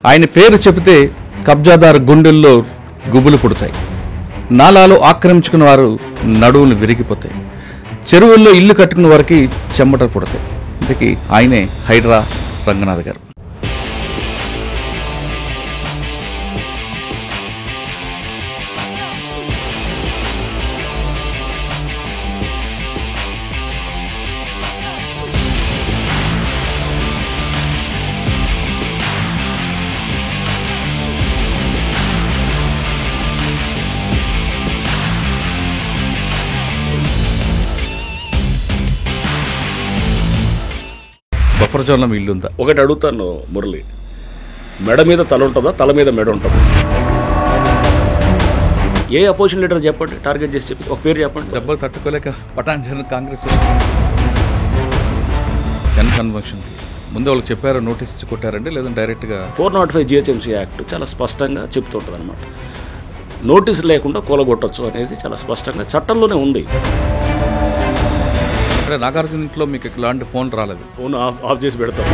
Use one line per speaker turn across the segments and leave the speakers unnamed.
ఆయన పేరు చెబితే కబ్జాదారు గుండెల్లో గుబులు పుడతాయి. నాలాలు ఆక్రమించుకున్న వారు నడువులు విరిగిపోతాయి. చెరువుల్లో ఇల్లు కట్టుకున్న వారికి చెమటలు పుడతాయి. ఇంతకీ ఆయనే హైడ్రా రంగనాథ్ గారు. బఫర్ జోన్లో మీ ఇల్లు ఉందా?
ఒకటి అడుగుతాను మురళి, మెడ మీద తల ఉంటుందా, తల మీద మెడ ఉంటుందా? ఏ అపోజిషన్ లీడర్ చెప్పండి, టార్గెట్ చేసి చెప్పి ఒక పేరు చెప్పండి.
దెబ్బలు తట్టుకోలేక పటాన్ కాంగ్రెస్ కన్వెన్షన్ ముందు వాళ్ళకి చెప్పారు, నోటీస్ ఇచ్చి కొట్టారండి, లేదంటే డైరెక్ట్గా
405 GHMC యాక్ట్ చాలా స్పష్టంగా చెప్తుంటుంది అనమాట. నోటీస్ లేకుండా కూలగొట్టచ్చు అనేది చాలా స్పష్టంగా చట్టంలోనే ఉంది.
నాగార్జున ఇంట్లో మీకు ఇలాంటి ఫోన్ రాలేదు?
ఫోన్ ఆఫ్ చేసి పెడతాం.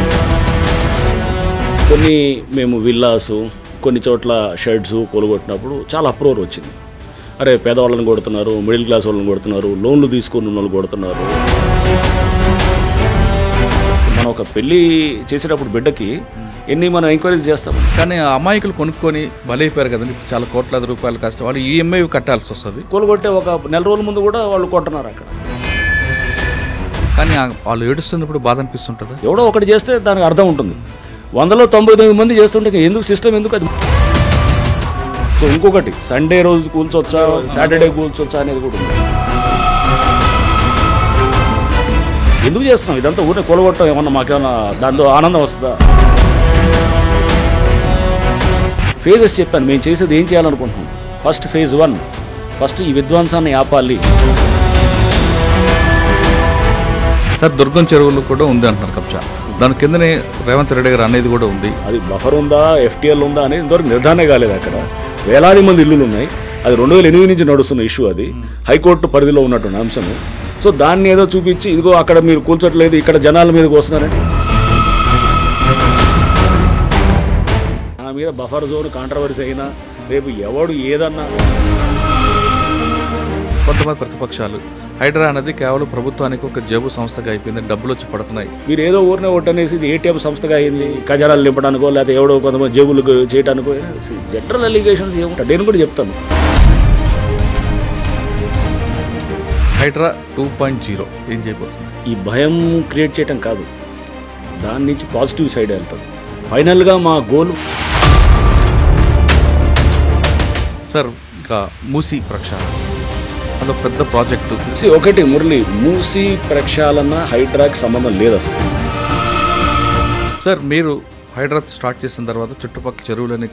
కొన్ని మేము విల్లాసు, కొన్ని చోట్ల షెడ్స్ కూలగొట్టినప్పుడు చాలా అప్రోర్ వచ్చింది. అరే పేదవాళ్ళని కొడుతున్నారు, మిడిల్ క్లాస్ వాళ్ళని కొడుతున్నారు, లోన్లు తీసుకున్న వాళ్ళు కొడుతున్నారు. మనం ఒక పెళ్ళి చేసేటప్పుడు బిడ్డకి ఎన్ని మనం ఎంక్వైరీస్ చేస్తాం,
కానీ అమాయకులు కొనుక్కొని బలైపోయారు కదండి. చాలా కోట్లాది రూపాయలు కష్టం, వాళ్ళు ఈఎంఐ కట్టాల్సి వస్తుంది.
కూలగొట్టే ఒక నెల రోజుల ముందు కూడా వాళ్ళు కొంటున్నారు అక్కడ.
కానీ వాళ్ళు ఏడుస్తున్నప్పుడు బాధ అనిపిస్తుంటుందా?
ఎవడో ఒకటి చేస్తే దానికి అర్థం ఉంటుంది. 199 మంది చేస్తుంటే ఎందుకు సిస్టమ్ ఎందుకు అది? సో ఇంకొకటి, సండే రోజు కూల్చొచ్చా, సాటర్డే కూల్చొచ్చా అనేది కూడా ఉంది. ఎందుకు చేస్తున్నాం ఇదంతా? ఊరినే కూలగొట్టడం ఏమన్నా మాకేమన్నా దాంతో ఆనందం వస్తుందా? ఫేజెస్ చెప్పాను, మేము చేసేది ఏం చేయాలనుకుంటున్నాం. ఫస్ట్ ఫేజ్ 1, ఫస్ట్ ఈ విధ్వంసాన్ని ఆపాలి.
సార్ దుర్గం చెరువులు కూడా ఉంది అంటున్నారు కబ్జా. దాని కిందనే రేవంత్ రెడ్డి గారు అనేది కూడా ఉంది.
అది బఫర్ ఉందా, FTL ఉందా అనేది ఇంతవరకు నిర్ధారణ కాలేదు. అక్కడ వేలాది మంది ఇల్లులు ఉన్నాయి. అది 2008 నుంచి నడుస్తున్న ఇష్యూ. అది హైకోర్టు పరిధిలో ఉన్నటువంటి అంశము. సో దాన్ని ఏదో చూపించి ఇదిగో అక్కడ మీరు కూల్చట్లేదు, ఇక్కడ జనాల మీదకి వస్తున్నారండి. నా మీద బఫర్ జోన్ కాంట్రవర్సీ అయినా రేపు ఎవడు ఏదన్నా.
కొంతమంది ప్రతిపక్షాలు హైడ్రా అనేది కేవలం ప్రభుత్వానికి ఒక జేబు సంస్థగా అయిపోయింది, డబ్బులు వచ్చి పడుతున్నాయి.
మీరు ఏదో ఊరినే ఒట్టనేసి ఇది ATM సంస్థగా అయింది, ఖజానాలు నింపడానికో లేకపోతే ఎవడో కొంతమంది జేబులు చేయడానికో. జనరల్ అలిగేషన్స్ ఏముంటాయి నేను కూడా చెప్తాను.
హైడ్రా 2.0 ఏం చేయబోతుంది?
ఈ భయం క్రియేట్ చేయటం కాదు, దాని నుంచి పాజిటివ్ సైడ్ వెళ్తాం. ఫైనల్గా మా గోల్.
సార్ ఇంకా మూసీ ప్రక్షాళన అదొక పెద్ద ప్రాజెక్టు.
ఒకటి మురళి, మూసీ ప్రక్షాళన హైడ్రాకి సంబంధం లేదు అసలు.
సార్ మీరు హైడ్రా స్టార్ట్ చేసిన తర్వాత చుట్టుపక్కల చెరువులని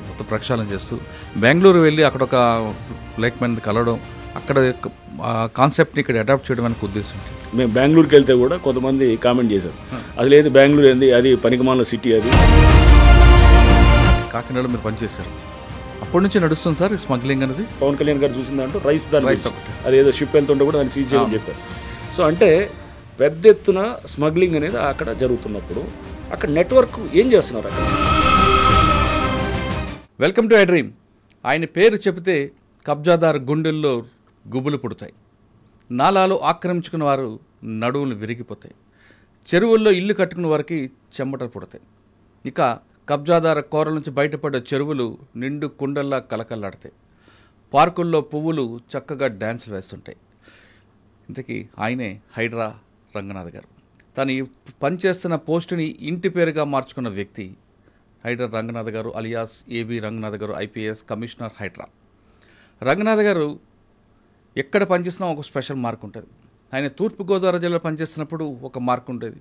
మొత్తం ప్రక్షాళన చేస్తూ బెంగళూరు వెళ్ళి అక్కడ ఒక లేక్ మ్యాన్ కలవడం, అక్కడ కాన్సెప్ట్ని ఇక్కడ అడాప్ట్ చేయడం అనే ఉద్దేశం.
మేము బెంగళూరుకి వెళ్తే కూడా కొంతమంది కామెంట్ చేశారు, అది లేదు బెంగళూరు ఏంది, అది పనికిమాలిన సిటీ. అది
కాకినాడలో మీరు పనిచేశారు, అప్పటి నుంచి నడుస్తుంది సార్ స్మగ్లింగ్ అనేది.
పవన్ కళ్యాణ్ గారు చూసిందంటూ రైస్ అదేదో షిప్ వెళ్తుంటే కూడా దాన్ని సీజ్ చేయమని చెప్పారు. సో అంటే పెద్ద ఎత్తున స్మగ్లింగ్ అనేది అక్కడ జరుగుతున్నప్పుడు అక్కడ నెట్వర్క్ ఏం చేస్తున్నారు అక్కడ?
Welcome to I dream. ఆయన పేరు చెబితే కబ్జాదారు గుండెల్లో గుబులు పుడతాయి. నాలాలు ఆక్రమించుకున్న వారు నడువులు విరిగిపోతాయి. చెరువుల్లో ఇల్లు కట్టుకున్న వారికి చెమటలు పుడతాయి. ఇక కబ్జాదార కోరల నుంచి బయటపడ్డ చెరువులు నిండు కుండల్లా కలకల్లాడతాయి. పార్కుల్లో పువ్వులు చక్కగా డ్యాన్సులు వేస్తుంటాయి. ఇంతకీ ఆయనే హైడ్రా రంగనాథ్ గారు. తను పనిచేస్తున్న పోస్టుని ఇంటి పేరుగా మార్చుకున్న వ్యక్తి హైడ్రా రంగనాథ్ గారు అలియాస్ AB రంగనాథ్ గారు, IPS కమిషనర్ హైడ్రా. రంగనాథ్ గారు ఎక్కడ పనిచేసినా ఒక స్పెషల్ మార్క్ ఉంటుంది. ఆయన తూర్పుగోదావరి జిల్లాలో పనిచేస్తున్నప్పుడు ఒక మార్క్ ఉంటుంది.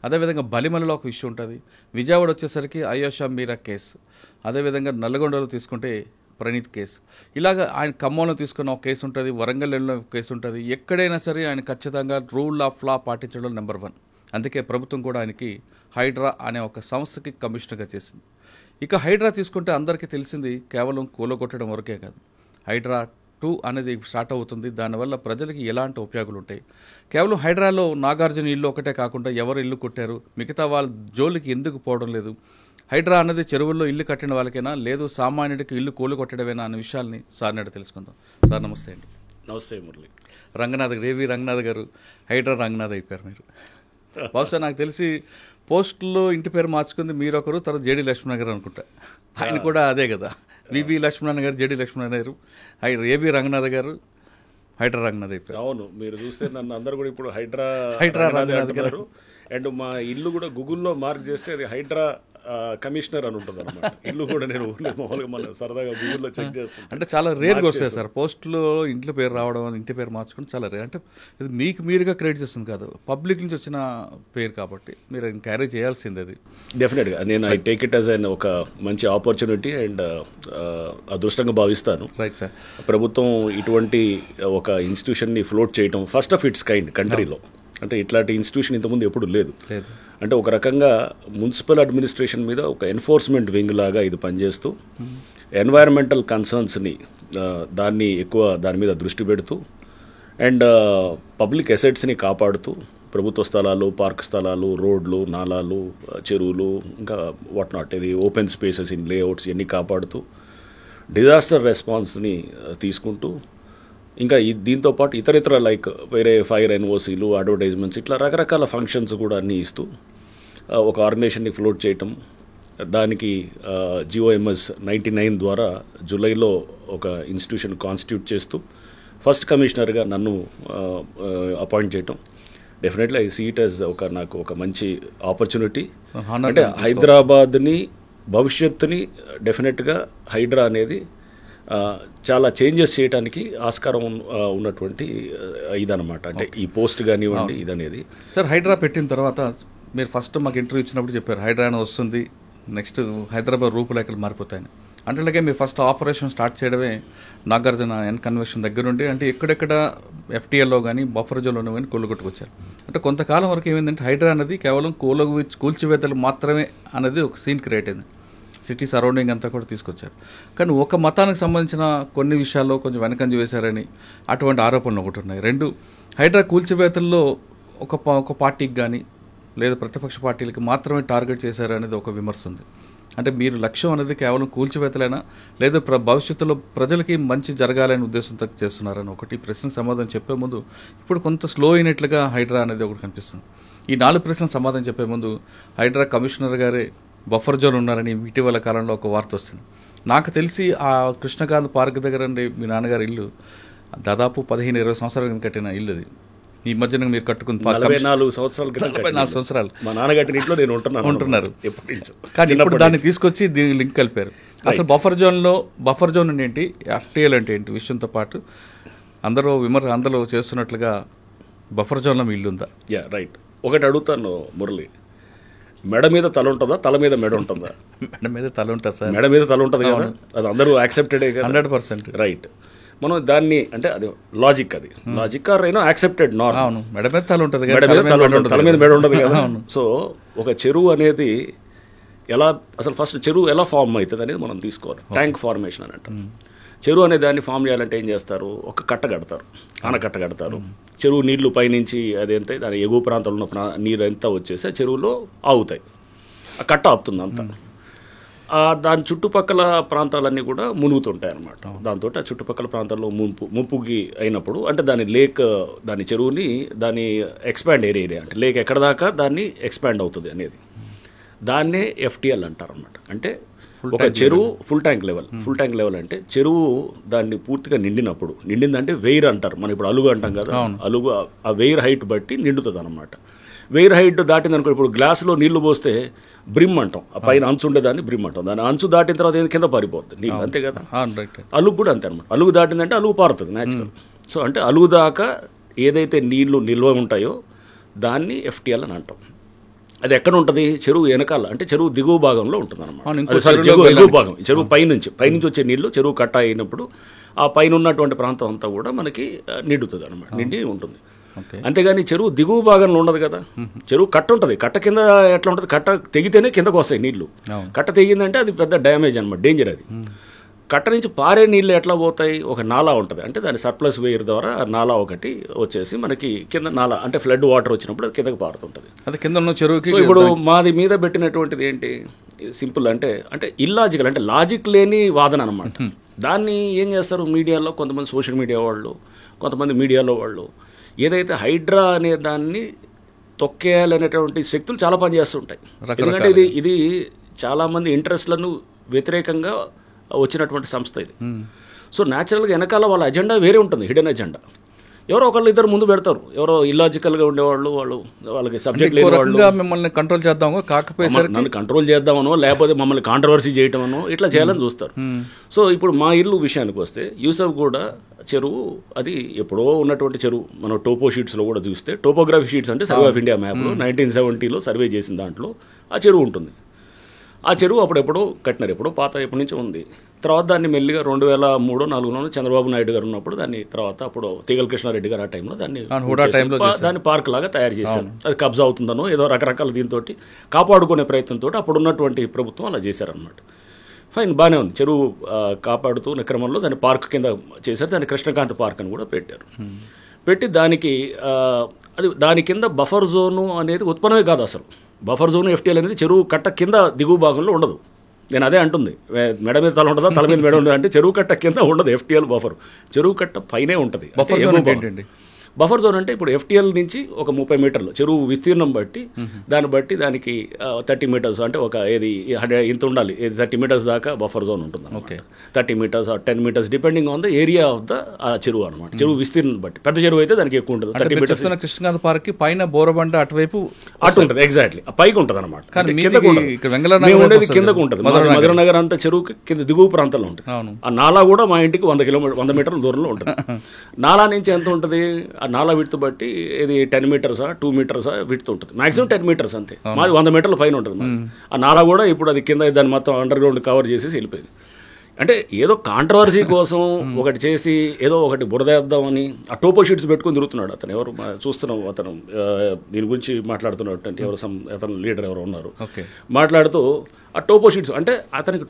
అదేవిధంగా బలిమలలో ఒక ఇష్యూ ఉంటుంది. విజయవాడ వచ్చేసరికి అయోషా మీరా కేసు, అదేవిధంగా నల్లగొండలో తీసుకుంటే ప్రణీత్ కేసు, ఇలాగ ఆయన ఖమ్మంలో తీసుకున్న ఒక కేసు ఉంటుంది, వరంగల్లో కేసు ఉంటుంది. ఎక్కడైనా సరే ఆయన ఖచ్చితంగా రూల్ ఆఫ్ లా పాటించడం నెంబర్ 1. అందుకే ప్రభుత్వం కూడా ఆయనకి హైడ్రా అనే ఒక సంస్థకి కమిషనర్గా చేసింది. ఇక హైడ్రా తీసుకుంటే అందరికీ తెలిసింది కేవలం కూలగొట్టడం వరకే కాదు. హైడ్రా 2 అనేది స్టార్ట్ అవుతుంది. దానివల్ల ప్రజలకి ఎలాంటి ఉపయోగాలు ఉంటాయి? కేవలం హైడ్రాలో నాగార్జున ఇల్లు ఒకటే కాకుండా ఎవరు ఇల్లు కొట్టారు, మిగతా వాళ్ళ జోలికి ఎందుకు పోవడం లేదు, హైడ్రా అన్నది చెరువుల్లో ఇల్లు కట్టిన వాళ్ళకైనా లేదు సామాన్యుడికి ఇల్లు కూలి కొట్టడమేనా అనే విషయాల్ని సార్ నాడు తెలుసుకుందాం. సార్ నమస్తే అండి.
నమస్తే మురళి.
రంగనాథ్ రేవి రంగనాథ్ గారు హైడ్రా రంగనాథ్ అయిపోయారు మీరు. బహుశా నాకు తెలిసి పోస్టుల్లో ఇంటి పేరు మార్చుకుంది మీరు ఒకరు, తర్వాత జేడి లక్ష్మణ గారు అనుకుంటా. ఆయన కూడా అదే కదా, వివి లక్ష్మణ గారు, జేడి లక్ష్మణ గారు, ఏబి రంగనాథ్ గారు హైడ్రా రంగనాథ్ అయిపోయారు.
అవును, మీరు చూస్తే నన్ను అందరు కూడా ఇప్పుడు హైడ్రా
రంగనాథ్ గారు.
అండ్ మా ఇల్లు కూడా గూగుల్లో మార్క్ చేస్తే అది హైడ్రా కమిషనర్ అని ఉంటుంది అనమాట. ఇల్లు కూడా నేను మామూలుగా మన సరదాగా గూగుల్లో చెక్ చేస్తాను.
అంటే చాలా రేర్గా వస్తాయి సార్ పోస్టులో ఇంట్లో పేరు రావడం, ఇంటి పేరు మార్చుకుని చాలా రేర్. అంటే ఇది మీకు మీరుగా క్రియేట్ చేస్తుంది కాదు, పబ్లిక్ నుంచి వచ్చిన పేరు కాబట్టి మీరు క్యారీ చేయాల్సింది. అది
డెఫినెట్గా నేను I take it as an ఒక మంచి ఆపర్చునిటీ అండ్ అదృష్టంగా భావిస్తాను.
Right sir.
ప్రభుత్వం ఇటువంటి ఒక ఇన్స్టిట్యూషన్ని ఫ్లోట్ చేయడం ఫస్ట్ ఆఫ్ ఇట్స్ కైండ్ కంట్రీలో. అంటే ఇట్లాంటి ఇన్స్టిట్యూషన్ ఇంతకుముందు ఎప్పుడు లేదు. అంటే ఒక రకంగా మున్సిపల్ అడ్మినిస్ట్రేషన్ మీద ఒక ఎన్ఫోర్స్మెంట్ వింగ్ లాగా ఇది పనిచేస్తూ ఎన్వైరన్మెంటల్ కన్సర్న్స్ని దాని మీద దృష్టి పెడుతూ అండ్ పబ్లిక్ అసెట్స్ని కాపాడుతూ ప్రభుత్వ స్థలాలు, పార్క్ స్థలాలు, రోడ్లు, నాలాలు, చెరువులు, ఇంకా వాట్ నాట్ ఇది ఓపెన్ స్పేసెస్ ఇన్ లేఅవుట్స్ ఇవన్నీ కాపాడుతూ డిజాస్టర్ రెస్పాన్స్ని తీసుకుంటూ ఇంకా దీంతో పాటు ఇతర లైక్ వేరే ఫైర్ ఎన్ఓసీలు, అడ్వర్టైజ్మెంట్స్, ఇట్లా రకరకాల ఫంక్షన్స్ కూడా అన్నీ ఇస్తూ ఒక ఆర్గనైజేషన్ని ఫ్లోట్ చేయటం. దానికి GOMS 99 ద్వారా జూలైలో ఒక ఇన్స్టిట్యూషన్ కాన్స్టిట్యూట్ చేస్తూ ఫస్ట్ కమిషనర్గా నన్ను అపాయింట్ చేయటం. Definitely I see it as నాకు ఒక మంచి ఆపర్చునిటీ. అంటే హైదరాబాద్ని భవిష్యత్తుని డెఫినెట్గా హైడ్రా అనేది చాలా చేంజెస్ చేయడానికి ఆస్కారం ఉన్నటువంటి ఇదనమాట. అంటే ఈ పోస్ట్ కానివ్వండి ఇదనేది.
సార్ హైడ్రా పెట్టిన తర్వాత మీరు ఫస్ట్ మాకు ఇంటర్వ్యూ ఇచ్చినప్పుడు చెప్పారు హైడ్రా వస్తుంది, నెక్స్ట్ హైదరాబాద్ రూపురేఖలు మారిపోతాయని. అంటే మీరు ఫస్ట్ ఆపరేషన్ స్టార్ట్ చేయడమే నాగార్జున కన్వెన్షన్ దగ్గర నుండి, అంటే ఎక్కడెక్కడ FTLలో కానీ బఫర్ జోన్లో కానీ కొట్టుకొచ్చారు. అంటే కొంతకాలం వరకు ఏమైందంటే హైడ్రా అనేది కేవలం కూల్చివేతలు మాత్రమే అనేది ఒక సీన్ క్రియేట్ అయింది. సిటీ సరౌండింగ్ అంతా కూడా తీసుకొచ్చారు. కానీ ఒక మతానికి సంబంధించిన కొన్ని విషయాల్లో కొంచెం వెనకంజ వేశారని అటువంటి ఆరోపణలు ఒకటి ఉన్నాయి. రెండు, హైడ్రా కూల్చివేతల్లో ఒక పార్టీకి కానీ లేదా ప్రతిపక్ష పార్టీలకి మాత్రమే టార్గెట్ చేశారు అనేది ఒక విమర్శ ఉంది. అంటే మీరు లక్ష్యం అనేది కేవలం కూల్చివేతలైనా లేదా భవిష్యత్తులో ప్రజలకి మంచి జరగాలనే ఉద్దేశంతో చేస్తున్నారని ఒకటి ప్రశ్నకు సమాధానం చెప్పే ముందు ఇప్పుడు కొంత స్లో అయినట్లుగా హైడ్రా అనేది ఒకటి కనిపిస్తుంది. ఈ 4 ప్రశ్నలకు సమాధానం చెప్పే ముందు హైడ్రా కమిషనర్ గారే బఫర్ జోన్ ఉన్నారని ఇటీవల కాలంలో ఒక వార్త వస్తుంది. నాకు తెలిసి ఆ కృష్ణకాంత్ పార్క్ దగ్గర మీ నాన్నగారి ఇల్లు దాదాపు 15-20 సంవత్సరాల కింద కట్టిన ఇల్లు. అది ఈ మధ్యన మీరు కట్టుకున్న
44 సంవత్సరాలు మా నాన్నగారి ఇంట్లో నేను ఉంటున్నారు.
కానీ ఇప్పుడు దాన్ని తీసుకొచ్చి దీనికి లింక్ కలిపారు. అసలు బఫర్ జోన్ అంటే ఏంటి, FTL అంటే ఏంటి విషయంతో పాటు అందరూ చేస్తున్నట్లుగా బఫర్ జోన్లో మీ ఇల్లు ఉందా?
రైట్. ఒకటి అడుగుతాను మురళి, మెడ మీద తల ఉంటుందా, తల మీద మెడ ఉంటుందా?
మెడ మీద తల ఉంటుంది సార్.
మెడ మీద తల ఉంటుంది కదా, అది అందరూ యాక్సెప్టెడ్
100%.
రైట్. మనం దాన్ని అంటే అది లాజిక్ ఆర్ యాక్సెప్టెడ్ నార్మ్.
మెడ మీద తల ఉంటుంది,
తల మీద మెడ ఉండదు కదా. సో ఒక చెరువు అనేది అసలు ఫస్ట్ చెరువు ఎలా ఫామ్ అవుతుంది అనేది మనం తీసుకోవాలి. ట్యాంక్ ఫార్మేషన్ అని అంటాం. చెరువు అనే దాన్ని ఫామ్ చేయాలంటే ఏం చేస్తారు, ఒక కట్ట కడతారు, ఆనకట్ట కడతారు. చెరువు నీళ్లు పైనుంచి అదేంటే దాని ఎగువ ప్రాంతంలో ఉన్న నీరు అంతా వచ్చేసి చెరువులో ఆగుతాయి, ఆ కట్ట ఆపుతుంది అంతా. దాని చుట్టుపక్కల ప్రాంతాలన్నీ కూడా మునుగుతుంటాయి అన్నమాట. దాంతో ఆ చుట్టుపక్కల ప్రాంతాల్లో ముప్పుకి అయినప్పుడు అంటే దాని చెరువుని దాని ఎక్స్పాండ్ ఏరియా అంటే లేక్ ఎక్కడ దాకా దాన్ని ఎక్స్పాండ్ అవుతుంది అనేది దాన్నే FTL అంటారు అన్నమాట. అంటే ఒక చెరువు ఫుల్ ట్యాంక్ లెవెల్ అంటే చెరువు దాన్ని పూర్తిగా నిండిందంటే వెయిర్ అంటారు. మనం ఇప్పుడు అలుగు అంటాం కదా, అలుగు ఆ వెయిర్ హైట్ బట్టి నిండుతుంది అనమాట. వెయిర్ హైట్ దాటిందనుకో, ఇప్పుడు గ్లాసులో నీళ్లు పోస్తే బ్రిమ్ అంటాం, ఆ పైన అంచు ఉండేదాన్ని బ్రిమ్ అంటాం. దాని అంచు దాటిన తర్వాత కింద పారిపోతుంది నీళ్ళు, అంతే కదా. అలుగు కూడా అంతే అనమాట. అలుగు దాటిందంటే అలుగు పారుతుంది న్యాచురల్. సో అంటే అలుగు దాకా ఏదైతే నీళ్లు నిల్వ ఉంటాయో దాన్ని FTL అని అంటాం. అది ఎక్కడ ఉంటుంది, చెరువు వెనకాల అంటే చెరువు దిగువ భాగంలో ఉంటుంది అనమాట. ఎగువ భాగం, చెరువు పైనుంచి వచ్చే నీళ్లు చెరువు కట్ట అయినప్పుడు ఆ పైన ఉన్నటువంటి ప్రాంతం అంతా కూడా మనకి నిండుతుంది అనమాట, నిండి ఉంటుంది. అంతేగాని చెరువు దిగువ భాగంలో ఉండదు కదా. చెరువు కట్ట ఉంటుంది, కట్ట కింద ఎట్లా ఉంటుంది, కట్ట తెగితేనే కిందకు వస్తాయి నీళ్లు. కట్ట తెగిందంటే అది పెద్ద డ్యామేజ్ అనమాట, డేంజర్. అది కట్ట నుంచి పారే నీళ్ళు ఎట్లా పోతాయి, ఒక నాలా ఉంటుంది, అంటే దాని సర్ప్లస్ వేయర్ ద్వారా నాలా ఒకటి వచ్చేసి మనకి కింద నాలా అంటే ఫ్లడ్ వాటర్ వచ్చినప్పుడు అది కిందకి పారుతుంటుంది.
అది కింద ఉన్న చెరువుకి.
సో ఇప్పుడు మాది మీద పెట్టినటువంటిది ఏంటి, సింపుల్ అంటే ఇల్లాజికల్, అంటే లాజిక్ లేని వాదన అనమాట. దాన్ని ఏం చేస్తారు మీడియాలో కొంతమంది, సోషల్ మీడియా వాళ్ళు, కొంతమంది మీడియాలో వాళ్ళు, ఏదైతే హైడ్రా అనే దాన్ని తొక్కేయాలనేటువంటి శక్తులు చాలా పనిచేస్తుంటాయి. ఎందుకంటే ఇది చాలామంది ఇంట్రెస్ట్లను వ్యతిరేకంగా వచ్చినటువంటి సంస్థ ఇది. సో న్యాచురల్గా వెనకాల వాళ్ళ అజెండా వేరే ఉంటుంది, హిడెన్ అజెండా. ఎవరో ఒకళ్ళు ఇద్దరు ముందు పెడతారు, ఎవరో ఇల్లాజికల్గా ఉండేవాళ్ళు, వాళ్ళకి సబ్జెక్ట్ లేని వాళ్ళు
మిమ్మల్ని కంట్రోల్ చేద్దామో, కాకపోతే
నన్ను కంట్రోల్ చేద్దామనో లేకపోతే మమ్మల్ని కాంట్రవర్సీ చేయటమనో ఇట్లా చేయాలని చూస్తారు. సో ఇప్పుడు మా ఇల్లు విషయానికి వస్తే యూసఫ్ కూడా చెరువు అది ఎప్పుడో ఉన్నటువంటి చెరువు. మనం టోపో షీట్స్లో కూడా చూస్తే, టోపోగ్రఫీ షీట్స్ అంటే సర్వే ఆఫ్ ఇండియా మ్యాప్లో 1970లో సర్వే చేసిన దాంట్లో ఆ చెరువు ఉంటుంది. ఆ చెరువు అప్పుడెప్పుడో కట్టినారు, ఎప్పుడో పాత ఎప్పటి నుంచి ఉంది. తర్వాత దాన్ని మెల్లిగా 2003-2004 చంద్రబాబు నాయుడు గారు ఉన్నప్పుడు దాన్ని, తర్వాత అప్పుడు తీగల కృష్ణారెడ్డి గారు ఆ టైంలో దాన్ని పార్క్ లాగా తయారు చేశారు. అది కబ్జా అవుతుందనో ఏదో రకరకాల దీంతో కాపాడుకునే ప్రయత్నంతో అప్పుడు ఉన్నటువంటి ప్రభుత్వం అలా చేశారనమాట. ఫైన్, బాగానే ఉంది. చెరువు కాపాడుతున్న క్రమంలో దాన్ని పార్క్ కింద చేశారు. దాన్ని కృష్ణకాంత్ పార్క్ అని కూడా పెట్టారు. పెట్టి దానికి దాని కింద బఫర్ జోను అనేది ఉత్పన్నమే కాదు అసలు. బఫర్ జోన్ ఎఫ్టీఎల్ అనేది చెరువు కట్ట కింద దిగువ భాగంలో ఉండదు. నేను అదే అంటుంది, మెడ మీద తల ఉంటుందా, తల మీద మెడ ఉండదు అంటే చెరువు కట్ట కింద ఉండదు ఎఫ్టీఎల్ బఫర్, చెరువు కట్ట పైనే ఉంటుంది. బఫర్ జోన్ అంటే ఇప్పుడు ఎఫ్టీఎల్ నుంచి ఒక 30 మీటర్లు చెరువు విస్తీర్ణం బట్టి దానికి 30 మీటర్స్ అంటే ఒక ఇంత ఉండాలి, 30 మీటర్స్ దాకా బఫర్ జోన్ ఉంటుంది. 30 metres 10 metres depending on the area of the చెరువు అనమాట. చెరువు విస్తీర్ణం బట్టి పెద్ద చెరువు అయితే దానికి ఎక్కువ ఉంటుంది. 30 మీటర్స్
కృష్ణకాంత్ పార్క్ పైన బోరబండ అటువైపు
అటు ఉంటుంది, ఎగ్జాక్ట్లీ పైకి ఉంటుంది అనమాట. ఉండేది కిందకు ఉంటుంది. మధురనగర్ అంతా చెరువుకి కింద దిగువ ప్రాంతంలో ఉంటుంది. ఆ నాలా కూడా మా ఇంటికి 100 మీటర్ల దూరంలో ఉంటుంది. నాలా నుంచి ఎంత ఉంటుంది, ఆ నాలా విడ్త్ బట్టి ఇది 10 మీటర్సా 2 మీటర్సా విడ్త్ ఉంటుంది. మాక్సిమం 10 మీటర్స్ అంతే. మాది 100 మీటర్ల పైన ఉంటుంది. ఆ నాలా కూడా ఇప్పుడు అది కింద దాన్ని మొత్తం అండర్ గ్రౌండ్ కవర్ చేసేసి వెళ్ళిపోయింది. అంటే ఏదో కాంట్రవర్సీ కోసం ఒకటి చేసి ఏదో ఒకటి బురదేద్దామని ఆ టోపో షీట్స్ పెట్టుకుని తిరుగుతున్నాడు అతను. ఎవరు చూస్తున్నాం, అతను దీని గురించి మాట్లాడుతున్నట్టు ఎవరు అతను లీడర్ ఎవరు ఉన్నారు మాట్లాడుతూ ఆ టోపో షీట్స్ అంటే అతనికి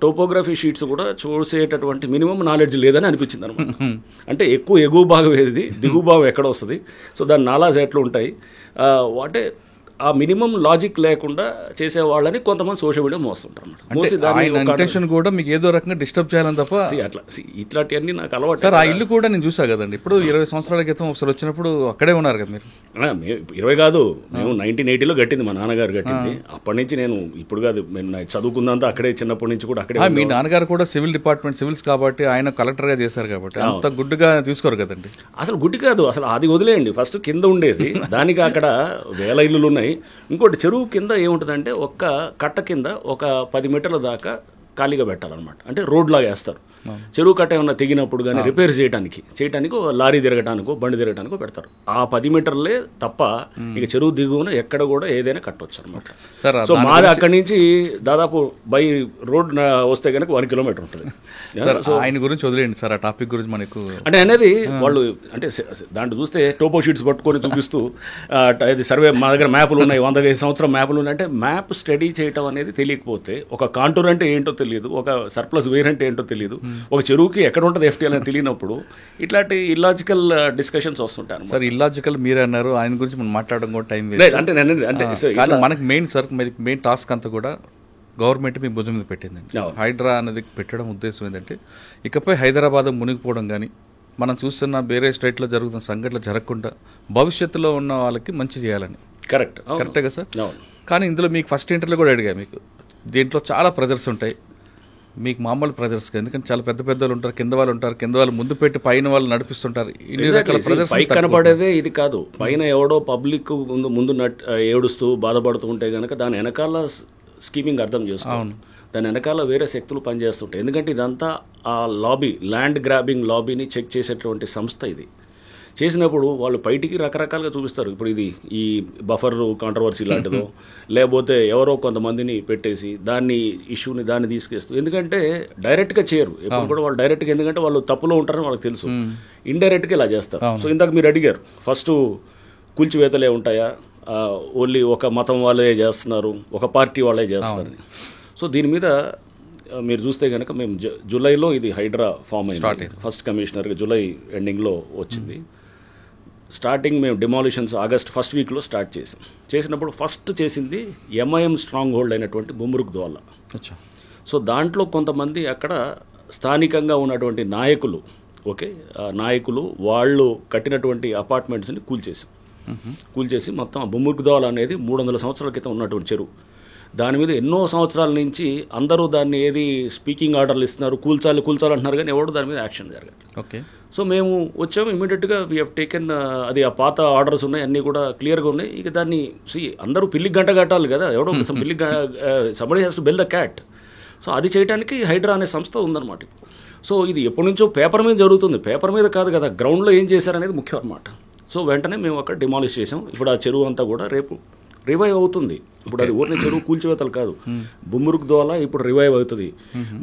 టోపోగ్రఫీ షీట్స్ కూడా చూసేటటువంటి మినిమం నాలెడ్జ్ లేదని అనిపించింది అనమాట. అంటే ఎక్కువ ఎగువ భాగం ఏది, దిగువ భాగం ఎక్కడ వస్తుంది, సో దాని నాలాస్ ఎట్లా ఉంటాయి అంటే ఆ మినిమం లాజిక్ లేకుండా చేసే వాళ్ళని కొంతమంది సోషల్ మీడియా మోస్తుంటారు
అన్నమాట. కూడా మీకు ఏదో రకంగా డిస్టర్బ్ చేయాలని తప్ప
అట్లా ఇట్లాంటివన్నీ నాకు అలవాటు.
సార్, ఆ ఇల్లు కూడా నేను చూసా కదండి, ఇప్పుడు 20 సంవత్సరాల క్రితం ఒకసారి వచ్చినప్పుడు అక్కడే ఉన్నారు కదా మీరు.
20 కాదు, మేము 1980లో కట్టింది, మా నాన్నగారు కట్టింది. అప్పటి నుంచి నేను ఇప్పుడు కాదు, నేను చదువుకుందంతా అక్కడే, చిన్నప్పటి నుంచి కూడా అక్కడే.
మీ నాన్నగారు కూడా సివిల్ డిపార్ట్మెంట్ సివిల్స్ కాబట్టి ఆయన కలెక్టర్గా చేశారు కాబట్టి అంత గుడ్డుగా తీసుకోరు కదండి.
అసలు గుడ్డి కాదు, అసలు అది వదిలేయండి. ఫస్ట్ కింద ఉండేది, దానికి అక్కడ వేల ఇల్లులు ఉన్నాయి. ఇంకోటి చెరువు కింద ఏముంటుందంటే ఒక్క కట్ట కింద ఒక 10 మీటర్ల దాకా ఖాళీగా పెట్టాలన్నమాట. అంటే రోడ్ లాగా వేస్తారు. చెరువు కట్ట ఏమన్నా తెగినప్పుడు కానీ రిపేర్ చేయడానికి లారీ తిరగటానికో బండి తిరగటానికో పెడతారు. ఆ 10 మీటర్లే తప్ప ఇక చెరువు దిగువన ఎక్కడ కూడా ఏదైనా కట్టవచ్చు అనమాట. సో మాది అక్కడి నుంచి దాదాపు బై రోడ్ వస్తే కనుక 1 కిలోమీటర్ ఉంటుంది.
ఆయన గురించి వదిలేండి సార్, ఆ టాపిక్ గురించి మనకు
అంటే అనేది వాళ్ళు అంటే దాంట్లో చూస్తే టోపో షీట్స్ పట్టుకొని చూపిస్తూ ఇది సర్వే మా దగ్గర మ్యాప్లు ఉన్నాయి, 100 సంవత్సరం మ్యాప్లు ఉన్నాయి అంటే మ్యాప్ స్టడీ చేయటం అనేది తెలియకపోతే, ఒక కాంటూర్ అంటే ఏంటో తెలియదు, ఒక సర్ప్లస్ వేర్ అంటే ఏంటో తెలియదు, ఒక చెరువుకి ఎక్కడ ఉంటుంది ఎఫ్టీఎల్ అని తెలియనప్పుడు ఇట్లాంటి ఇల్లాజికల్ డిస్కషన్స్ వస్తుంటాయి.
సార్, ఇల్లాజికల్ మీరే అన్నారు, ఆయన గురించి మనం మాట్లాడడం కూడా టైం అంటే మనకి మెయిన్ టాస్క్ అంతా కూడా గవర్నమెంట్ మీ భుజం మీద పెట్టిందండి. హైడ్రా అనేది పెట్టడం ఉద్దేశం ఏంటంటే ఇకపై హైదరాబాద్ మునిగిపోవడం కానీ, మనం చూస్తున్న వేరే స్టేట్లో జరుగుతున్న సంఘటనలు జరగకుండా భవిష్యత్తులో ఉన్న వాళ్ళకి మంచి చేయాలని. కరెక్టే కదా సార్? కానీ ఇందులో మీకు ఫస్ట్ ఇంటర్లో కూడా అడిగా, మీకు దీంట్లో చాలా ప్రెజర్స్ ఉంటాయి. మీకు మామూలు ప్రెజర్స్ ఎందుకంటే చాలా పెద్ద పెద్దలు ఉంటారు, కింద వాళ్ళు ముందు పెట్టి పైన వాళ్ళు నడిపిస్తుంటారు.
పైకి కనపడేదే ఇది కాదు, పైన ఎవడో పబ్లిక్ ముందు ఏడుస్తూ బాధపడుతూ ఉంటే కనుక దాని వెనకాల స్కీమింగ్ అర్థం చేసుకోవాలి. దాని వెనకాల వేరే శక్తులు పనిచేస్తుంటాయి. ఎందుకంటే ఇదంతా ఆ లాబీ, ల్యాండ్ గ్రాబింగ్ లాబీని చెక్ చేసేటువంటి సంస్థ ఇది. చేసినప్పుడు వాళ్ళు బయటికి రకరకాలుగా చూపిస్తారు. ఇప్పుడు ఇది ఈ బఫర్ కాంట్రవర్సీ లాంటిదో లేకపోతే ఎవరో కొంతమందిని పెట్టేసి దాన్ని తీసుకేస్తూ, ఎందుకంటే డైరెక్ట్గా చేయరు ఎప్పుడు కూడా వాళ్ళు డైరెక్ట్గా, ఎందుకంటే వాళ్ళు తప్పులో ఉంటారని వాళ్ళకి తెలుసు. ఇండైరెక్ట్గా ఇలా చేస్తారు. సో ఇందాక మీరు అడిగారు ఫస్ట్ కూల్చివేతలే ఉంటాయా, ఓన్లీ ఒక మతం వాళ్ళే చేస్తున్నారు, ఒక పార్టీ వాళ్ళే చేస్తున్నారని. సో దీని మీద మీరు చూస్తే కనుక మేము జూలైలో ఇది హైడ్రా ఫామ్ అయింది. ఫస్ట్ కమిషనర్గా జూలై ఎండింగ్లో వచ్చింది. స్టార్టింగ్ మేము డిమాలిషన్స్ ఆగస్ట్ ఫస్ట్ వీక్లో స్టార్ట్ చేసినప్పుడు ఫస్ట్ చేసింది ఎంఐఎం స్ట్రాంగ్ హోల్డ్ అయినటువంటి బుమ్రుక్ దోలా.
అచ్చా.
సో దాంట్లో కొంతమంది అక్కడ స్థానికంగా ఉన్నటువంటి నాయకులు, నాయకులు వాళ్ళు కట్టినటువంటి అపార్ట్మెంట్స్ని కూల్చేసి మొత్తం బుమ్రుక్ దోలా అనేది 300 సంవత్సరాల క్రితం ఉన్నటువంటి చెరువు. దాని మీద ఎన్నో సంవత్సరాల నుంచి అందరూ దాన్ని ఏది స్పీకింగ్ ఆర్డర్లు ఇస్తున్నారు, కూల్చాలి అంటున్నారు, కానీ ఎవరు దాని మీద యాక్షన్ జరగాలి.
ఓకే.
సో మేము వచ్చాము ఇమీడియట్గా వీ హ్యావ్ టేకెన్ అది ఆ పాత ఆర్డర్స్ ఉన్నాయి, అన్నీ కూడా క్లియర్గా ఉన్నాయి. ఇక దాన్ని అందరూ పిల్లికి గంట కట్టాలి కదా, ఎవడో పిల్లికి somebody has to build the cat. So అది చేయడానికి హైడ్రా అనే సంస్థ ఉందన్నమాట. సో ఇది ఎప్పటి నుంచో పేపర్ మీద జరుగుతుంది, పేపర్ మీద కాదు కదా, గ్రౌండ్లో ఏం చేశారనేది ముఖ్యం అన్నమాట. సో వెంటనే మేము అక్కడ డిమాలిష్ చేసాం. ఇప్పుడు ఆ చెరువు అంతా కూడా రేపు రివైవ్ అవుతుంది. ఇప్పుడు అది ఊరిని చెరువు కూల్చివేతలు కాదు, బుమ్రుక్ దోలా ఇప్పుడు రివైవ్ అవుతుంది.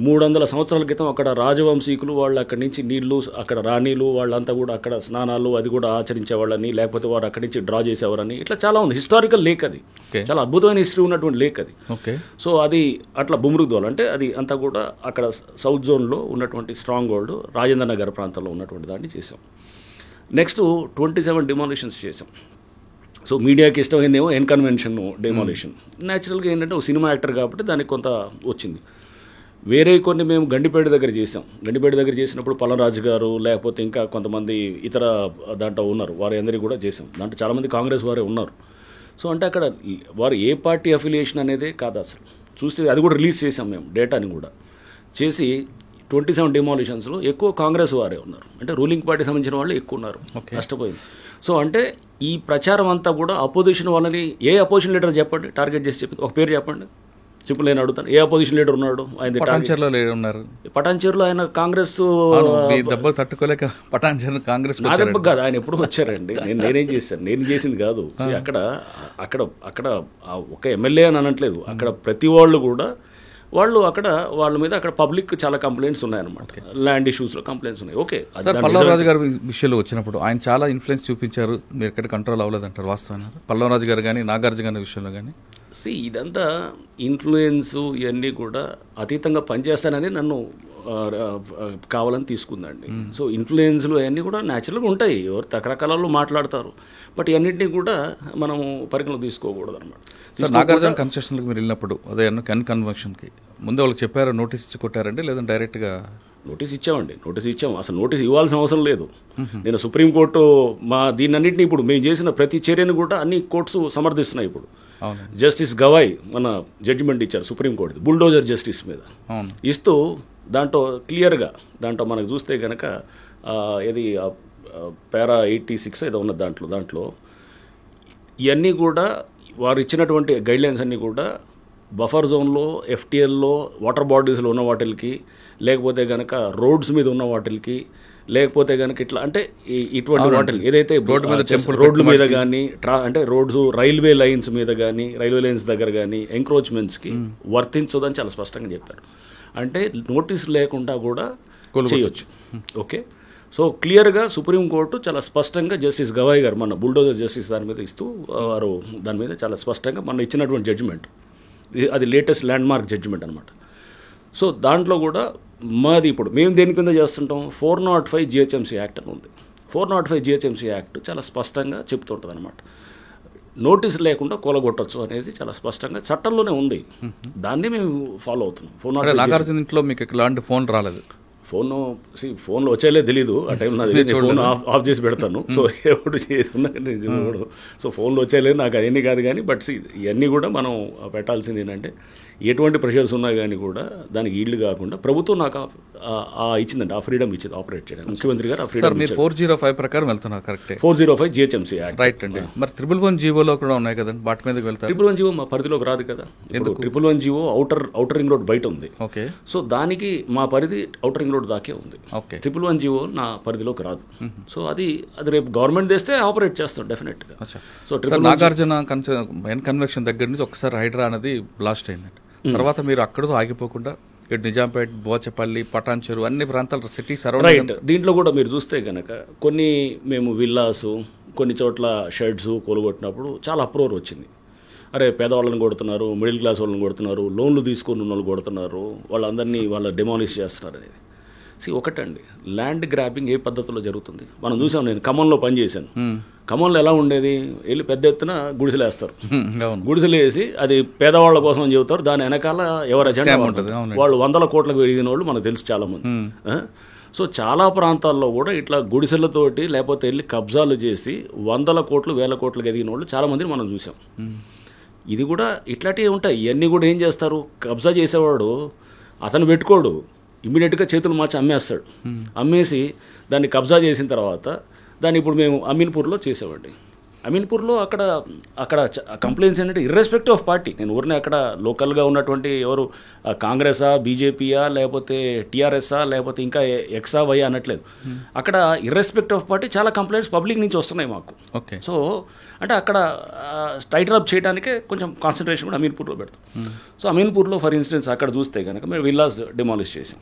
300 సంవత్సరాల క్రితం అక్కడ రాజవంశీకులు వాళ్ళు అక్కడి నుంచి నీళ్లు, అక్కడ రాణీలు వాళ్ళంతా కూడా అక్కడ స్నానాలు అది కూడా ఆచరించేవాళ్ళని, లేకపోతే వారు అక్కడి నుంచి డ్రా చేసేవారని, ఇట్లా చాలా ఉంది. హిస్టారికల్ లేక్ అది, చాలా అద్భుతమైన హిస్టరీ ఉన్నటువంటి లేక్ అది. సో అది అట్లా బుమ్రుక్ దోలా అంటే అది అంతా కూడా అక్కడ సౌత్ జోన్లో ఉన్నటువంటి స్ట్రాంగ్ హోల్డ్ రాజేంద్ర నగర్ ప్రాంతంలో ఉన్నటువంటి దాన్ని చేసాం. నెక్స్ట్ 27 డిమాలిషన్స్ చేసాం. సో మీడియాకి ఇష్టమైందేమో ఎన్కన్వెన్షన్ డెమాలిషన్. న్యాచురల్గా ఏంటంటే ఒక సినిమా యాక్టర్ కాబట్టి దానికి కొంత వచ్చింది. వేరే కొన్ని మేము గండిపేట దగ్గర చేసాం. గండిపేట దగ్గర చేసినప్పుడు పల్లరాజు గారు లేకపోతే ఇంకా కొంతమంది ఇతర దాంట్లో ఉన్నారు, వారి అందరికీ కూడా చేసాం. దాంట్లో చాలామంది కాంగ్రెస్ వారే ఉన్నారు. సో అంటే అక్కడ వారు ఏ పార్టీ అఫిలియేషన్ అనేదే కాదు అసలు. చూస్తే అది కూడా రిలీజ్ చేసాం మేము, డేటాని కూడా చేసి 27 డిమాలిషన్స్లో ఎక్కువ కాంగ్రెస్ వారే ఉన్నారు, అంటే రూలింగ్ పార్టీ సంబంధించిన వాళ్ళు ఎక్కువ ఉన్నారు. నష్టపోయింది. సో అంటే ఈ ప్రచారం అంతా కూడా అపోజిషన్ వాళ్ళని, ఏ అపోజిషన్ లీడర్ చెప్పండి, టార్గెట్ చేసి చెప్పి ఒక పేరు చెప్పండి, సింపుల్ నేను అడుగుతాను. ఏ అపోజిషన్ లీడర్ ఉన్నాడు? ఆయన పటాన్చేరులో ఆయన కాంగ్రెస్
దెబ్బలు తట్టుకోలేక పటాన్చేరు కాంగ్రెస్
నా దెబ్బ కాదు, ఆయన ఎప్పుడు వచ్చారండి. నేనేం చేశాను, నేను చేసింది కాదు. అక్కడ అక్కడ అక్కడ ఒక ఎమ్మెల్యే అని అనట్లేదు, అక్కడ ప్రతి వాళ్ళు కూడా వాళ్ళు అక్కడ వాళ్ళ మీద అక్కడ పబ్లిక్ చాలా కంప్లైంట్స్ ఉన్నాయన్నమాట, ల్యాండ్ ఇష్యూస్లో కంప్లైంట్స్ ఉన్నాయి. ఓకే.
పల్లవరాజు గారి విషయంలో వచ్చినప్పుడు ఆయన చాలా ఇన్ఫ్లుయెన్స్ చూపించారు, మీరు ఎక్కడ కంట్రోల్ అవ్వలేదంటారు, వాస్తవాన్ని పల్లవరాజు గారు కానీ నాగార్జున గారి విషయంలో కానీ?
ఇదంతా ఇన్ఫ్లుయెన్స్ ఇవన్నీ కూడా అతీతంగా పనిచేస్తానని నన్ను కావాలని తీసుకుందండి. సో ఇన్ఫ్లుయెన్స్లు అవన్నీ కూడా న్యాచురల్గా ఉంటాయి, ఎవరు రకరకాలలో మాట్లాడతారు, బట్ ఇవన్నింటినీ కూడా మనం పరిగణలో తీసుకోకూడదు అనమాట.
నాగార్జున కన్సెషన్కి మీరు వెళ్ళినప్పుడు అదే కన్వెన్షన్కి ముందు వాళ్ళకి చెప్పారు, నోటీస్ ఇచ్చి కొట్టారండి, లేదంటే డైరెక్ట్గా?
నోటీస్ ఇచ్చాం. అసలు నోటీస్ ఇవ్వాల్సిన అవసరం లేదు. నేను సుప్రీంకోర్టు దీన్నన్నింటినీ ఇప్పుడు మేము చేసిన ప్రతి చర్యను కూడా అన్ని కోర్ట్స్ సమర్థిస్తున్నాయి. ఇప్పుడు జస్టిస్ గవాయ్ మన జడ్జిమెంట్ ఇచ్చారు సుప్రీంకోర్టు బుల్డోజర్ జస్టిస్ మీద ఇస్తూ, దాంట్లో క్లియర్గా దాంట్లో మనకు చూస్తే కనుక ఇది పారా 86 ఏదో ఉన్నది, దాంట్లో ఇవన్నీ కూడా వారు ఇచ్చినటువంటి గైడ్లైన్స్ అన్నీ కూడా బఫర్ జోన్లో, ఎఫ్టీఎల్లో, వాటర్ బాడీస్లో ఉన్న వాటికి, లేకపోతే కనుక రోడ్స్ మీద ఉన్న వాటికి, లేకపోతే కనుక ఇట్లా అంటే ఇటువంటి వాటికి ఏదైతే రోడ్ల మీద కానీ అంటే రోడ్స్ రైల్వే లైన్స్ మీద కానీ, రైల్వే లైన్స్ దగ్గర కానీ ఎంక్రోచ్మెంట్స్కి వర్తించదని చాలా స్పష్టంగా చెప్పారు. అంటే నోటీస్ లేకుండా కూడా చేయొచ్చు. ఓకే. సో క్లియర్గా సుప్రీంకోర్టు చాలా స్పష్టంగా జస్టిస్ గవాయ్ గారు మన బుల్డోజర్ జస్టిస్ దాని మీద ఇస్తూ వారు దాని మీద చాలా స్పష్టంగా మన ఇచ్చినటువంటి జడ్జిమెంట్, అది లేటెస్ట్ ల్యాండ్ మార్క్ జడ్జిమెంట్ అనమాట. సో దాంట్లో కూడా మాది ఇప్పుడు మేము దేని కింద చేస్తుంటాం, 405 GHMC యాక్ట్ అని ఉంది. 405 GHMC యాక్ట్ చాలా స్పష్టంగా చెప్తుంటుంది అనమాట, నోటీస్ లేకుండా కూలగొట్టచ్చు అనేది చాలా స్పష్టంగా చట్టంలోనే ఉంది. దాన్ని మేము ఫాలో అవుతున్నాం. 405
నాగార్జున ఇంట్లో మీకు ఎలాంటి ఫోన్ రాలేదు?
ఫోన్లో వచ్చేలే తెలీదు ఆ టైంలో, ఫోన్ ఆఫ్ చేసి పెడతాను. సో ఎప్పుడు చేసుకున్నా సో ఫోన్లో వచ్చేలేదు నాకు అవన్నీ కాదు కానీ, బట్ ఇవన్నీ కూడా మనం పెట్టాల్సింది ఏంటంటే ఎటువంటి ప్రెషర్స్ ఉన్నా కానీ కూడా దానికి ఈల్డ్ కాకుండా ప్రభుత్వం నాకు ఇచ్చిందండి, ఆ ఫ్రీడమ్ ఇచ్చింది ఆపరేట్ చేయడానికి. ముఖ్యమంత్రి గారు ఆ ఫ్రీడమ్.
405 ప్రకారం వెళ్తున్నారు కరెక్ట్?
405 GHMC యాక్ట్
రైట్ అండి. మరి 111 జీవోలో కూడా ఉన్నాయి కదండి, వాటి మీదకి వెళ్తారు?
111 జీవో మా పరిధిలోకి రాదు కదా. 111 జీవో అవుటర్ రింగ్ రోడ్ బయట ఉంది.
ఓకే. సో
దానికి మా పరిధి అవుటర్ రింగ్ రోడ్ దాకే ఉంది. 111 జీవో నా పరిధిలోకి రాదు. సో అది రేపు గవర్నమెంట్ తెస్తే ఆపరేట్ చేస్తాం డెఫినెట్గా.
సో నాగార్జున కన్వెన్షన్ దగ్గర నుంచి ఒకసారి హైడ్రా అనేది బ్లాస్ట్ అయిందండి. తర్వాత మీరు అక్కడతో ఆగిపోకుండా ఇటు నిజాంపేట్, బోచపల్లి, పటాన్చెరు అన్ని ప్రాంతాలు సిటీ సరౌండింగ్.
దీంట్లో కూడా మీరు చూస్తే కనుక కొన్ని మేము విల్లాస్, కొన్ని చోట్ల షెడ్స్ కూలగొట్టినప్పుడు చాలా అప్రోర్ వచ్చింది. అరే పేదవాళ్ళని కొడుతున్నారు, మిడిల్ క్లాస్ వాళ్ళని కొడుతున్నారు, లోన్లు తీసుకుని ఉన్న వాళ్ళు కొడుతున్నారు, వాళ్ళందరినీ వాళ్ళ డిమాలిష్ చేస్తున్నారు అనేది. ఒకటండి, ల్యాండ్ గ్రాబింగ్ ఏ పద్ధతిలో జరుగుతుంది మనం చూసాం. నేను ఖమ్మంలో పనిచేశాను. ఖమ్మంలో ఎలా ఉండేది, వెళ్ళి పెద్ద ఎత్తున గుడిసెలు వేస్తారు. గుడిసెలు వేసి అది పేదవాళ్ళ కోసం అని చెబుతారు. దాని వెనకాల ఎవరి అజెండా ఉంటుంది. వాళ్ళు 100 కోట్లకు ఎదిగిన వాళ్ళు మనకు తెలుసు చాలామంది. సో చాలా ప్రాంతాల్లో కూడా ఇట్లా గుడిసెలతోటి లేకపోతే వెళ్ళి కబ్జాలు చేసి 100 కోట్లు 1000 కోట్లకు ఎదిగిన వాళ్ళు చాలామందిని మనం చూసాం. ఇది కూడా ఇట్లాంటివి ఉంటాయి. ఇవన్నీ కూడా ఏం చేస్తారు, కబ్జా చేసేవాడు అతను పెట్టుకోడు, ఇమ్మీడియట్గా చేతులు మార్చి అమ్మేస్తాడు. అమ్మేసి దాన్ని కబ్జా చేసిన తర్వాత దాన్ని ఇప్పుడు మేము అమీన్పూర్లో చేసేవాడి. అమీన్పూర్లో అక్కడ కంప్లైంట్స్ ఏంటంటే ఇర్రెస్పెక్టివ్ ఆఫ్ పార్టీ, నేను ఊరినే అక్కడ లోకల్గా ఉన్నటువంటి ఎవరు కాంగ్రెసా, బీజేపీయా, లేకపోతే టీఆర్ఎస్ఆ, లేకపోతే ఇంకా ఎక్సా వై అనట్లేదు. అక్కడ ఇర్రెస్పెక్టివ్ ఆఫ్ పార్టీ చాలా కంప్లైంట్స్ పబ్లిక్ నుంచి వస్తున్నాయి మాకు.
ఓకే.
సో అంటే అక్కడ టైటన్ అప్ చేయడానికే కొంచెం కాన్సన్ట్రేషన్ కూడా అమీన్పూర్లో పెడతాం. సో అమీన్పూర్లో ఫర్ ఇన్స్టెన్స్ అక్కడ చూస్తే కనుక మేము విల్లాస్ డిమాలిష్ చేసాం.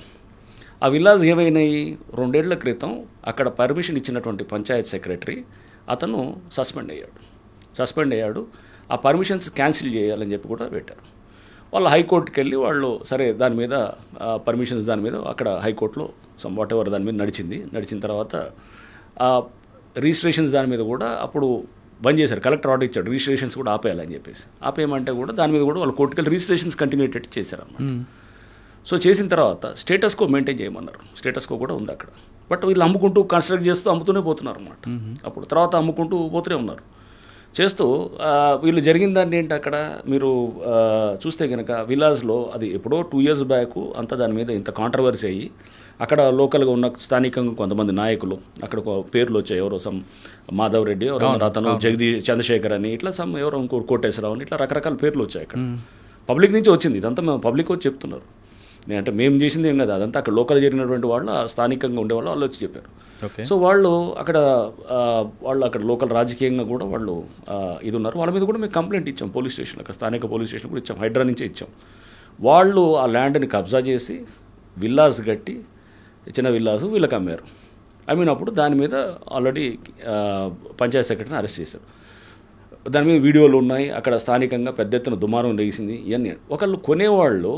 ఆ విల్లాస్ ఏమైనాయి, 2 ఏళ్ల క్రితం అక్కడ పర్మిషన్ ఇచ్చినటువంటి పంచాయత్ సెక్రటరీ అతను సస్పెండ్ అయ్యాడు. ఆ పర్మిషన్స్ క్యాన్సిల్ చేయాలని చెప్పి కూడా పెట్టారు. వాళ్ళు హైకోర్టుకి వెళ్ళి వాళ్ళు సరే దాని మీద పర్మిషన్స్ దాని మీద అక్కడ హైకోర్టులో వాట్ ఎవర్ దాని మీద నడిచిన తర్వాత రిజిస్ట్రేషన్స్ దాని మీద కూడా అప్పుడు బంద్ చేశారు. కలెక్టర్ ఆర్డర్ ఇచ్చాడు రిజిస్ట్రేషన్స్ కూడా ఆపేయాలని చెప్పేసి. ఆపేయమంటే కూడా దాని మీద కూడా వాళ్ళు కోర్టుకెళ్ళి రిజిస్ట్రేషన్స్ కంటిన్యూటెడ్ చేశారన్నమాట. సో చేసిన తర్వాత స్టేటస్ కో మెయింటైన్ చేయమన్నారు. స్టేటస్ కో కూడా ఉంది అక్కడ. బట్ వీళ్ళు అమ్ముకుంటూ కన్స్ట్రక్ట్ చేస్తూ అమ్ముతూనే పోతున్నారు అన్నమాట. అప్పుడు తర్వాత అమ్ముకుంటూ పోతూనే ఉన్నారు. చేస్తూ వీళ్ళు జరిగిన దాన్ని ఏంటి అక్కడ మీరు చూస్తే కనుక విలాజ్లో అది ఎప్పుడో 2 years బ్యాక్ అంతా దాని మీద ఇంత కాంట్రవర్సీ అయ్యి అక్కడ లోకల్గా ఉన్న స్థానికంగా కొంతమంది నాయకులు అక్కడ పేర్లు వచ్చాయి. ఎవరో సమ్ మాధవ్ రెడ్డి, ఎవరో అతను చంద్రశేఖర్ అని, ఇట్లా సమ్ ఎవరో ఇంకో కోటేశ్వరరావు అని, ఇట్లా రకరకాల పేర్లు వచ్చాయి అక్కడ. పబ్లిక్ నుంచి వచ్చింది ఇదంతా. మేము పబ్లిక్ వచ్చి చెప్తున్నారు. నేనంటే మేము చేసింది ఏం కదా, అదంతా అక్కడ లోకల్ జరిగినటువంటి వాళ్ళు స్థానికంగా ఉండేవాళ్ళు వాళ్ళు వచ్చి చెప్పారు. సో వాళ్ళు అక్కడ లోకల్ రాజకీయంగా కూడా వాళ్ళు ఇది ఉన్నారు. వాళ్ళ మీద కూడా మేము కంప్లైంట్ ఇచ్చాం పోలీస్ స్టేషన్, అక్కడ స్థానిక పోలీస్ స్టేషన్ కూడా ఇచ్చాం, హైడ్రా నుంచే ఇచ్చాం. వాళ్ళు ఆ ల్యాండ్ని కబ్జా చేసి విల్లాస్ కట్టి చిన్న విల్లాసు వీళ్ళకి అమ్మారు. అమ్మినప్పుడు దాని మీద ఆల్రెడీ పంచాయత్ సెక్రటరీని అరెస్ట్ చేశారు. దాని మీద వీడియోలు ఉన్నాయి. అక్కడ స్థానికంగా పెద్ద ఎత్తున దుమారం లేసింది. ఇవన్నీ ఒకళ్ళు కొనేవాళ్ళు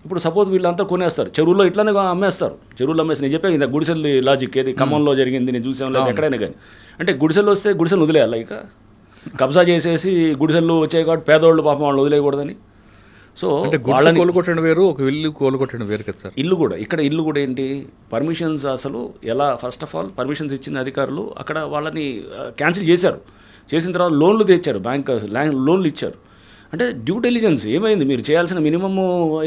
ఇప్పుడు సపోజ్ వీళ్ళంతా కొనేస్తారు, చెరువుల్లో ఇట్లానే అమ్మేస్తారు. చెరువులు అమ్మేసి నేను చెప్పాను ఇంత గుడిసెలు లాజిక్ ఏది ఖమ్మంలో జరిగింది, నేను చూసాను లేదు ఎక్కడైనా కానీ. అంటే గుడిసెలు వస్తే గుడిసెలు వదిలేయాలి, ఇక కబ్జా చేసేసి గుడిసెలు వచ్చాయి కాబట్టి పేదోళ్ళు పాపం వాళ్ళు వదిలేయకూడదని. సో
వాళ్ళని కోలుకొట్టడం వేరు, ఒక ఇల్లు కోలుకొట్టడం వేరు కదా సార్.
ఇల్లు కూడా ఏంటి పర్మిషన్స్ అసలు ఎలా, ఫస్ట్ ఆఫ్ ఆల్ పర్మిషన్స్ ఇచ్చిన అధికారులు అక్కడ వాళ్ళని క్యాన్సిల్ చేశారు. చేసిన తర్వాత లోన్లు తెచ్చారు, బ్యాంకర్స్ లోన్లు ఇచ్చారు. అంటే డ్యూ డెలిజెన్స్ ఏమైంది, మీరు చేయాల్సిన మినిమమ్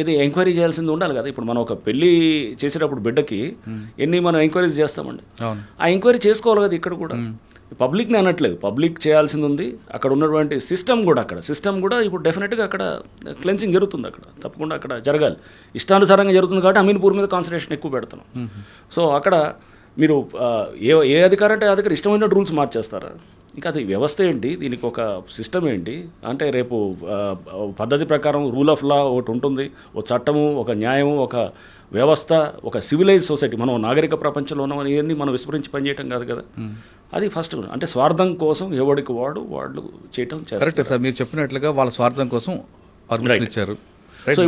ఇది ఎంక్వైరీ చేయాల్సింది ఉండాలి కదా. ఇప్పుడు మనం ఒక పెళ్లి చేసేటప్పుడు బిడ్డకి ఎన్ని మనం ఎంక్వైరీస్ చేస్తామండి, ఆ ఎంక్వైరీ చేసుకోవాలి కదా. ఇక్కడ కూడా పబ్లిక్ని అనట్లేదు, పబ్లిక్ చేయాల్సింది ఉంది. అక్కడ ఉన్నటువంటి సిస్టమ్ కూడా ఇప్పుడు డెఫినెట్గా అక్కడ క్లెన్సింగ్ జరుగుతుంది. అక్కడ తప్పకుండా అక్కడ జరగాలి. ఇష్టానుసారంగా జరుగుతుంది కాబట్టి అమీన్పూర్ మీద కాన్సన్ట్రేషన్ ఎక్కువ పెడుతున్నాం. సో అక్కడ మీరు ఏ అధికారం అంటే అధికారం ఇష్టమైన రూల్స్ మార్చేస్తారా? ఇంకా అది వ్యవస్థ ఏంటి, దీనికి ఒక సిస్టమ్ ఏంటి అంటే రేపు పద్ధతి ప్రకారం రూల్ ఆఫ్ లా ఒకటి ఉంటుంది, ఒక చట్టము, ఒక న్యాయము, ఒక వ్యవస్థ, ఒక సివిలైజ్ సొసైటీ. మనం నాగరిక ప్రపంచంలో ఉన్నామని ఇవన్నీ మనం విస్మరించి పనిచేయటం కాదు కదా. అది ఫస్ట్ అంటే స్వార్థం కోసం ఎవడికి వాళ్ళు చేయటం చేస్తారు.
కరెక్ట్ సార్, మీరు చెప్పినట్లుగా వాళ్ళ స్వార్థం కోసం పర్మిషన్ ఇచ్చారు,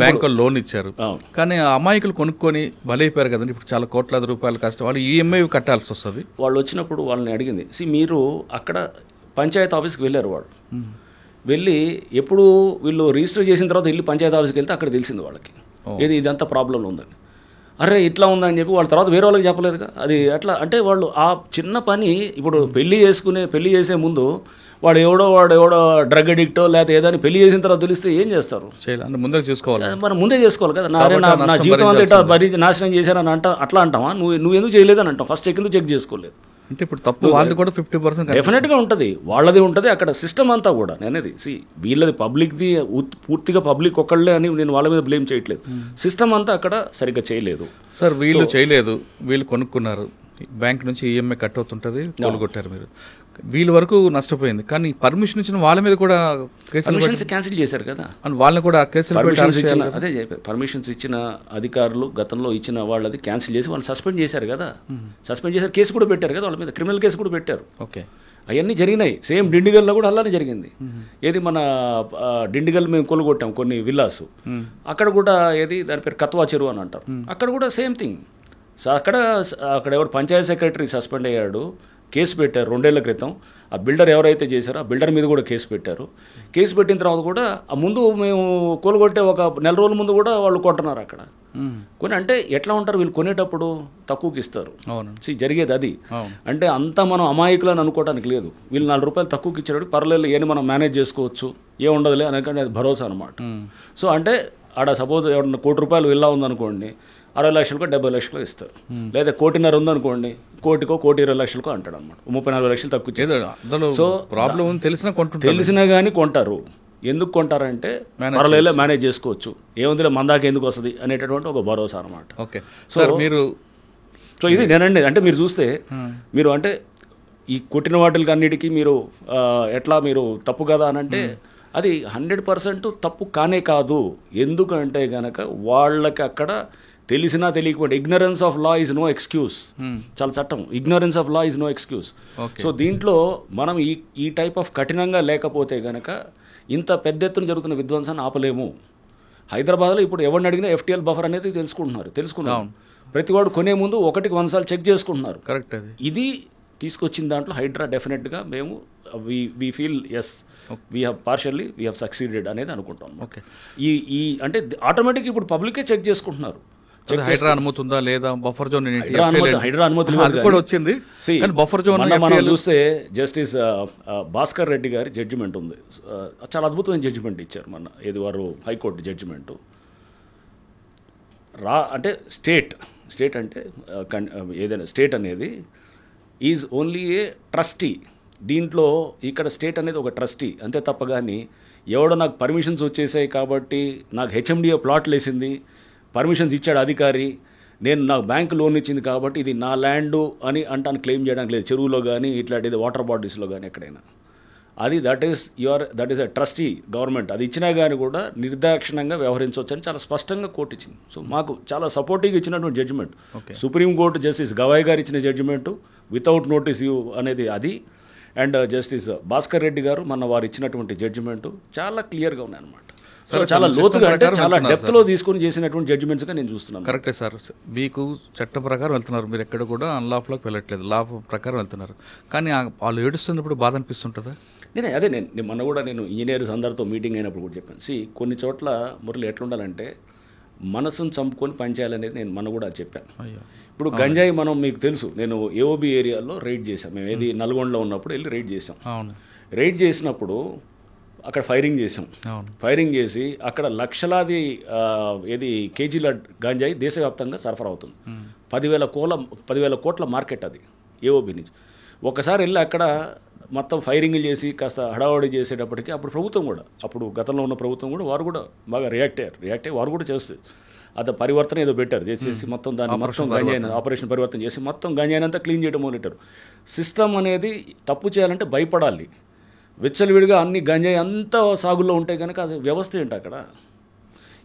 బ్యాంకులు లోన్ ఇచ్చారు. కానీ అమాయకులు కొనుక్కొని బలైపోయారు కదండి. ఇప్పుడు చాలా కోట్లాది రూపాయలు కష్టం, వాళ్ళు ఈఎంఐ కట్టాల్సి వస్తుంది.
వాళ్ళు వచ్చినప్పుడు వాళ్ళని అడిగింది, మీరు అక్కడ పంచాయతీ ఆఫీస్కి వెళ్ళారు. వాళ్ళు వెళ్ళి ఎప్పుడు వీళ్ళు రిజిస్టర్ చేసిన తర్వాత వెళ్ళి పంచాయతీ ఆఫీస్కి వెళ్తే అక్కడ తెలిసింది వాళ్ళకి ఇదంతా ప్రాబ్లంలో ఉందని. అరే ఇట్లా ఉందని చెప్పి వాళ్ళ తర్వాత వేరే వాళ్ళకి చెప్పలేదుగా. అది అట్లా అంటే వాళ్ళు ఆ చిన్న పని ఇప్పుడు పెళ్లి చేసే ముందు వాడు ఎవడో డ్రగ్ అడిక్టో లేకపోతే ఏదైనా పెళ్లి చేసిన తర్వాత తెలిస్తే ఏం చేస్తారు?
ముందే చేసుకోవాలి,
మనం ముందే చేసుకోవాలి కదా. నా జీవితం అంతా నాశనం చేశానని అట్లా అంటావా? నువ్వు ఎందుకు చేయలేదని అంటావు. ఫస్ట్ ఎందుకు చెక్ చేసుకోలేదు
అంటే ఇప్పుడు తప్పు వాళ్ళది కూడా 50%
డెఫినెట్గా ఉంటుంది, వాళ్ళది ఉంటుంది. అక్కడ సిస్టమ్ అంతా కూడా నేనేది వీళ్ళది పబ్లిక్ది పూర్తిగా పబ్లిక్ ఒకళ్ళే అని నేను వాళ్ళ మీద బ్లేమ్ చేయట్లేదు. సిస్టమ్ అంతా అక్కడ సరిగ్గా చేయలేదు
సార్. వీళ్ళు చేయలేదు, వీళ్ళు కొనుక్కున్నారు, బ్యాంక్ నుంచి ఈఎంఐ కట్ అవుతుంటుంది, కోలుగొట్టారు. మీరు వీళ్ళ వరకు నష్టపోయింది. కానీ పర్మిషన్ ఇచ్చిన వాళ్ళ మీద కూడా
కేసులు క్యాన్సిల్ చేశారు కదా.
వాళ్ళని కూడా కేసులు
అదే చెప్పారు. పర్మిషన్స్ ఇచ్చిన అధికారులు గతంలో ఇచ్చిన వాళ్ళది క్యాన్సిల్ చేసి వాళ్ళు సస్పెండ్ చేశారు కదా. సస్పెండ్ చేశారు, కేసు కూడా పెట్టారు కదా వాళ్ళ మీద, క్రిమినల్ కేసు కూడా పెట్టారు.
ఓకే,
అవన్నీ జరిగినాయి. సేమ్ డిండిగల్లో కూడా అలానే జరిగింది. ఏది మన డిండిగల్ మేము కొలుగొట్టాం కొన్ని విల్లాస్, అక్కడ కూడా ఏది దాని పేరు కత్వా చెరువు అని అంటారు. అక్కడ కూడా సేమ్ థింగ్. సో అక్కడ ఎవరు పంచాయత్ సెక్రటరీ సస్పెండ్ అయ్యాడు, కేసు పెట్టారు 2 ఏళ్ల క్రితం. ఆ బిల్డర్ ఎవరైతే చేశారో ఆ బిల్డర్ మీద కూడా కేసు పెట్టారు. కేసు పెట్టిన తర్వాత కూడా ఆ ముందు మేము కూలగొట్టే ఒక నెల రోజుల ముందు కూడా వాళ్ళు కొంటున్నారు అక్కడ. కొని అంటే ఎట్లా ఉంటారు వీళ్ళు, కొనేటప్పుడు తక్కువకి ఇస్తారు. జరిగేది అది. అంటే అంతా మనం అమాయకులని అనుకోవడానికి లేదు. వీళ్ళు 4 రూపాయలు తక్కువకి ఇచ్చేటప్పుడు పర్లేదు, ఏమి మనం మేనేజ్ చేసుకోవచ్చు, ఏముండదులే అనకంటే అది భరోసా అనమాట. సో అంటే ఆడ సపోజ్ ఎవరన్నా ₹1,00,00,000 విల్లా ఉందనుకోండి, 60 లక్షలకో 70 లక్షలకో ఇస్తారు. లేదా 1,50,00,000 ఉందనుకోండి, 1,20,00,000 అంటాడు అనమాట. 34 లక్షలు తక్కువ ఇచ్చేది. సో
ప్రాబ్లం
తెలిసినా కానీ కొంటారు. ఎందుకు కొంటారంటే పర్వాలేదు మేనేజ్ చేసుకోవచ్చు, ఏముందిలే మందాక ఎందుకు వస్తుంది అనేటటువంటి ఒక భరోసా అనమాట.
ఓకే. సో మీరు
ఇది నేనండి, అంటే మీరు చూస్తే మీరు అంటే ఈ కొట్టిన వాటికి అన్నిటికీ మీరు ఎట్లా మీరు తప్పు కదా అని అంటే అది 100% తప్పు కానే కాదు. ఎందుకంటే గనక వాళ్ళకి అక్కడ తెలిసినా తెలియకపోతే ignorance of law is no excuse. చాలా చట్టం, ignorance of law is no excuse. So దీంట్లో మనం ఈ టైప్ ఆఫ్ కఠినంగా లేకపోతే గనక ఇంత పెద్ద ఎత్తున జరుగుతున్న విధ్వంసాన్ని ఆపలేము. హైదరాబాద్లో ఇప్పుడు ఎవరిని అడిగినా FTL బఫర్ అనేది తెలుసుకున్నాం. ప్రతివాడు కొనే ముందు 1-1 సార్లు చెక్ చేసుకుంటున్నారు.
కరెక్ట్.
ఇది తీసుకొచ్చిన దాంట్లో హైడ్రా డెఫినెట్గా మేము we feel as we have succeeded అనేది అనుకుంటాం.
ఓకే.
ఈ అంటే ఆటోమేటిక్ ఇప్పుడు పబ్లికే చెక్ చేసుకుంటున్నారు.
హైడ్రా అనుమతి ఉందా లేదా, బఫర్ జోన్
హైడ్రా అనుమతి
కూడా వచ్చింది. బఫర్ జోన్
మనం చూస్తే జస్టిస్ భాస్కర్ రెడ్డి గారి జడ్జిమెంట్ ఉంది, చాలా అద్భుతమైన జడ్జిమెంట్ ఇచ్చారు మొన్న. ఇది వారు హైకోర్టు జడ్జిమెంట్. అంటే స్టేట్ అంటే ఏదైనా స్టేట్ అనేది ఈజ్ ఓన్లీ ఏ ట్రస్టీ. దీంట్లో ఇక్కడ స్టేట్ అనేది ఒక ట్రస్టీ అంతే తప్ప కానీ ఎవడో నాకు పర్మిషన్స్ వచ్చేసాయి కాబట్టి నాకు HMDA ప్లాట్లు వేసింది, పర్మిషన్స్ ఇచ్చాడు అధికారి, నాకు బ్యాంకు లోన్ ఇచ్చింది కాబట్టి ఇది నా ల్యాండు అని అంటాను క్లెయిమ్ చేయడానికి లేదు. చెరువులో కానీ ఇట్లాంటిది వాటర్ బాడీస్లో కానీ ఎక్కడైనా అది that is a trustee government. అది ఇచ్చినా కానీ కూడా నిర్దాక్షిణ్యంగా వ్యవహరించవచ్చు అని చాలా స్పష్టంగా కోర్టు ఇచ్చింది. సో మాకు చాలా సపోర్టివ్గా ఇచ్చినటువంటి జడ్జిమెంట్. సుప్రీంకోర్టు జస్టిస్ గవాయ్ గారు ఇచ్చిన జడ్జిమెంటు వితౌట్ నోటీస్ అనేది అది. అండ్ జస్టిస్ భాస్కర్ రెడ్డి గారు వారు ఇచ్చినటువంటి జడ్జిమెంటు చాలా క్లియర్గా ఉన్నాయన్నమాట. సో చాలా లోతుగా అంటే చాలా డెప్త్లో తీసుకొని చేసినటువంటి జడ్జిమెంట్స్గా నేను చూస్తున్నాను.
కరెక్టే సార్. మీకు చట్టం ప్రకారం వెళ్తున్నారు, మీరు ఎక్కడ కూడా అన్లాఫ్లోకి వెళ్ళట్లేదు, లా ప్రకారం వెళ్తున్నారు. కానీ వాళ్ళు ఏడుస్తున్నప్పుడు బాధ అనిపిస్తుంటుందా?
నేను మొన్న కూడా నేను ఇంజనీర్స్ అందరితో మీటింగ్ అయినప్పుడు కూడా చెప్పాను. కొన్ని చోట్ల మురళి ఎట్లుండాలంటే మనసును చంపుకొని పనిచేయాలనేది నేను మొన్న కూడా చెప్పాను. ఇప్పుడు గంజాయి మీకు తెలుసు, నేను AOB ఏరియాలో రైడ్ చేశాం. మేము ఏది నల్గొండలో ఉన్నప్పుడు వెళ్ళి రైడ్ చేసాం. రైడ్ చేసినప్పుడు అక్కడ ఫైరింగ్ చేసాం. ఫైరింగ్ చేసి అక్కడ లక్షలాది కేజీల గంజాయి దేశవ్యాప్తంగా సరఫరా అవుతుంది. 10,000 కోట్ల మార్కెట్ అది AOB నుంచి. ఒకసారి వెళ్ళి అక్కడ మొత్తం ఫైరింగ్లు చేసి కాస్త హడావడి చేసేటప్పటికి అప్పుడు గతంలో ఉన్న ప్రభుత్వం కూడా వారు కూడా బాగా రియాక్ట్ అయ్యి వారు కూడా చేస్తుంది. పరివర్తన ఏదో పెట్టారు, చేసేసి మొత్తం దాన్ని మొత్తం గంజాయిని ఆపరేషన్ పరివర్తన చేసి మొత్తం గంజాయిని అంతా క్లీన్ చేయడం మొదలెట్టారు. సిస్టమ్ అనేది తప్పు చేయాలంటే భయపడాలి. విచ్చలవిడిగా అన్ని గంజాయి అంతా సాగుల్లో ఉంటే కనుక అది వ్యవస్థ ఏంటి అక్కడ?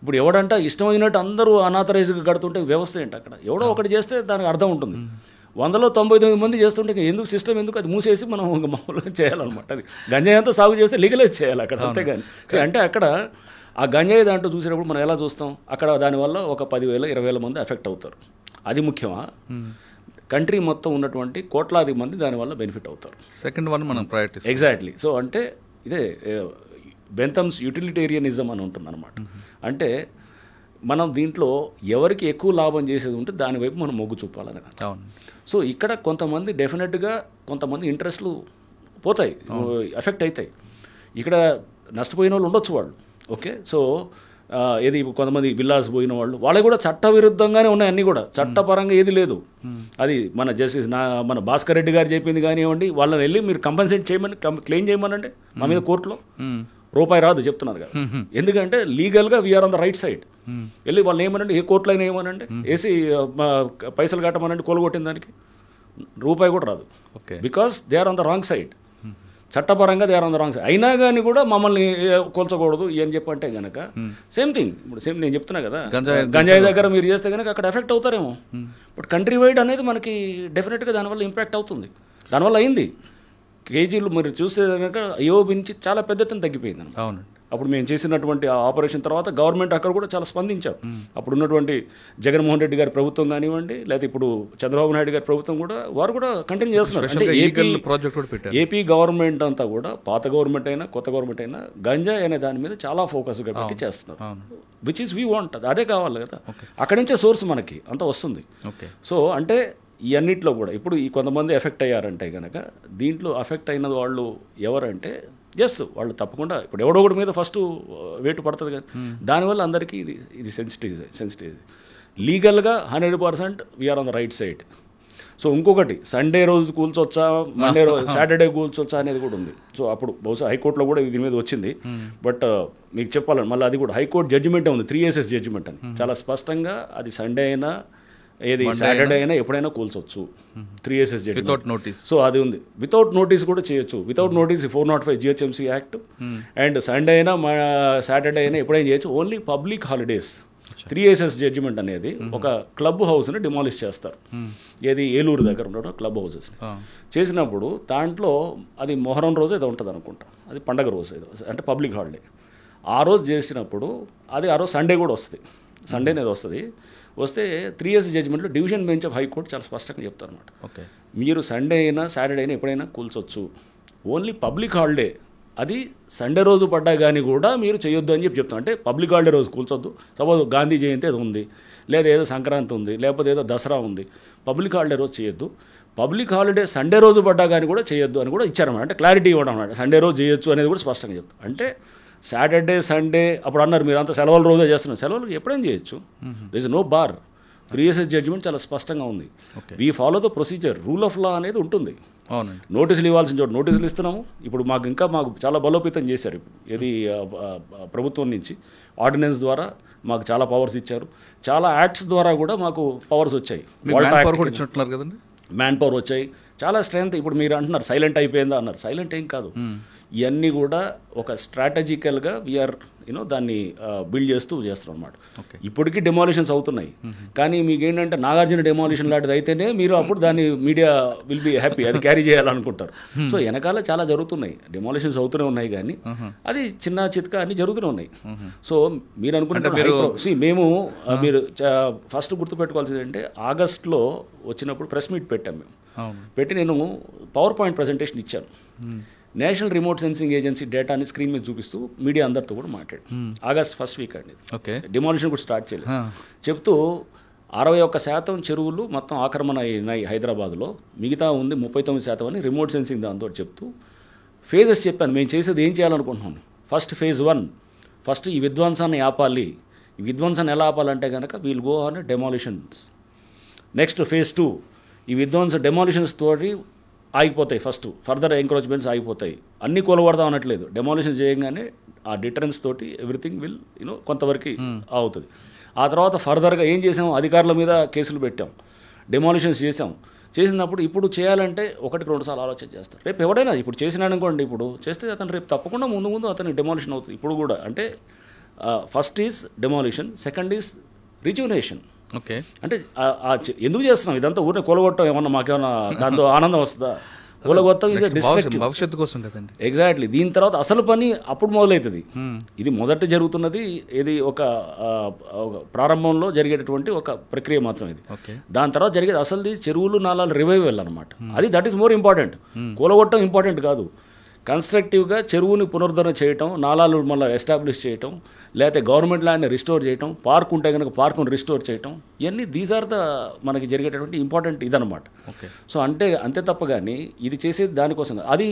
ఇప్పుడు ఎవడంట ఇష్టమైనట్టు అందరూ అనాథరైజ్గా కడుతుంటే వ్యవస్థ ఏంటి అక్కడ? ఎవడో ఒకటి చేస్తే దానికి అర్థం ఉంటుంది. 100లో 99 మంది చేస్తుంటే ఎందుకు సిస్టమ్ ఎందుకు అది మూసేసి మనం మామూలుగా చేయాలన్నమాట. అది గంజాయి అంతా సాగు చేస్తే లీగలైజ్ చేయాలి అక్కడ, అంతేగాని. అంటే అక్కడ ఆ గంజాయి దాంట్లో చూసేటప్పుడు మనం ఎలా చూస్తాం, అక్కడ దానివల్ల ఒక 10,000-20,000 మంది ఎఫెక్ట్ అవుతారు. అది ముఖ్యమా? కంట్రీ మొత్తం ఉన్నటువంటి కోట్లాది మంది దానివల్ల బెనిఫిట్ అవుతారు.
సెకండ్ వన్ మనం ప్రయారిటీ.
ఎగ్జాక్ట్లీ. సో అంటే ఇదే బెంథమ్స్ యూటిలిటేరియనిజం అని ఉంటుంది అనమాట. అంటే మనం దీంట్లో ఎవరికి ఎక్కువ లాభం చేసేది ఉంటే దానివైపు మనం మొగ్గు చూపాలని. సో ఇక్కడ కొంతమంది డెఫినెట్గా కొంతమంది ఇంట్రెస్ట్లు పోతాయి, ఎఫెక్ట్ అవుతాయి. ఇక్కడ నష్టపోయిన వాళ్ళు ఉండొచ్చు వాళ్ళు. ఓకే. సో కొంతమంది విల్లాస్ పోయిన వాళ్ళకి కూడా చట్టవిరుద్ధంగానే ఉన్నాయి అన్నీ కూడా, చట్టపరంగా ఏది లేదు. అది మన జస్టిస్ మన భాస్కర్ రెడ్డి గారు చెప్పింది కానివ్వండి, వాళ్ళని వెళ్ళి మీరు కంపెన్సేట్ చేయమని క్లెయిమ్ చేయమనంటే మా మీద కోర్టులో రూపాయి రాదు చెప్తున్నారు కదా. ఎందుకంటే లీగల్గా we are on the right side. వెళ్ళి వాళ్ళు ఏమనండి, ఏ కోర్టులో అయినా ఏమనండి, వేసి పైసలు కట్టమనండి, కొలగొట్టిన దానికి రూపాయి కూడా రాదు. Because they are on the wrong side. చట్టపరంగా they are on the wrong side. అయినా కానీ కూడా మమ్మల్ని కొల్చకూడదు అని చెప్పంటే కనుక సేమ్ థింగ్. ఇప్పుడు నేను చెప్తున్నా కదా, గంజాయి దగ్గర మీరు చేస్తే కనుక అక్కడ ఎఫెక్ట్ అవుతారేమో. బట్ కంట్రీ వైడ్ అనేది మనకి డెఫినెట్గా దానివల్ల ఇంపాక్ట్ అవుతుంది. దానివల్ల అయింది. కేజీలు మీరు చూస్తే కనుక AOB నుంచి చాలా పెద్ద ఎత్తున తగ్గిపోయింది.
అవునండి.
అప్పుడు మేము చేసినటువంటి ఆ ఆపరేషన్ తర్వాత గవర్నమెంట్ అక్కడ కూడా చాలా స్పందించారు. అప్పుడు ఉన్నటువంటి జగన్మోహన్ రెడ్డి గారి ప్రభుత్వం కానివ్వండి, లేదా ఇప్పుడు చంద్రబాబు నాయుడు గారి ప్రభుత్వం కూడా వారు కూడా కంటిన్యూ చేస్తున్నారు. అంటే
ప్రాజెక్ట్ కూడా పెట్టారు.
ఏపీ గవర్నమెంట్ అంతా కూడా పాత గవర్నమెంట్ అయినా కొత్త గవర్నమెంట్ అయినా గంజాయి అనే దాని మీద చాలా ఫోకస్గా పెట్టి చేస్తున్నారు. విచ్ ఈస్ వీ వాంట్, అదే కావాలి కదా. అక్కడి నుంచే సోర్స్ మనకి అంతా వస్తుంది. సో అంటే ఈ అన్నిట్లో కూడా ఇప్పుడు ఈ కొంతమంది ఎఫెక్ట్ అయ్యారంటే కనుక దీంట్లో ఎఫెక్ట్ అయిన వాళ్ళు ఎవరంటే వాళ్ళు తప్పకుండా ఇప్పుడు ఎవడో ఒకటి మీద ఫస్ట్ వేటు పడుతుంది కదా. దానివల్ల అందరికీ ఇది సెన్సిటివ్ లీగల్గా 100% we are on the right side. So ఇంకొకటి సండే రోజు కూల్చొచ్చా, మండే రోజు సాటర్డే కూల్చొచ్చా అనేది కూడా ఉంది. సో అప్పుడు బహుశా హైకోర్టులో కూడా దీని మీద వచ్చింది. బట్ మీకు చెప్పాలని మళ్ళీ అది కూడా హైకోర్టు జడ్జిమెంటే ఉంది, 3 AS's జడ్జిమెంట్ అని చాలా స్పష్టంగా. అది సండే అయినా ఏది సాటర్డే అయినా ఎప్పుడైనా కూల్చొచ్చు, 3 AS's
వితౌట్ నోటీస్.
సో అది ఉంది. వితౌట్ నోటీస్ కూడా చేయొచ్చు. Without notice 405 GHMC act. And Sunday అయినా సాటర్డే అయినా ఎప్పుడైనా చేయొచ్చు. Only public holidays 3 AS's judgement అనేది ఒక క్లబ్ హౌస్ని డిమాలిష్ చేస్తారు. ఏది ఏలూరు దగ్గర ఉండడం క్లబ్ హౌసెస్ చేసినప్పుడు దాంట్లో అది మొహరం రోజు ఏదో ఉంటుంది అనుకుంటా, అది పండగ రోజు ఏదో అంటే పబ్లిక్ హాలిడే. ఆ రోజు చేసినప్పుడు అది ఆ రోజు సండే కూడా వస్తుంది, సండే అనేది వస్తే 3 AS జడ్జిమెంట్లో డివిజన్ బెంచ్ ఆఫ్ హైకోర్టు చాలా స్పష్టంగా చెప్తారు అనమాట. మీరు సండే అయినా సాటర్డే అయినా ఎప్పుడైనా కూల్చొచ్చు, ఓన్లీ పబ్లిక్ హాలిడే అది సండే రోజు పడ్డా కానీ కూడా మీరు చేయొద్దు అని చెప్తాం. అంటే పబ్లిక్ హాలిడే రోజు కూల్చొద్దు. సపోజ్ గాంధీ జయంతి ఏదో ఉంది, లేదా ఏదో సంక్రాంతి ఉంది, లేకపోతే ఏదో దసరా ఉంది, పబ్లిక్ హాలిడే రోజు చేయొద్దు. పబ్లిక్ హాలిడే సండే రోజు పడ్డా కానీ కూడా చేయొద్దు అని కూడా ఇచ్చారన్నమాట. అంటే క్లారిటీ ఇవ్వడం అన్నమాట. సండే రోజు చేయొచ్చు అనేది కూడా స్పష్టంగా చెప్తాం. అంటే సాటర్డే సండే అప్పుడు అన్నారు మీరు అంతా సెలవుల రోజే చేస్తున్నారు, సెలవులు ఎప్పుడైనా చేయొచ్చు. This is no bar. 3 AS judgement చాలా స్పష్టంగా ఉంది. We follow the procedure, rule of law అనేది ఉంటుంది. నోటీసులు ఇవ్వాల్సిన చోటు నోటీసులు ఇస్తున్నాము. ఇప్పుడు మాకు చాలా బలోపేతం చేశారు. ఇప్పుడు ఏది ప్రభుత్వం నుంచి ఆర్డినెన్స్ ద్వారా మాకు చాలా పవర్స్ ఇచ్చారు. చాలా యాక్ట్స్ ద్వారా కూడా మాకు పవర్స్ వచ్చాయి. మ్యాన్ పవర్ వచ్చాయి, చాలా స్ట్రెంత్. ఇప్పుడు మీరు అంటున్నారు సైలెంట్ అయిపోయిందా అన్నారు. సైలెంట్ ఏం కాదు. ఇవన్నీ కూడా ఒక స్ట్రాటజికల్గా వీఆర్ దాన్ని బిల్డ్ చేస్తున్నాం అనమాట. ఇప్పటికీ డెమాలిషన్స్ అవుతున్నాయి. కానీ మీకు ఏంటంటే నాగార్జున డెమాలిషన్ లాంటిది అయితేనే మీరు అప్పుడు దాన్ని మీడియా విల్ బి హ్యాపీ, అది క్యారీ చేయాలనుకుంటారు. సో వెనకాల చాలా జరుగుతున్నాయి, డెమాలిషన్స్ అవుతూనే ఉన్నాయి. కానీ అది చిన్న చిత్కా అన్ని జరుగుతూనే ఉన్నాయి. సో మీరు అనుకుంటే మేము మీరు ఫస్ట్ గుర్తుపెట్టుకోవాల్సింది అంటే ఆగస్ట్లో వచ్చినప్పుడు ప్రెస్ మీట్ పెట్టాం మేము. పెట్టి నేను పవర్ పాయింట్ ప్రజెంటేషన్ ఇచ్చాను. నేషనల్ రిమోట్ సెన్సింగ్ ఏజెన్సీ డేటాని స్క్రీన్ మీద చూపిస్తూ మీడియా అందరితో కూడా మాట్లాడు. ఆగస్ట్ ఫస్ట్ వీక్ అండి, డిమాలిషన్ కూడా స్టార్ట్ చేయలేదు. చెప్తూ 61% చెరువులు మొత్తం ఆక్రమణ అయినాయి హైదరాబాద్లో, మిగతా ఉంది 39% అని రిమోట్ సెన్సింగ్ దాంతో చెప్తూ ఫేజెస్ చెప్పాను. మేము చేసేది ఏం చేయాలనుకుంటున్నాను. ఫస్ట్ ఫేజ్ 1 ఫస్ట్ ఈ విధ్వంసాన్ని ఆపాలి. ఈ విధ్వంసాన్ని ఎలా ఆపాలంటే కనుక we'll go on demolitions. Next phase 2 ఈ డెమాలిషన్స్ తోటి ఆగిపోతాయి. ఫస్ట్ ఫర్దర్ ఎంక్రోచ్మెంట్స్ ఆగిపోతాయి. అన్ని కూలగొడదాం అనట్లేదు. డెమాలిషన్ చేయగానే ఆ డిటరెన్స్ తోటి ఎవ్రీథింగ్ విల్ కొంతవరకు అవుతుంది. ఆ తర్వాత ఫర్దర్గా ఏం చేసాం, అధికారుల మీద కేసులు పెట్టాం, డెమాలిషన్స్ చేసినప్పుడు ఇప్పుడు చేయాలంటే 1-2 సార్లు ఆలోచన చేస్తారు. రేపు ఎవడైనా ఇప్పుడు చేసినాడు అనుకోండి, ఇప్పుడు చేస్తే అతను రేపు తప్పకుండా ముందు అతనికి డెమాలిషన్ అవుతుంది. ఇప్పుడు కూడా అంటే first is demolition, second is రిజ్యునేషన్. అంటే ఎందుకు చేస్తున్నాం ఇదంతా? ఊరిని కూలగొట్టం ఏమన్నా మాకేమన్నా దాంతో ఆనందం వస్తుందా? కూలగొట్టం ఇది డిస్ట్రక్టివ్,
భవిష్యత్తు కోసం కదండి.
ఎగ్జాక్ట్లీ. దీని తర్వాత అసలు పని అప్పుడు మొదలవుతుంది. ఇది మొదట జరుగుతున్నది, ఇది ఒక ప్రారంభంలో జరిగేటటువంటి ఒక ప్రక్రియ మాత్రం ఇది. దాని తర్వాత జరిగేది అసలుది చెరువులు నాలాలు రివైవల్ అనమాట. అది దట్ ఈస్ మోర్ ఇంపార్టెంట్. కూలగొట్టం ఇంపార్టెంట్ కాదు. కన్స్ట్రక్టివ్గా చెరువుని పునరుద్ధరణ చేయటం, నాలాలు మళ్ళీ ఎస్టాబ్లిష్ చేయటం, లేకపోతే గవర్నమెంట్ ల్యాండ్ని రిస్టోర్ చేయటం, పార్క్ ఉంటే కనుక పార్కును రిస్టోర్ చేయటం, ఇవన్నీ దీస్ ఆర్ ద మనకి జరిగేటటువంటి ఇంపార్టెంట్ ఇదనమాట. సో అంతే తప్ప కానీ ఇది చేసేది దానికోసం. అది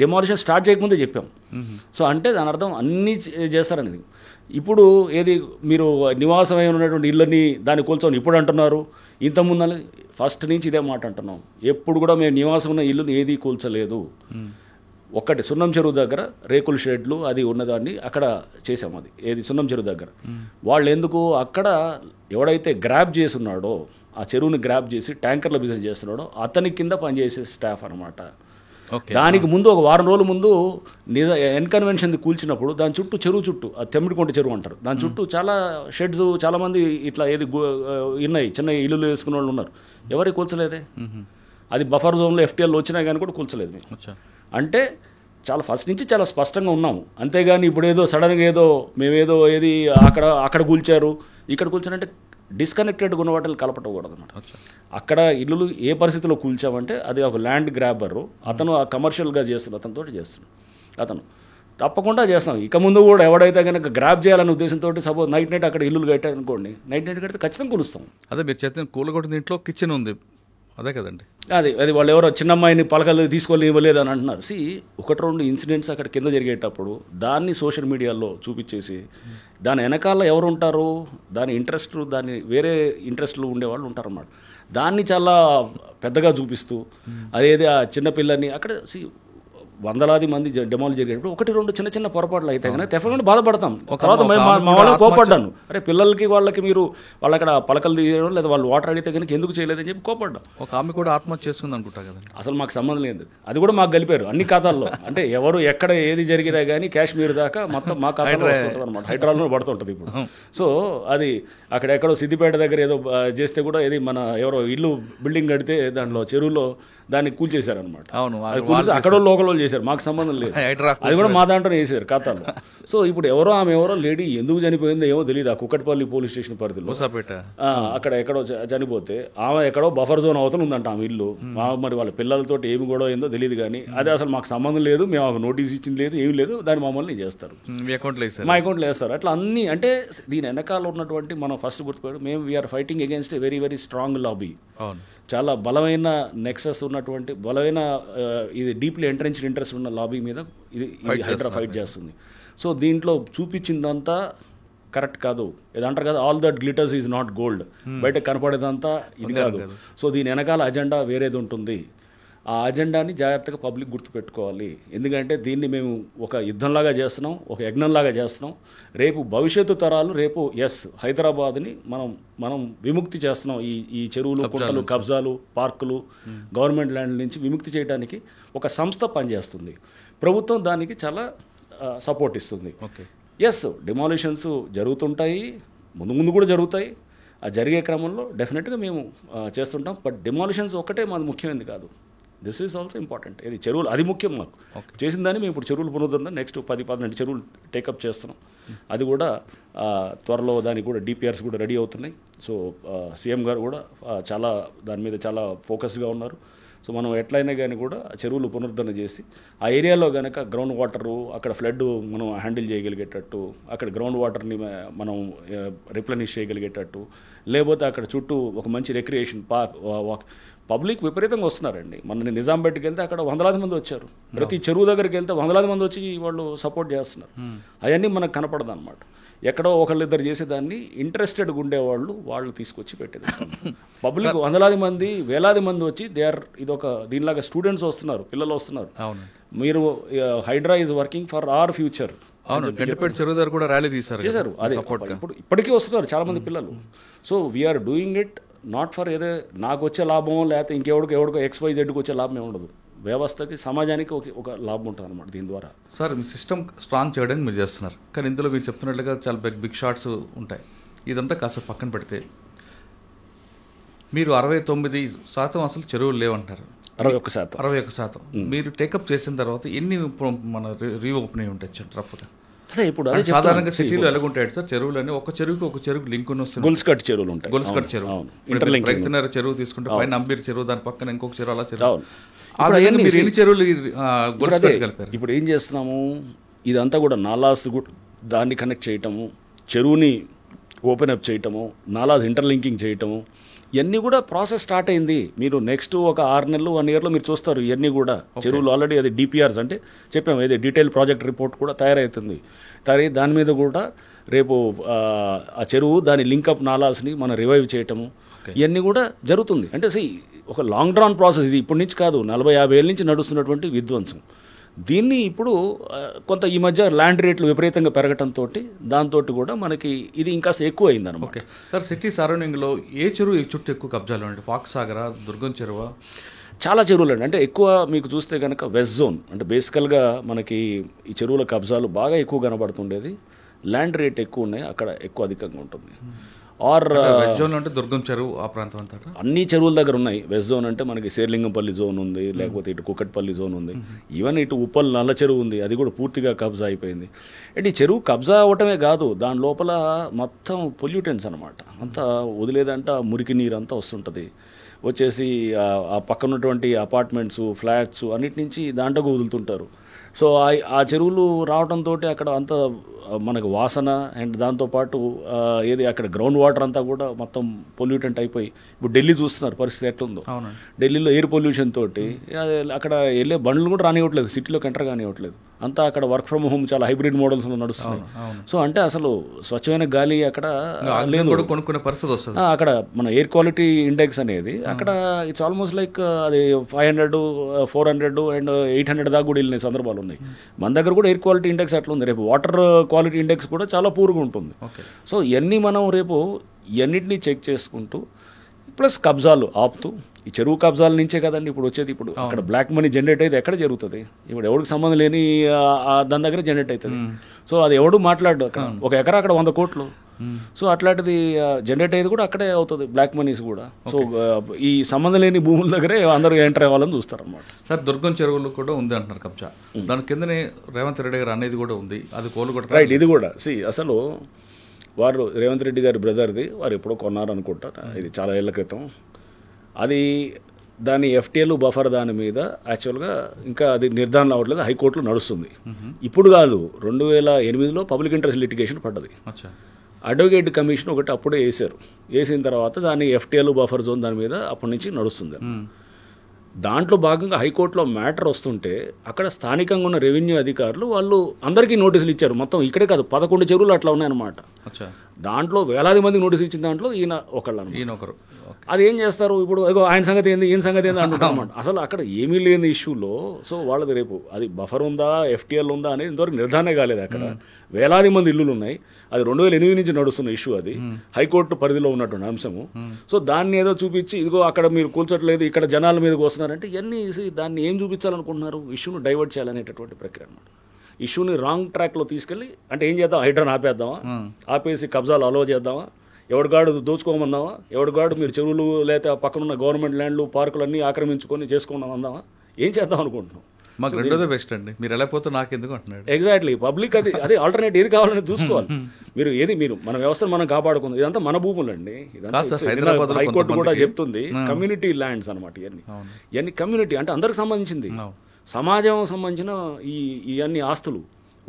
డెమాలిషన్ స్టార్ట్ చేయకముందే చెప్పాం. సో అంటే దాని అర్థం అన్నీ చేస్తారనేది. ఇప్పుడు ఏది మీరు నివాసమై ఉన్నటువంటి ఇళ్ళని దాన్ని కూల్చొని ఇప్పుడు అంటున్నారు, ఇంతకుముందు ఫస్ట్ నుంచి ఇదే మాట అంటున్నాం. ఎప్పుడు కూడా మేము నివాసం ఉన్న ఇల్లుని ఏదీ కూల్చలేదు. ఒక్కటి సున్నం చెరువు దగ్గర రేకుల షెడ్లు అది ఉన్నదాన్ని అక్కడ చేసాం. అది ఏది సున్నం చెరువు దగ్గర వాళ్ళు ఎందుకు అక్కడ ఎవడైతే గ్రాబ్ చేసి ఉన్నాడో, ఆ చెరువుని గ్రాబ్ చేసి ట్యాంకర్ల బిజినెస్ చేస్తున్నాడో అతని కింద పనిచేసే స్టాఫ్ అనమాట. దానికి ముందు ఒక వారం రోజుల ముందు ఎన్కన్వెన్షన్ కూల్చినప్పుడు దాని చుట్టూ చెరువు చుట్టూ, ఆ తెమ్మిడికొంట చెరువు అంటారు, దాని చుట్టూ చాలా షెడ్స్, చాలామంది ఇట్లా ఏది ఉన్నాయి, చిన్న ఇల్లులు వేసుకున్న వాళ్ళు ఉన్నారు. ఎవరికి కూల్చలేదే. అది బఫర్ జోన్లో FTL వచ్చినా కానీ కూడా కూల్చలేదు. అంటే చాలా ఫస్ట్ నుంచి చాలా స్పష్టంగా ఉన్నాము. అంతేగాని ఇప్పుడు ఏదో సడన్గా ఏదో మేమేదో ఏది అక్కడ కూల్చారు ఇక్కడ కూల్చారంటే డిస్కనెక్టెడ్గా ఉన్న వాటిని కలపటకూడదు అనమాట. అక్కడ ఇల్లులు ఏ పరిస్థితిలో కూల్చామంటే అది ఒక ల్యాండ్ గ్రాబరు, అతను ఆ కమర్షియల్గా చేస్తున్నాడు, అతనితో చేస్తున్నాడు. అతను తప్పకుండా చేస్తాం. ఇక ముందు కూడా ఎవడైతే కనుక గ్రాప్ చేయాలనే ఉద్దేశంతో సపోజ్ నైట్ అక్కడ ఇల్లులు కట్టారనుకోండి, నైట్ కడితే ఖచ్చితంగా కూలుస్తాం.
అదే మీరు చేసిన కూలగొట్టిన ఇంట్లో కిచెన్ ఉంది, అదే కదండి.
అది వాళ్ళు ఎవరో చిన్నమ్మాయిని పలకలు తీసుకొని ఇవ్వలేదు అని అంటున్నారు. ఒకటి రెండు ఇన్సిడెంట్స్ అక్కడ కింద జరిగేటప్పుడు దాన్ని సోషల్ మీడియాలో చూపించేసి దాని వెనకాల ఎవరు ఉంటారు, దాని ఇంట్రెస్ట్, దాని వేరే ఇంట్రెస్ట్లు ఉండేవాళ్ళు ఉంటారన్నమాట. దాన్ని చాలా పెద్దగా చూపిస్తూ అదేది ఆ చిన్నపిల్లని అక్కడ వందలాది మంది డెమోలు జరిగేటప్పుడు ఒకటి రెండు చిన్న చిన్న పొరపాట్లు అయితే కనుక డెఫినెట్గా బాధపడతాం. తర్వాత మా వాళ్ళని కోపడ్డాను, అరే పిల్లలకి వాళ్ళకి మీరు వాళ్ళు అక్కడ పలకలు తీయడం లేదా వాళ్ళు వాటర్ అడిగితే కనుక ఎందుకు చేయలేదని చెప్పి కోపడ్డాం.
ఒక ఆమె కూడా ఆత్మహత్య చేసుకుంది అనుకుంటా కదండి.
అసలు మాకు సంబంధం లేదు, అది కూడా మాకు కలిపారు అన్ని ఖాతాల్లో. అంటే ఎవరు ఎక్కడ ఏది జరిగినా కానీ కాశ్మీర్ దాకా మొత్తం మా ఖాతాలో వస్తుంటుంది అనమాట, హైదరాబాద్లో పడుతుంటుంది ఇప్పుడు. సో అది అక్కడెక్కడో సిద్దిపేట దగ్గర ఏదో చేస్తే కూడా ఏది మన ఎవరో ఇల్లు బిల్డింగ్ కడితే దాంట్లో చెరువులో దాన్ని కూల్చేశారనమాట.
అవును,
అక్కడ లోకల్ వాళ్ళు చేశారు, మాకు సంబంధం లేదు. అది కూడా మా దాంట్లోనే వేసారు ఖాతాలో. సో ఇప్పుడు ఆమె ఎవరో లేడీ ఎందుకు చనిపోయిందో ఏమో తెలియదు. ఆ కుక్కట్పల్లి పోలీస్ స్టేషన్ పరిధిలో అక్కడ ఎక్కడో చనిపోతే ఆమె ఎక్కడో బఫర్ జోన్ అవతల ఉందంట ఆమె ఇల్లు. మరి వాళ్ళ పిల్లలతో ఏమి గొడవ ఏందో తెలియదు, కానీ అది అసలు మాకు సంబంధం లేదు, మేము నోటీస్ ఇచ్చింది లేదు, ఏమి లేదు, దాన్ని మమ్మల్ని చేస్తారు, మా అకౌంట్లో వేస్తారు. అట్లా అన్ని అంటే దీని వెనకాల ఉన్నటువంటి మనం ఫస్ట్ గుర్తుపెట్టు, మేము we're fighting against a very very strong lobby. చాలా బలమైన నెక్సెస్ ఉన్నటువంటి బలమైన ఇది డీప్లీ ఎంట్రెన్స్డ్ ఇంట్రెస్ట్ ఉన్న లాబీ మీద ఇది హైడ్రా ఫైట్ చేస్తుంది. సో దీంట్లో చూపించిందంతా కరెక్ట్ కాదు, ఏదంటారు కదా, all that glitters is not gold, బయట కనపడేదంతా ఇది కాదు. సో దీని వెనకాల అజెండా వేరేది ఉంటుంది. ఆ అజెండాని జాగ్రత్తగా పబ్లిక్ గుర్తుపెట్టుకోవాలి. ఎందుకంటే దీన్ని మేము ఒక యుద్ధంలాగా చేస్తున్నాం, ఒక యజ్ఞంలాగా చేస్తున్నాం. రేపు భవిష్యత్తు తరాలు రేపు హైదరాబాద్ని మనం విముక్తి చేస్తున్నాం. ఈ చెరువులు, కుంటలు, కబ్జాలు, పార్కులు, గవర్నమెంట్ ల్యాండ్ నుంచి విముక్తి చేయడానికి ఒక సంస్థ పనిచేస్తుంది. ప్రభుత్వం దానికి చాలా సపోర్ట్ ఇస్తుంది. డిమాలిషన్స్ జరుగుతుంటాయి, ముందు కూడా జరుగుతాయి. ఆ జరిగే క్రమంలో డెఫినెట్గా మేము చేస్తుంటాం. బట్ డిమాలిషన్స్ ఒక్కటే మాది ముఖ్యమైనది కాదు, దిస్ ఈజ్ ఆల్సో ఇంపార్టెంట్. ఇది చెరువులు అది ముఖ్యం మాకు. చేసిన దాన్ని మేము ఇప్పుడు చెరువులు పునరుద్ధరణ నెక్స్ట్ 10-12 చెరువులు టేకప్ చేస్తున్నాం. అది కూడా త్వరలో దానికి కూడా డిపిఆర్స్ కూడా రెడీ అవుతున్నాయి. సో సీఎం గారు కూడా చాలా దాని మీద చాలా ఫోకస్గా ఉన్నారు. సో మనం ఎట్లయినా కానీ కూడా చెరువులు పునరుద్ధరణ చేసి ఆ ఏరియాలో కనుక గ్రౌండ్ వాటరు అక్కడ ఫ్లడ్ మనం హ్యాండిల్ చేయగలిగేటట్టు, అక్కడ గ్రౌండ్ వాటర్ని మనం రిప్లెనిష్ చేయగలిగేటట్టు, లేకపోతే అక్కడ చుట్టూ ఒక మంచి రిక్రియేషన్ పబ్లిక్ విపరీతంగా వస్తున్నారండి. మన నిజాంపేటకి వెళ్తే అక్కడ వందలాది మంది వచ్చారు, ప్రతి చెరువు దగ్గరికి వెళ్తే వందలాది మంది వచ్చి వాళ్ళు సపోర్ట్ చేస్తున్నారు. అవన్నీ మనకు కనపడదు అనమాట. ఎక్కడో ఒకళ్ళిద్దరు చేసేదాన్ని ఇంట్రెస్టెడ్గా ఉండేవాళ్ళు వాళ్ళు తీసుకొచ్చి పెట్టేది. పబ్లిక్ వందలాది మంది వేలాది మంది వచ్చి ఇదొక దీనిలాగా స్టూడెంట్స్ వస్తున్నారు, పిల్లలు వస్తున్నారు. మీరు Hydraa is working for our future చేశారు. అదే ఇప్పటికీ వస్తున్నారు చాలా మంది పిల్లలు. So we're doing it not for ఏదో నాకు వచ్చే లాభం, లేకపోతే ఎవడికో XYZకి వచ్చే లాభం ఉండదు. వ్యవస్థకి, సమాజానికి ఒక లాభం ఉంటుంది అనమాట దీని ద్వారా.
సార్ మీ సిస్టమ్ స్ట్రాంగ్ చేయడానికి మీరు చేస్తున్నారు, కానీ ఇందులో మీరు చెప్తున్నట్లుగా చాలా బిగ్ షాట్స్ ఉంటాయి. ఇదంతా కాస్త పక్కన పెడితే మీరు 69% అసలు చెరువులు లేవంటారు. 61%. మీరు టేకప్ చేసిన తర్వాత ఎన్ని మన రీఓపెన్ అయి ఉంటాయి రఫ్గా?
ఇప్పుడు
సాధారణంగా సిటీలో ఎలాగుంటాయి సార్ చెరువులని? ఒక చెరువుకి లింక్ వస్తుంది.
గొలుసుకట్ చెరువులు ఉంటాయి.
గొలుసుకట్ చెరువు, రైతున్నర చెరువు తీసుకుంటే పైన అంబీర్ చెరువు, దాని పక్కన ఇంకొక చెరువు, అలా చెరువు. మీరు ఎన్ని చెరువులు గొలుసుకట్ కలిపారు?
ఇప్పుడు ఏం చేస్తున్నాము, ఇదంతా కూడా నాలాస్ దాన్ని కనెక్ట్ చేయటము, చెరువుని ఓపెన్ అప్ చేయటము, నాలాస్ ఇంటర్లింకింగ్ చేయటము, ఇవన్నీ కూడా ప్రాసెస్ స్టార్ట్ అయింది. మీరు నెక్స్ట్ ఒక 6 నెలలు 1 yearలో మీరు చూస్తారు ఇవన్నీ కూడా చెరువులు ఆల్రెడీ అది డిపిఆర్స్ అంటే చెప్పాము, ఏది డీటెయిల్ ప్రాజెక్ట్ రిపోర్ట్ కూడా తయారవుతుంది. దాని మీద కూడా రేపు ఆ చెరువు దాని లింకప్ నాలాస్ని మనం రివైవ్ చేయటము ఇవన్నీ కూడా జరుగుతుంది. అంటే ఒక లాంగ్ డ్రాన్ ప్రాసెస్ ఇది, ఇప్పటి నుంచి కాదు, 40-50 ఏళ్ళ నుంచి నడుస్తున్నటువంటి విధ్వంసం. దీన్ని ఇప్పుడు కొంత ఈ మధ్య ల్యాండ్ రేట్లు విపరీతంగా పెరగటంతో దాంతో కూడా మనకి ఇది ఇంకా ఎక్కువ అయింది అనమాట.
ఓకే సార్, సిటీ సరౌండింగ్లో ఏ చెరువు చుట్టూ ఎక్కువ కబ్జాలు అండి? ఫాక్స్ సాగరా, దుర్గం చెరువా?
చాలా చెరువులు అండి. అంటే ఎక్కువ మీకు చూస్తే కనుక వెస్ట్ జోన్ అంటే బేసికల్గా మనకి ఈ చెరువుల కబ్జాలు బాగా ఎక్కువ కనబడుతుండేది. ల్యాండ్ రేట్ ఎక్కువ ఉన్నాయి, అక్కడ ఎక్కువ అధికంగా ఉంటుంది. ఆర్
వెస్ట్ జోన్ అంటే దుర్గం చెరువు ఆ ప్రాంతం అంతా
అన్ని చెరువుల దగ్గర ఉన్నాయి. వెస్ట్ జోన్ అంటే మనకి శేర్లింగంపల్లి జోన్ ఉంది, లేకపోతే ఇటు కుక్కట్పల్లి జోన్ ఉంది, ఈవెన్ ఇటు ఉప్పల్ నల్ల చెరువు ఉంది, అది కూడా పూర్తిగా కబ్జా అయిపోయింది. అంటే ఈ చెరువు కబ్జా అవ్వటమే కాదు, దాని లోపల మొత్తం పొల్యూటెంట్స్ అనమాట, అంతా వదిలేదంట మురికి నీరు అంతా వస్తుంటుంది, వచ్చేసి ఆ పక్కన ఉన్నటువంటి అపార్ట్మెంట్స్ ఫ్లాట్స్ అన్నిటి నుంచి దాంట్లోకి వదులుతుంటారు. సో ఆ చెరువులు రావడంతో అక్కడ అంత మనకు వాసన అండ్ దాంతోపాటు ఏది అక్కడ గ్రౌండ్ వాటర్ అంతా కూడా మొత్తం పొల్యూటెంట్ అయిపోయి, ఇప్పుడు ఢిల్లీ చూస్తున్నారు పరిస్థితి ఎట్లుందో. ఢిల్లీలో ఎయిర్ పొల్యూషన్ తోటి అక్కడ వెళ్ళే బండ్లు కూడా రానివ్వట్లేదు, సిటీలోకి ఎంటర్ కానివ్వట్లేదు, అంతా అక్కడ వర్క్ ఫ్రమ్ హోమ్ చాలా హైబ్రిడ్ మోడల్స్ నడుస్తున్నాయి. సో అంటే అసలు స్వచ్ఛమైన గాలి అక్కడ లేదు,
కొనుక్కునే పరిస్థితి వస్తుంది.
అక్కడ మన ఎయిర్ క్వాలిటీ ఇండెక్స్ అనేది అక్కడ ఇట్స్ ఆల్మోస్ట్ లైక్ అది 500, 400 అండ్ 800 దాకా కూడా వెళ్ళిన సందర్భాలు ఉన్నాయి. మన దగ్గర కూడా ఎయిర్ క్వాలిటీ ఇండెక్స్ అట్లా ఉంది, రేపు వాటర్ క్వాలిటీ ఇండెక్స్ కూడా చాలా పూర్గా ఉంటుంది. సో ఇవన్నీ మనం రేపు ఇవన్నిటిని చెక్ చేసుకుంటూ ప్లస్ కబ్జాలు ఆపుతూ, ఈ చెరువు కబ్జాల నుంచే కదండి ఇప్పుడు వచ్చేది. ఇప్పుడు అక్కడ బ్లాక్ మనీ జనరేట్ అయితే ఎక్కడ జరుగుతుంది? ఇప్పుడు ఎవరికి సంబంధం లేని దాని దగ్గర జనరేట్ అవుతుంది. సో అది ఎవడు మాట్లాడు, అక్కడ ఒక ఎకరా అక్కడ 100 కోట్లు. సో అట్లాంటిది జనరేట్ అయ్యేది కూడా అక్కడే అవుతుంది, బ్లాక్ మనీస్ కూడా. సో ఈ సంబంధం లేని భూముల దగ్గరే అందరూ ఎంటర్ అవ్వాలని చూస్తారు అన్నమాట.
సార్ దుర్గం చెరువులు కూడా ఉంది అంటున్నారు కబ్జా, దాని కిందనే రేవంత్ రెడ్డి గారు అనేది కూడా ఉంది, అది కోలుకొడతారు.
రైట్, ఇది కూడా అసలు వారు రేవంత్ రెడ్డి గారి బ్రదర్ది, వారు ఎప్పుడో కొన్నారు అనుకుంటారు, ఇది చాలా ఏళ్ల క్రితం. అది దాని ఎఫ్టీఎల్ బఫర్ దాని మీద యాక్చువల్గా ఇంకా అది నిర్ధారణ అవ్వట్లేదు, హైకోర్టులో నడుస్తుంది. ఇప్పుడు కాదు, 2008లో పబ్లిక్ ఇంట్రెస్ట్ లిటిగేషన్ పడ్డది. అడ్వకేట్ కమిషన్ ఒకటి అప్పుడే వేసిన తర్వాత దాన్ని ఎఫ్టీఎల్ బఫర్ జోన్ దాని మీద అప్పటి నుంచి నడుస్తుంది. దాంట్లో భాగంగా హైకోర్టులో మ్యాటర్ వస్తుంటే అక్కడ స్థానికంగా ఉన్న రెవెన్యూ అధికారులు వాళ్ళు అందరికీ నోటీసులు ఇచ్చారు. మొత్తం ఇక్కడే కాదు 11 చెరువులు అట్లా ఉన్నాయన్నమాట. దాంట్లో వేలాది మంది నోటీసులు ఇచ్చిన దాంట్లో ఈయనొకరు. అది ఏం చేస్తారు ఇప్పుడు, ఆయన సంగతి ఏంది ఈయన సంగతి ఏంది అంటున్నారు అన్నమాట. అసలు అక్కడ ఏమీ లేని ఇష్యూలో సో వాళ్ళది రేపు అది బఫర్ ఉందా ఎఫ్టీఎల్ ఉందా అనేది ఇంతవరకు నిర్ధారణ కాలేదు. అక్కడ వేలాది మంది ఇల్లులు ఉన్నాయి, అది 2008 నుంచి నడుస్తున్న ఇష్యూ, అది హైకోర్టు పరిధిలో ఉన్నటువంటి అంశము. సో దాన్ని ఏదో చూపించి ఇదిగో అక్కడ మీరు కూల్చట్లేదు, ఇక్కడ జనాల మీదకి వస్తున్నారంటే ఇవన్నీ దాన్ని ఏం చూపించాలనుకుంటున్నారు? ఇష్యూను డైవర్ట్ చేయాలనేటటువంటి ప్రక్రియ అన్నమాట. ఇష్యూని రాంగ్ ట్రాక్లో తీసుకెళ్ళి అంటే ఏం చేద్దాం, హైడ్రాన్ ఆపేద్దామా, ఆపేసి కబ్జాలు అలో చేద్దామా, ఎవడిగాడు దోచుకోమందామా, ఎవడిగాడు మీరు చెరువులు లేదా పక్కనున్న గవర్నమెంట్ ల్యాండ్లు పార్కులన్నీ ఆక్రమించుకొని చేసుకున్నామందామా, ఏం చేద్దాం అనుకుంటున్నాం?
మాకు రెండోదే బెస్ట్ అండి, మీరు ఎలా పోతే నాకు ఎందుకు అంటున్నాడు.
ఎగ్జాక్ట్లీ, పబ్లిక్ అదే ఆల్టర్నేట్ ఏది కావాలని చూసుకోవాలి. మీరు మన వ్యవస్థను మనం కాపాడుకుంది, ఇదంతా మన భూములండి. హైకోర్టు కూడా చెప్తుంది కమ్యూనిటీ ల్యాండ్స్ అనమాట. ఇవన్నీ కమ్యూనిటీ అంటే అందరికి సంబంధించింది, సమాజం సంబంధించిన ఇవన్నీ ఆస్తులు.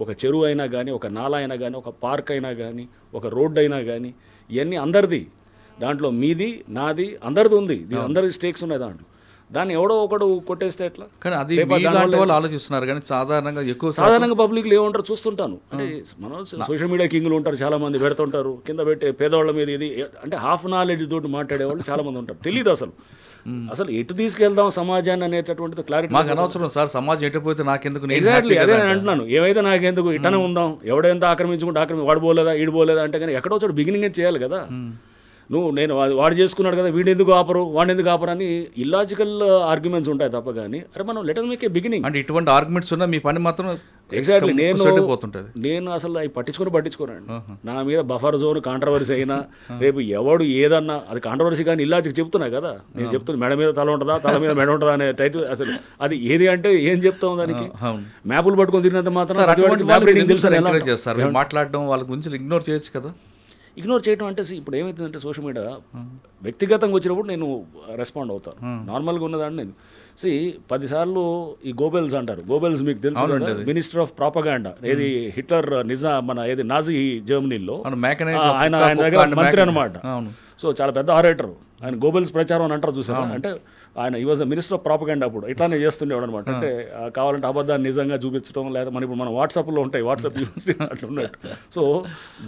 ఒక చెరువు అయినా కానీ, ఒక నాలా అయినా కానీ, ఒక పార్క్ అయినా కానీ, ఒక రోడ్డు అయినా కానీ, ఇవన్నీ అందరిది. దాంట్లో మీది నాది అందరిది ఉంది, అందరి స్టేక్స్ ఉన్నాయి దాంట్లో. దాన్ని ఎవడో ఒకడు కొట్టేస్తే ఎట్లా?
కానీ అది ఆలోచిస్తున్నారు కానీ సాధారణంగా
పబ్లిక్ ఏమంటారు చూస్తుంటాను. అంటే మనం సోషల్ మీడియా కింగ్లు ఉంటారు, చాలా మంది పెడుతుంటారు కింద పెట్టే పేదవాళ్ళ మీద. ఇది అంటే హాఫ్ నాలెడ్జ్ తోటి మాట్లాడేవాళ్ళు చాలా మంది ఉంటారు, తెలియదు అసలు ఎటు తీసుకెళ్దాం సమాజాన్ని అనేటటువంటిది క్లారిటీ
మాకు అనవసరం సార్. సమాజం ఎటుపోతే నాకెందుకు?
ఎగ్జాక్ట్లీ అదే నేను అంటున్నాను, ఏమైతే నాకెందుకు, ఇట్టనే ఉందాం, ఎవడెంత ఆక్రమించుకుంటే వాడు పోలేదా ఈడు పోలేదా అంటే కానీ ఎక్కడో చోటు బిగినింగ్ చేయాలి కదా. నేను వాడు చేసుకున్నాడు కదా వాడిని ఎందుకు ఆపరు అని ఇల్లాజికల్ ఆర్గ్యుమెంట్స్ ఉంటాయి తప్ప కానీ అరే మనం let us make a beginning.
అంటే ఇటువంటి ఆర్గ్యుమెంట్స్ ఉన్నా మీ పని మాత్రం
ఎగ్జాక్ట్లీ నేను అసలు అవి పట్టించుకోనండి. నా మీద బఫర్ జోన్ కాంట్రవర్సీ అయినా రేపు ఎవడు ఏదన్నా అది కాంట్రవర్సీ కానీ ఇల్లాజిక్ చెప్తున్నా కదా. నేను చెప్తున్నా మెడ మీద తల ఉంటుందా తల మీద మెడ ఉంటుందా అనే టైటిల్. అసలు అది ఏది అంటే ఏం చెప్తాం దానికి? మ్యాపులు పట్టుకొని తిరిగినంత మాత్రం
మాట్లాడడం వాళ్ళ గురించి ఇగ్నోర్ చేయొచ్చు కదా.
ఇగ్నోర్ చేయడం అంటే ఇప్పుడు ఏమవుతుందంటే సోషల్ మీడియా వ్యక్తిగతంగా వచ్చినప్పుడు నేను రెస్పాండ్ అవుతాను. నార్మల్గా ఉన్నదాన్ని నేను 10 సార్లు ఈ గోబెల్స్ అంటారు. గోబెల్స్ మీకు తెలుసు, మినిస్టర్ ఆఫ్ ప్రాపగాండా, ఏది హిట్లర్ మన ఏది నాజీ జర్మనీలో ఆయన దగ్గర మంత్రి అనమాట. సో చాలా పెద్ద ఆరేటర్ ఆయన. గోబెల్స్ ప్రచారం అని అంటారు చూసారా, అంటే ఆయన ఈ వాజ్ మినిస్టర్ ఆఫ్ ప్రాపగాండా అప్పుడు ఇట్లానే చేస్తుండేవాడు అనమాట. అంటే కావాలంటే అబద్ధాన్ని నిజంగా చూపించడం, లేదా ఇప్పుడు మన వాట్సాప్లో ఉంటాయి, వాట్సాప్ యూస్ అట్లా ఉన్నట్టు. సో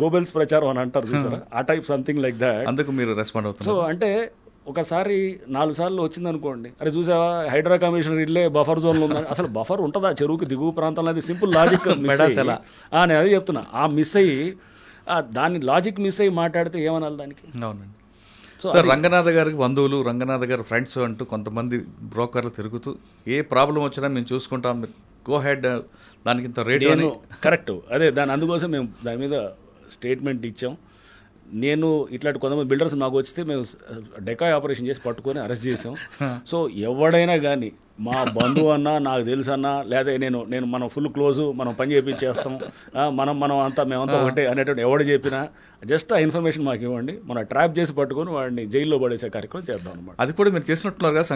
గోబెల్స్ ప్రచారం అని అంటారు చూసారా, ఆ టైప్ సంథింగ్ లైక్ దాట్.
అందుకు మీరు రెస్పాండ్ అవుతారు.
సో అంటే ఒకసారి 4 సార్లు వచ్చిందనుకోండి, అరే చూసావా హైడ్రా కమిషనర్ ఇల్లే బఫర్ జోన్లో ఉందని. అసలు బఫర్ ఉంటుందా చెరువుకి దిగువ ప్రాంతంలో? అది సింపుల్ లాజిక్ నేను అదే చెప్తున్నా. ఆ మిస్ అయ్యి దాన్ని లాజిక్ మిస్ అయ్యి మాట్లాడితే ఏమనాలి దానికి?
అవునండి. సార్ రంగనాథ్ గారికి బంధువులు, రంగనాథ్ గారి ఫ్రెండ్స్ అంటూ కొంతమంది బ్రోకర్లు తిరుగుతూ ఏ ప్రాబ్లం వచ్చినా మేము చూసుకుంటాం, గో హెడ్, దానికి ఇంత రేట్.
కరెక్ట్, అదే అందుకోసం మేము దాని మీద స్టేట్మెంట్ ఇచ్చాం. నేను ఇట్లాంటి కొంతమంది బిల్డర్స్ మాకు వచ్చితే మేము డెకాయ్ ఆపరేషన్ చేసి పట్టుకొని అరెస్ట్ చేసాం. సో ఎవడైనా కానీ మా బంధువు అన్నా నాకు తెలుసు అన్నా లేదా నేను మనం ఫుల్ క్లోజు మనం పని చేపించేస్తాం మేమంతా ఒకటే అనేటువంటి ఎవడు చెప్పినా జస్ట్ ఆ ఇన్ఫర్మేషన్ మాకు ఇవ్వండి, మనం ట్రాప్ చేసి పట్టుకొని వాడిని జైల్లో పడేసే కార్యక్రమం చేద్దాం అనమాట.
అది కూడా మీరు చేసినట్టున్నారు కదా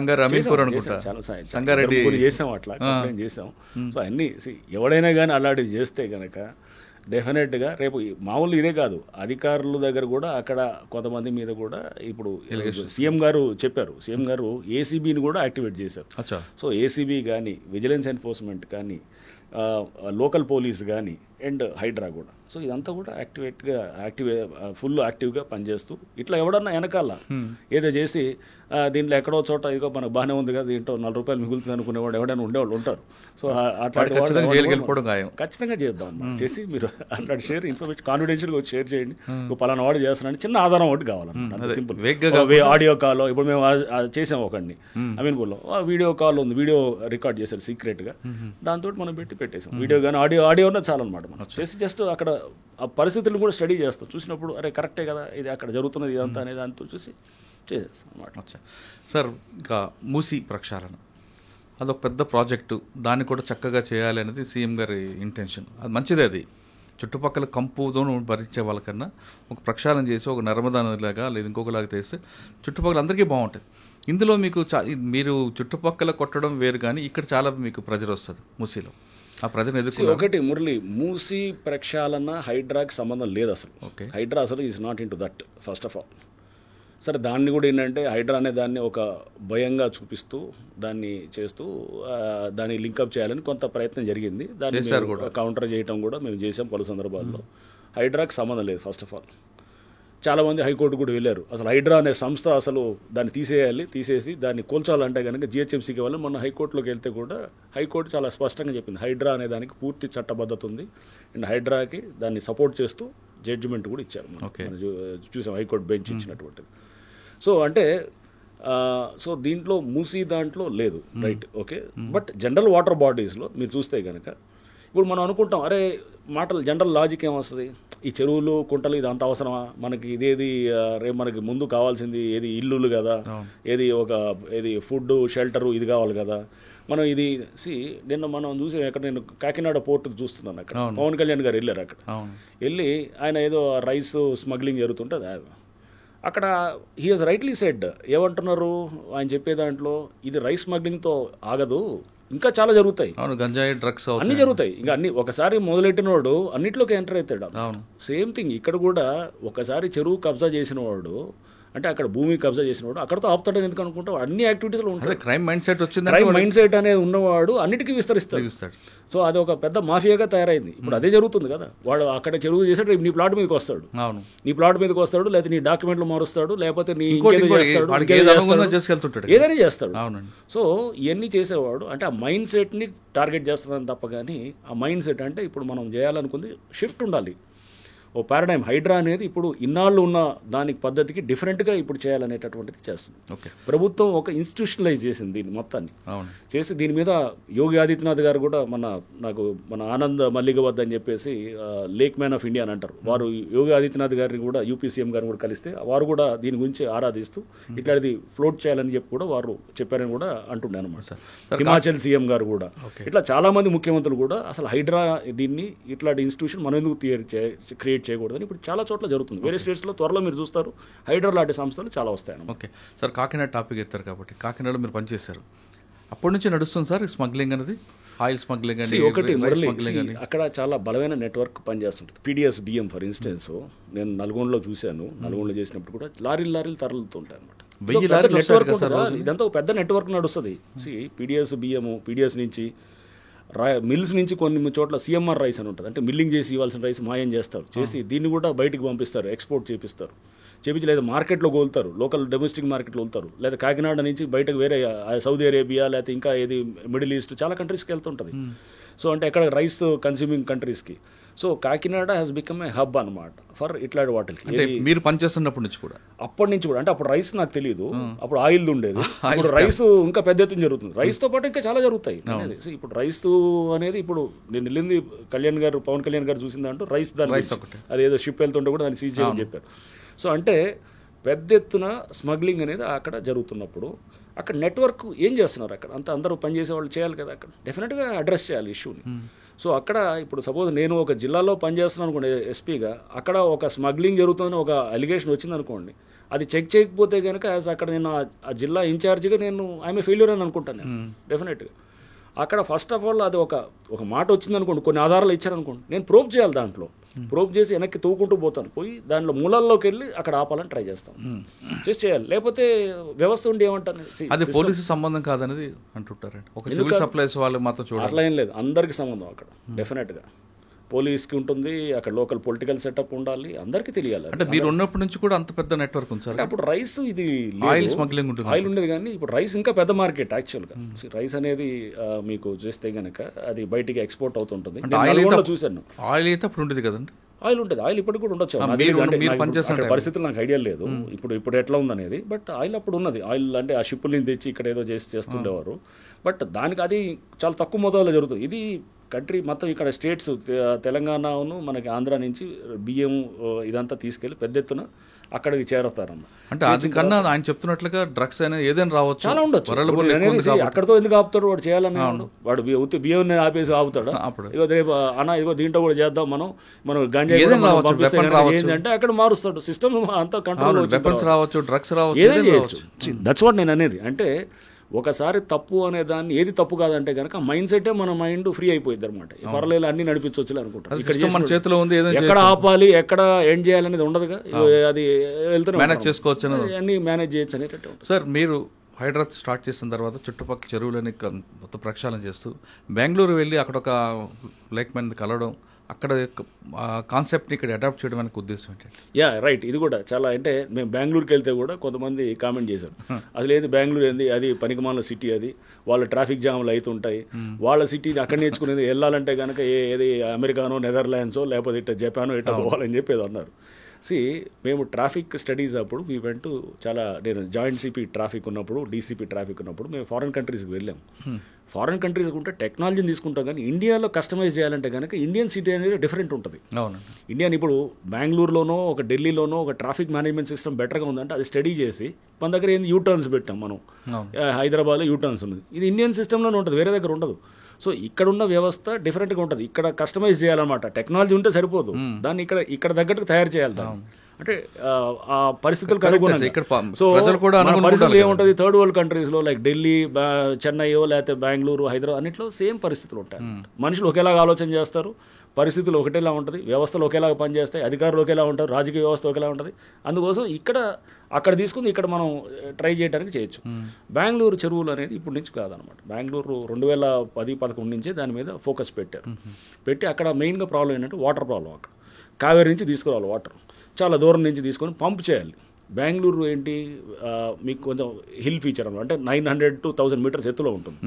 సంగారెడ్డి
చేసాం, అట్లా కంప్లైంట్ చేసాం. సో అన్నీ ఎవడైనా కానీ అలాంటివి చేస్తే కనుక డెఫినెట్గా రేపు మామూలు ఇదే కాదు, అధికారుల దగ్గర కూడా అక్కడ కొంతమంది మీద కూడా ఇప్పుడు సీఎం గారు చెప్పారు, సీఎం గారు ఏసీబీని కూడా యాక్టివేట్ చేశారు. సో ఏసీబీ కానీ విజిలెన్స్ ఎన్ఫోర్స్మెంట్ కానీ లోకల్ పోలీస్ కానీ అండ్ హైడ్రా కూడా, సో ఇదంతా కూడా ఫుల్ యాక్టివ్గా పనిచేస్తూ ఇట్లా ఎవడన్నా వెనకాల ఏదో చేసి దీంట్లో ఎక్కడో చోట ఇక మనకు బాగానే ఉంది కదా దీంట్లో 4 రూపాయలు మిగులుతుంది అనుకునేవాడు ఎవడైనా ఉండేవాళ్ళు ఉంటారు. సో అట్లాంటి ఖచ్చితంగా చేద్దాం చేసి మీరు అట్లాంటి షేర్ ఇన్ఫర్మేషన్ కాన్ఫిడెన్షియల్గా షేర్ చేయండి. పలానా వాడు చేస్తున్నాడు, చిన్న ఆధారం ఒకటి కావాలన్నమాట, సింపుల్ ఆడియో కాల్. ఇప్పుడు మేము చేసాం ఒకడిని అమీన్పూర్లో, వీడియో కాల్ ఉంది, వీడియో రికార్డ్ చేశారు సీక్రెట్గా, దాంతో మనం పెట్టేసాం వీడియో కానీ ఆడియో ఉన్నది చాలన్నమాట. మనం చేసి జస్ట్ అక్కడ ఆ పరిస్థితులను కూడా స్టడీ చేస్తాం, చూసినప్పుడు అరే కరెక్టే కదా ఇది అక్కడ జరుగుతున్నది ఇదంతా అనే దాంతో చూసి చేసేస్తాం అన్నమాట.
సార్ ఇంకా మూసీ ప్రక్షాళన అదొక పెద్ద ప్రాజెక్టు, దాన్ని కూడా చక్కగా చేయాలి అనేది సీఎం గారి ఇంటెన్షన్. అది మంచిదే, అది చుట్టుపక్కల కంపుతో భరించే వాళ్ళకన్నా ఒక ప్రక్షాళన చేసి ఒక నర్మదా నదిలాగా లేదా ఇంకొకలాగా చేస్తే చుట్టుపక్కల అందరికీ బాగుంటుంది. ఇందులో మీకు మీరు చుట్టుపక్కల కొట్టడం వేరు, కానీ ఇక్కడ చాలా మీకు ప్రెజర్ వస్తుంది మూసీలో. ఆ ప్రజలు ఎదుర్కొన్న
ఒకటి మురళి, మూసీ ప్రక్షాళన హైడ్రాకి సంబంధం లేదు అసలు. హైడ్రా అసలు is not in to that first of all. సరే దాన్ని కూడా ఏంటంటే హైడ్రా అనే దాన్ని ఒక భయంగా చూపిస్తూ దాన్ని చేస్తూ దాన్ని లింకప్ చేయాలని కొంత ప్రయత్నం జరిగింది. దాన్ని కౌంటర్ చేయడం కూడా మేము చేసాం పలు సందర్భాల్లో. హైడ్రాకి సంబంధం లేదు ఫస్ట్ ఆఫ్ ఆల్. చాలామంది హైకోర్టు కూడా వెళ్ళారు, అసలు హైడ్రా అనే సంస్థ అసలు దాన్ని తీసేసి దాన్ని కూల్చాలంటే కనుక జిహెచ్ఎంసీకి వెళ్ళి మొన్న హైకోర్టులోకి వెళ్తే కూడా హైకోర్టు చాలా స్పష్టంగా చెప్పింది హైడ్రా అనే దానికి పూర్తి చట్టబద్ధత ఉంది అండ్ హైడ్రాకి దాన్ని సపోర్ట్ చేస్తూ జడ్జిమెంట్ కూడా ఇచ్చారు. మనం చూసాం హైకోర్టు బెంచ్ ఇచ్చినటువంటిది. సో అంటే సో దీంట్లో మూసీ దాంట్లో లేదు, right, okay. But general water బాడీస్లో మీరు చూస్తే కనుక ఇప్పుడు మనం అనుకుంటాం అరే మాటలు జనరల్ లాజిక్ ఏమొస్తుంది, ఈ చెరువులు కుంటలు ఇది అంత అవసరమా మనకి, ఇదేది రేపు మనకి ముందు కావాల్సింది ఏది ఇల్లులు కదా, ఏది ఫుడ్ షెల్టరు ఇది కావాలి కదా. మనం ఇది నిన్న మనం చూసి ఎక్కడ నేను కాకినాడ పోర్టు చూస్తున్నాను, అక్కడ పవన్ కళ్యాణ్ గారు వెళ్ళారు, అక్కడ వెళ్ళి ఆయన ఏదో రైస్ స్మగ్లింగ్ జరుగుతుంటే అక్కడ హీ హాజ్ రైట్లీ సెడ్ ఏమంటున్నారు ఆయన చెప్పే దాంట్లో, ఇది రైస్ స్మగ్లింగ్తో ఆగదు, ఇంకా చాలా జరుగుతాయి,
గంజాయి డ్రగ్స్
అన్ని జరుగుతాయి, ఇంకా అన్ని ఒకసారి మొదలెట్టినవాడు అన్నిట్లోకి ఎంటర్ అవుతాడు. సేమ్ థింగ్ ఇక్కడ కూడా ఒకసారి చెరువు కబ్జా చేసిన వాడు అంటే అక్కడ భూమి కబ్జా చేసినవాడు అక్కడతో ఆపుతాడని ఎందుకు అనుకుంటావు, అన్ని యాక్టివిటీస్లో ఉంటాయి.
క్రైమ్ మైండ్ సెట్ వచ్చింది,
క్రైమ్ మైండ్ సెట్ అనేది ఉన్నవాడు అన్నిటికీ విస్తరిస్తాడు. సో అది ఒక పెద్ద మాఫియాగా తయారైంది. ఇప్పుడు అదే జరుగుతుంది కదా, వాడు అక్కడ చెరువు చేసాడు, నీ ప్లాట్ మీదకి వస్తాడు, నీ ప్లాట్ మీదకి వస్తాడు, లేకపోతే నీ డాక్యుమెంట్లు మారుస్తాడు, లేకపోతే నీ ఏదైనా చేస్తాడు. సో ఇవన్నీ చేసేవాడు అంటే ఆ మైండ్ సెట్ని టార్గెట్ చేస్తున్నాను తప్ప కానీ ఆ మైండ్ సెట్ అంటే ఇప్పుడు మనం చేయాలనుకుంది షిఫ్ట్ ఉండాలి. ఓ పారాడైమ్ హైడ్రా అనేది ఇప్పుడు ఇన్నాళ్ళు ఉన్న దానికి పద్ధతికి డిఫరెంట్గా ఇప్పుడు చేయాలనేటటువంటిది చేస్తుంది. ప్రభుత్వం ఒక ఇన్స్టిట్యూషనలైజ్ చేసింది దీన్ని మొత్తాన్ని చేసి దీని మీద యోగి ఆదిత్యనాథ్ గారు కూడా మన ఆనంద్ మల్లిగ వద్ద అని చెప్పేసి లేక్ మ్యాన్ ఆఫ్ ఇండియా అని అంటారు, వారు యోగి ఆదిత్యనాథ్ గారిని కూడా యూపీ సీఎం గారిని కూడా కలిస్తే వారు కూడా దీని గురించి ఆరాధిస్తూ ఇట్లాంటిది ఫ్లోట్ చేయాలని చెప్పి కూడా వారు చెప్పారని కూడా అంటుండే అనమాట. హిమాచల్ సీఎం గారు కూడా ఇట్లా చాలామంది ముఖ్యమంత్రులు కూడా అసలు హైడ్రా దీన్ని ఇట్లాంటి ఇన్స్టిట్యూషన్ మనం ఎందుకు క్రియేట్ చేయకూడదని ఇప్పుడు చాలా చోట్ల జరుగుతుంది. వేరే స్టేట్స్లో త్వరలో మీరు చూస్తారు హైడ్రా లాంటి సంస్థలు చాలా వస్తాయి.
ఓకే సార్, కాకినాడ టాపిక్ ఎత్తారు కాబట్టి కాకినాడలో మీరు పనిచేశారు, అప్పటి నుంచి నడుస్తుంది సార్ స్మగ్లింగ్ అనేది, ఆయిల్ స్మగ్లింగ్ అని
ఒకటి అక్కడ చాలా బలమైన నెట్వర్క్ పనిచేస్తుంటుంది. పీడిఎస్ బియ్యం ఫర్ ఇన్స్టెన్స్ నేను నల్గొండలో చూశాను, నల్గొండలో చేసినప్పుడు కూడా లారీలు తరలుతుంటాయి అనమాట. నెట్వర్క్ ఇదంతా ఒక పెద్ద నెట్వర్క్ నడుస్తుంది. పీడిఎస్ బియ్యము పీడిఎస్ నుంచి మిల్స్ నుంచి కొన్ని చోట్ల సిఎంఆర్ రైస్ అని ఉంటుంది, అంటే మిల్లింగ్ చేసి ఇవ్వాల్సిన రైస్ మాయం చేస్తారు, చేసి దీన్ని కూడా బయటికి పంపిస్తారు, ఎక్స్పోర్ట్ చేపిస్తారు, చేపించి లేదా మార్కెట్లో కోలుతారు, లోకల్ డొమెస్టిక్ మార్కెట్లో వెళ్తారు, లేదా కాకినాడ నుంచి బయటకు వేరే సౌదీ అరేబియా లేకపోతే ఇంకా ఏది మిడిల్ ఈస్ట్ చాలా కంట్రీస్కి వెళ్తుంటుంది. సో అంటే ఎక్కడ రైస్ కన్స్యూమింగ్ కంట్రీస్కి. So Kakinada has become a hub అనమాట ఫర్ ఇట్లాంటి వాటికి.
మీరు పనిచేస్తున్నప్పటి నుంచి కూడా
అప్పటి నుంచి కూడా అంటే అప్పుడు రైస్ నాకు తెలియదు, అప్పుడు ఆయిల్ ఉండేది, ఇప్పుడు రైస్ ఇంకా పెద్ద ఎత్తున జరుగుతుంది. రైస్తో పాటు ఇంకా చాలా జరుగుతాయి అనేది. ఇప్పుడు రైస్ అనేది ఇప్పుడు నేను వెళ్ళింది పవన్ కళ్యాణ్ గారు చూసిందంటూ రైస్ దాని అదేదో షిప్ వెళ్తుంటే కూడా దాన్ని సీజ్ చేయమని చెప్పారు. సో అంటే పెద్ద ఎత్తున స్మగ్లింగ్ అనేది అక్కడ జరుగుతున్నప్పుడు అక్కడ నెట్వర్క్ ఏం చేస్తున్నారు, అక్కడ అంతా అందరూ పనిచేసే వాళ్ళు చేయాలి కదా, అక్కడ డెఫినెట్గా అడ్రస్ చేయాలి ఇష్యూని. సో అక్కడ ఇప్పుడు సపోజ్ నేను ఒక జిల్లాలో పనిచేస్తున్నాను అనుకోండి ఎస్పీగా, అక్కడ ఒక స్మగ్లింగ్ జరుగుతుందని ఒక అలిగేషన్ వచ్చింది అనుకోండి, అది చెక్ చేయకపోతే కనుక అక్కడ నేను ఆ జిల్లా ఇన్ఛార్జిగా నేను ఐఎమ్ ఏ ఫెయిల్యూర్ అని అనుకుంటాను నేను డెఫినెట్గా. అక్కడ ఫస్ట్ ఆఫ్ ఆల్ అది ఒక మాట వచ్చింది అనుకోండి, కొన్ని ఆధారాలు ఇచ్చారనుకోండి, నేను ప్రోబ్ చేయాలి, దాంట్లో ప్రోబ్ చేసి వెనక్కి తవ్వుకుంటూ పోతాను, పోయి దాంట్లో మూలాల్లోకి వెళ్ళి అక్కడ ఆపాలని ట్రై చేస్తాను, చేసి చేయాలి. లేకపోతే వ్యవస్థ ఉండి ఏమంటారు,
అది పోలీసు సంబంధం కాదనేది అంటుంటారండి. ఒక సివిల్ సప్లైస్ వాళ్ళు మాత్రం చూడాలి,
అట్లా ఏం లేదు, అందరికీ సంబంధం అక్కడ డెఫినెట్గా. పోలీస్కి ఉంటుంది, అక్కడ లోకల్ పొలిటికల్ సెటప్ ఉండాలి, అందరికీ తెలియాలి.
అంటే మీరు ఉన్నప్పటి నుంచి కూడా అంత పెద్ద నెట్వర్క్ ఉంది సార్.
అప్పుడు రైస్ ఇది
ఆయిల్ స్మగ్లింగ్ ఉంటుంది,
ఆయిల్ ఉండేది, కానీ ఇప్పుడు రైస్ ఇంకా పెద్ద మార్కెట్ యాక్చువల్గా. రైస్ అనేది మీకు చేస్తే కనుక అది బయటికి ఎక్స్పోర్ట్ అవుతుంటుంది. చూశాను
ఆయిల్ అయితే అప్పుడు ఉండేది కదండి,
ఆయిల్ ఉంటుంది, ఆయిల్ ఇప్పటికి కూడా ఉండొచ్చు, పరిస్థితులు నాకు ఐడియా లేదు ఇప్పుడు ఎట్లా ఉందనేది. బట్ ఆయిల్ అప్పుడు ఉన్నది, ఆయిల్ అంటే ఆ షిప్పుల్ని తెచ్చి ఇక్కడ ఏదో చేస్తుండేవారు. బట్ దానికి అది చాలా తక్కువ మొత్తంలో జరుగుతుంది. ఇది కంట్రీ మొత్తం ఇక్కడ స్టేట్స్ తెలంగాణను మనకి ఆంధ్ర నుంచి బియ్యం ఇదంతా తీసుకెళ్ళి పెద్ద ఎత్తున అక్కడికి చేరుతారన్న.
అంటే అది కన్నా ఆయన చెప్తున్నట్లుగా డ్రగ్స్ అనేది ఏదైనా రావచ్చు,
చాలా ఉండొచ్చు. అక్కడతో ఎందుకు ఆపుతాడు వాడు, చేయాలని వాడు బియ్యం ఆపేసి ఆపుతాడు. ఇగో రేపు అన్న ఇగో దీంట్లో కూడా చేద్దాం మనం గంజా ఏంటంటే అక్కడ మారుస్తాడు సిస్టమ్ అంతా కంట్రోల్.
వెపన్స్ రావచ్చు, డ్రగ్స్ రావచ్చు,
ఏదైనా చేయొచ్చు. దట్స్ వాట్ నేను అనేది. అంటే ఒకసారి తప్పు అనే దాన్ని ఏది తప్పు కాదంటే కనుక మైండ్ సెటే మన మైండ్ ఫ్రీ అయిపోయింది అనమాట. పర్లేదు అన్ని నడిపించవచ్చు అనుకుంటాం. ఎక్కడ ఆపాలి ఎక్కడ ఎండ్ చేయాలనేది ఉండదుగా, అది వెళ్తూనే
మేనేజ్ చేసుకోవచ్చు,
అన్ని మేనేజ్ చేయొచ్చు అనేటట్టు.
సార్ మీరు హైదరాబాద్ స్టార్ట్ చేసిన తర్వాత చుట్టుపక్కల చెరువులని మొత్తం ప్రక్షాళన చేస్తూ బెంగళూరు వెళ్ళి అక్కడ ఒక లేక్ మ్యాన్ కలవడం, అక్కడ కాన్సెప్ట్ని ఇక్కడ అడాప్ట్ చేయడం అనే ఉద్దేశం ఏంటంటే?
యా రైట్, ఇది కూడా చాలా. అంటే మేము బెంగళూరుకి వెళ్తే కూడా కొంతమంది కామెంట్ చేశారు, అసలు ఏంది బెంగళూరు ఏంది, అది పనికిమాల సిటీ, అది వాళ్ళ ట్రాఫిక్ జామ్లు అవుతుంటాయి, వాళ్ళ సిటీని అక్కడ నేర్చుకునేది వెళ్ళాలంటే కనుక ఏది అమెరికానో నెదర్లాండ్సో లేకపోతే ఇట్లా జపానో ఇట్లా పోవాలని చెప్పి ఏదో అన్నారు. మేము ట్రాఫిక్ స్టడీస్ అప్పుడు నేను జాయింట్ సిపి ట్రాఫిక్ ఉన్నప్పుడు, డీసీపీ ట్రాఫిక్ ఉన్నప్పుడు మేము ఫారెన్ కంట్రీస్కి వెళ్ళాము. ఫారెన్ కంట్రీస్కి ఉంటే టెక్నాలజీని తీసుకుంటాం, కానీ ఇండియాలో కస్టమైజ్ చేయాలంటే కనుక ఇండియన్ సిటీ అనేది డిఫరెంట్ ఉంటుంది. ఇండియన్ ఇప్పుడు బెంగళూరులోనో ఒక ఢిల్లీలోనో ఒక ట్రాఫిక్ మేనేజ్మెంట్ సిస్టమ్ బెటర్గా ఉందంటే అది స్టడీ చేసి మన దగ్గర ఏంది యూటర్న్స్ పెట్టాం మనం. హైదరాబాద్లో యూటర్న్స్ ఉన్నది, ఇది ఇండియన్ సిస్టంలోనే ఉంటుంది, వేరే దగ్గర ఉండదు. సో ఇక్కడున్న వ్యవస్థ డిఫరెంట్గా ఉంటుంది, ఇక్కడ కస్టమైజ్ చేయాలన్నమాట. టెక్నాలజీ ఉంటే సరిపోదు, దాన్ని ఇక్కడ తగ్గట్టుకు తయారు చేయాలి దాన్ని. అంటే ఆ పరిస్థితులకు అనుగుణంగా. సో పరిస్థితులు ఏముంటుంది థర్డ్ వరల్డ్ కంట్రీస్లో లైక్ ఢిల్లీ, చెన్నైయో లేకపోతే బెంగళూరు, హైదరాబాద్ అన్నింటిలో సేమ్ పరిస్థితులు ఉంటాయి. మనుషులు ఒకేలాగా ఆలోచన చేస్తారు, పరిస్థితులు ఒకటేలా ఉంటుంది, వ్యవస్థలు ఒకేలాగా పనిచేస్తాయి, అధికారులు ఒకేలా ఉంటారు, రాజకీయ వ్యవస్థ ఒకేలా ఉంటుంది. అందుకోసం అక్కడ తీసుకుని ఇక్కడ మనం ట్రై చేయడానికి చేయొచ్చు. బెంగళూరు చెరువులు అనేది ఇప్పటి నుంచి కాదనమాట. బెంగళూరు 2010-11 నుంచే దాని మీద ఫోకస్ పెట్టి అక్కడ మెయిన్గా ప్రాబ్లం ఏంటంటే వాటర్ ప్రాబ్లం. అక్కడ కావేరీ నుంచి తీసుకురావాలి వాటర్, చాలా దూరం నుంచి తీసుకొని పంప్ చేయాలి. బెంగళూరు ఏంటి మీకు కొంచెం హిల్ ఫీచర్ అనమాట, అంటే 900 to 1000 మీటర్స్ ఎత్తులో ఉంటుంది.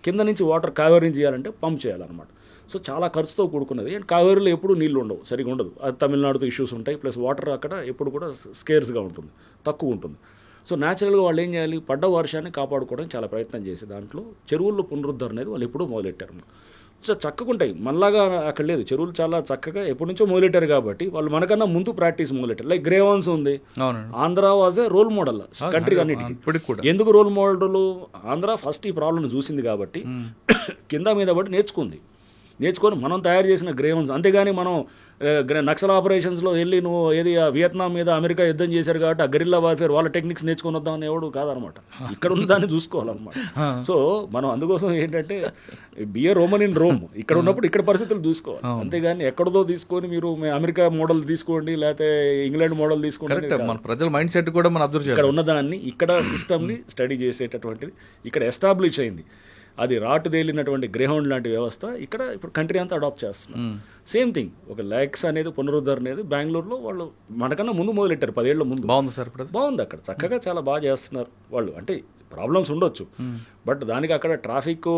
కింద నుంచి వాటర్ కావేరీ నుంచి చేయాలంటే పంప్ చేయాలన్నమాట. సో చాలా ఖర్చుతో కూడుకున్నది. అండ్ కావేరీలో ఎప్పుడు నీళ్ళు ఉండవు, సరిగా ఉండదు, అది తమిళనాడుతో ఇష్యూస్ ఉంటాయి. ప్లస్ వాటర్ అక్కడ ఎప్పుడు కూడా స్కేర్స్గా ఉంటుంది, తక్కువ ఉంటుంది. సో న్యాచురల్గా వాళ్ళు ఏం చేయాలి, పడ్డ వర్షాన్ని కాపాడుకోవడానికి చాలా ప్రయత్నం చేసి దాంట్లో చెరువుల్లో పునరుద్ధరణ అనేది వాళ్ళు ఎప్పుడూ మొదలెట్టారు. సో చక్కగా ఉంటాయి, మనలాగా అక్కడ లేదు. చెరువులు చాలా చక్కగా ఎప్పటి నుంచో మొదలెట్టారు కాబట్టి వాళ్ళు మనకన్నా ముందు ప్రాక్టీస్ మొదలెట్టారు. లైక్ గ్రేవన్స్ ఉంది, Andhra was a role model country అన్నిటికీ. ఎందుకు రోల్ మోడల్? ఆంధ్ర ఫస్ట్ ఈ ప్రాబ్లం చూసింది కాబట్టి కింద మీద పడి నేర్చుకొని మనం తయారు చేసిన గ్రేవన్స్. అంతేగాని మనం నక్సల్ ఆపరేషన్స్లో వెళ్ళి నువ్వు ఏది వియత్నాం మీద అమెరికా యుద్ధం చేశారు కాబట్టి ఆ గరిల్లా వార్ఫేర్ వాళ్ళ టెక్నిక్స్ నేర్చుకొని వద్దామని ఎవడు కాదనమాట. ఇక్కడ ఉన్న దాన్ని చూసుకోవాలన్నమాట. సో మనం అందుకోసం ఏంటంటే బిఏ రోమన్ ఇన్ రోమ్, ఇక్కడ ఉన్నప్పుడు ఇక్కడ పరిస్థితులు చూసుకోవాలి. అంతేగాని ఎక్కడదో తీసుకొని మీరు అమెరికా మోడల్ తీసుకోండి లేకపోతే ఇంగ్లాండ్ మోడల్ తీసుకోండి.
ప్రజల మైండ్ సెట్ కూడా మనం అబ్జర్వ్ చేయాలి.
ఇక్కడ ఉన్నదాన్ని ఇక్కడ సిస్టమ్ని స్టడీ చేసేటటువంటిది ఇక్కడ ఎస్టాబ్లిష్ అయింది. అది రాటు తేలినటువంటి గ్రేహౌండ్ లాంటి వ్యవస్థ ఇక్కడ ఇప్పుడు కంట్రీ అంతా అడాప్ట్ చేస్తున్నారు. సేమ్ థింగ్ ఒక ల్యాక్స్ అనేది పునరుద్ధరణ అనేది బెంగళూరులో వాళ్ళు మనకన్నా ముందు మొదలెట్టారు, 10 ఏళ్ల ముందు.
బాగుంది సార్,
బాగుంది అక్కడ చక్కగా చాలా బాగా చేస్తున్నారు వాళ్ళు. అంటే ప్రాబ్లమ్స్ ఉండొచ్చు, బట్ దానికి అక్కడ ట్రాఫిక్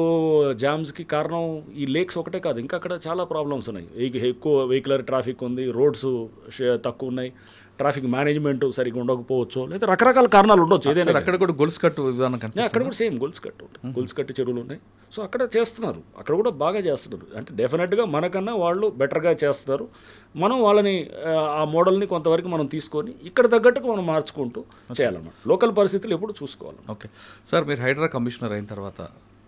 జామ్స్కి కారణం ఈ లేక్స్ ఒకటే కాదు, ఇంకా అక్కడ చాలా ప్రాబ్లమ్స్ ఉన్నాయి. ఎక్కువ వెహికులర్ ట్రాఫిక్ ఉంది, రోడ్స్ తక్కువ ఉన్నాయి, ట్రాఫిక్ మేనేజ్మెంట్ సరిగ్గా ఉండకపోవచ్చు, లేదా రకరకాల కారణాలు ఉండొచ్చు. ఏదైనా
అక్కడ కూడా గొలుసు కట్టు విధానం
అక్కడ కూడా సేమ్ గొలుసు కట్టు ఉంటుంది, గొలుసు కట్టు చెరువులు ఉన్నాయి. సో అక్కడ చేస్తున్నారు, అక్కడ కూడా బాగా చేస్తున్నారు. అంటే డెఫినెట్గా మనకన్నా వాళ్ళు బెటర్గా చేస్తున్నారు. మనం వాళ్ళని ఆ మోడల్ని కొంతవరకు మనం తీసుకొని ఇక్కడ తగ్గట్టుకు మనం మార్చుకుంటూ చేయాలన్నమాట. లోకల్ పరిస్థితులు ఎప్పుడు చూసుకోవాలి.
ఓకే సార్, మీరు హైడ్రా కమిషనర్ అయిన తర్వాత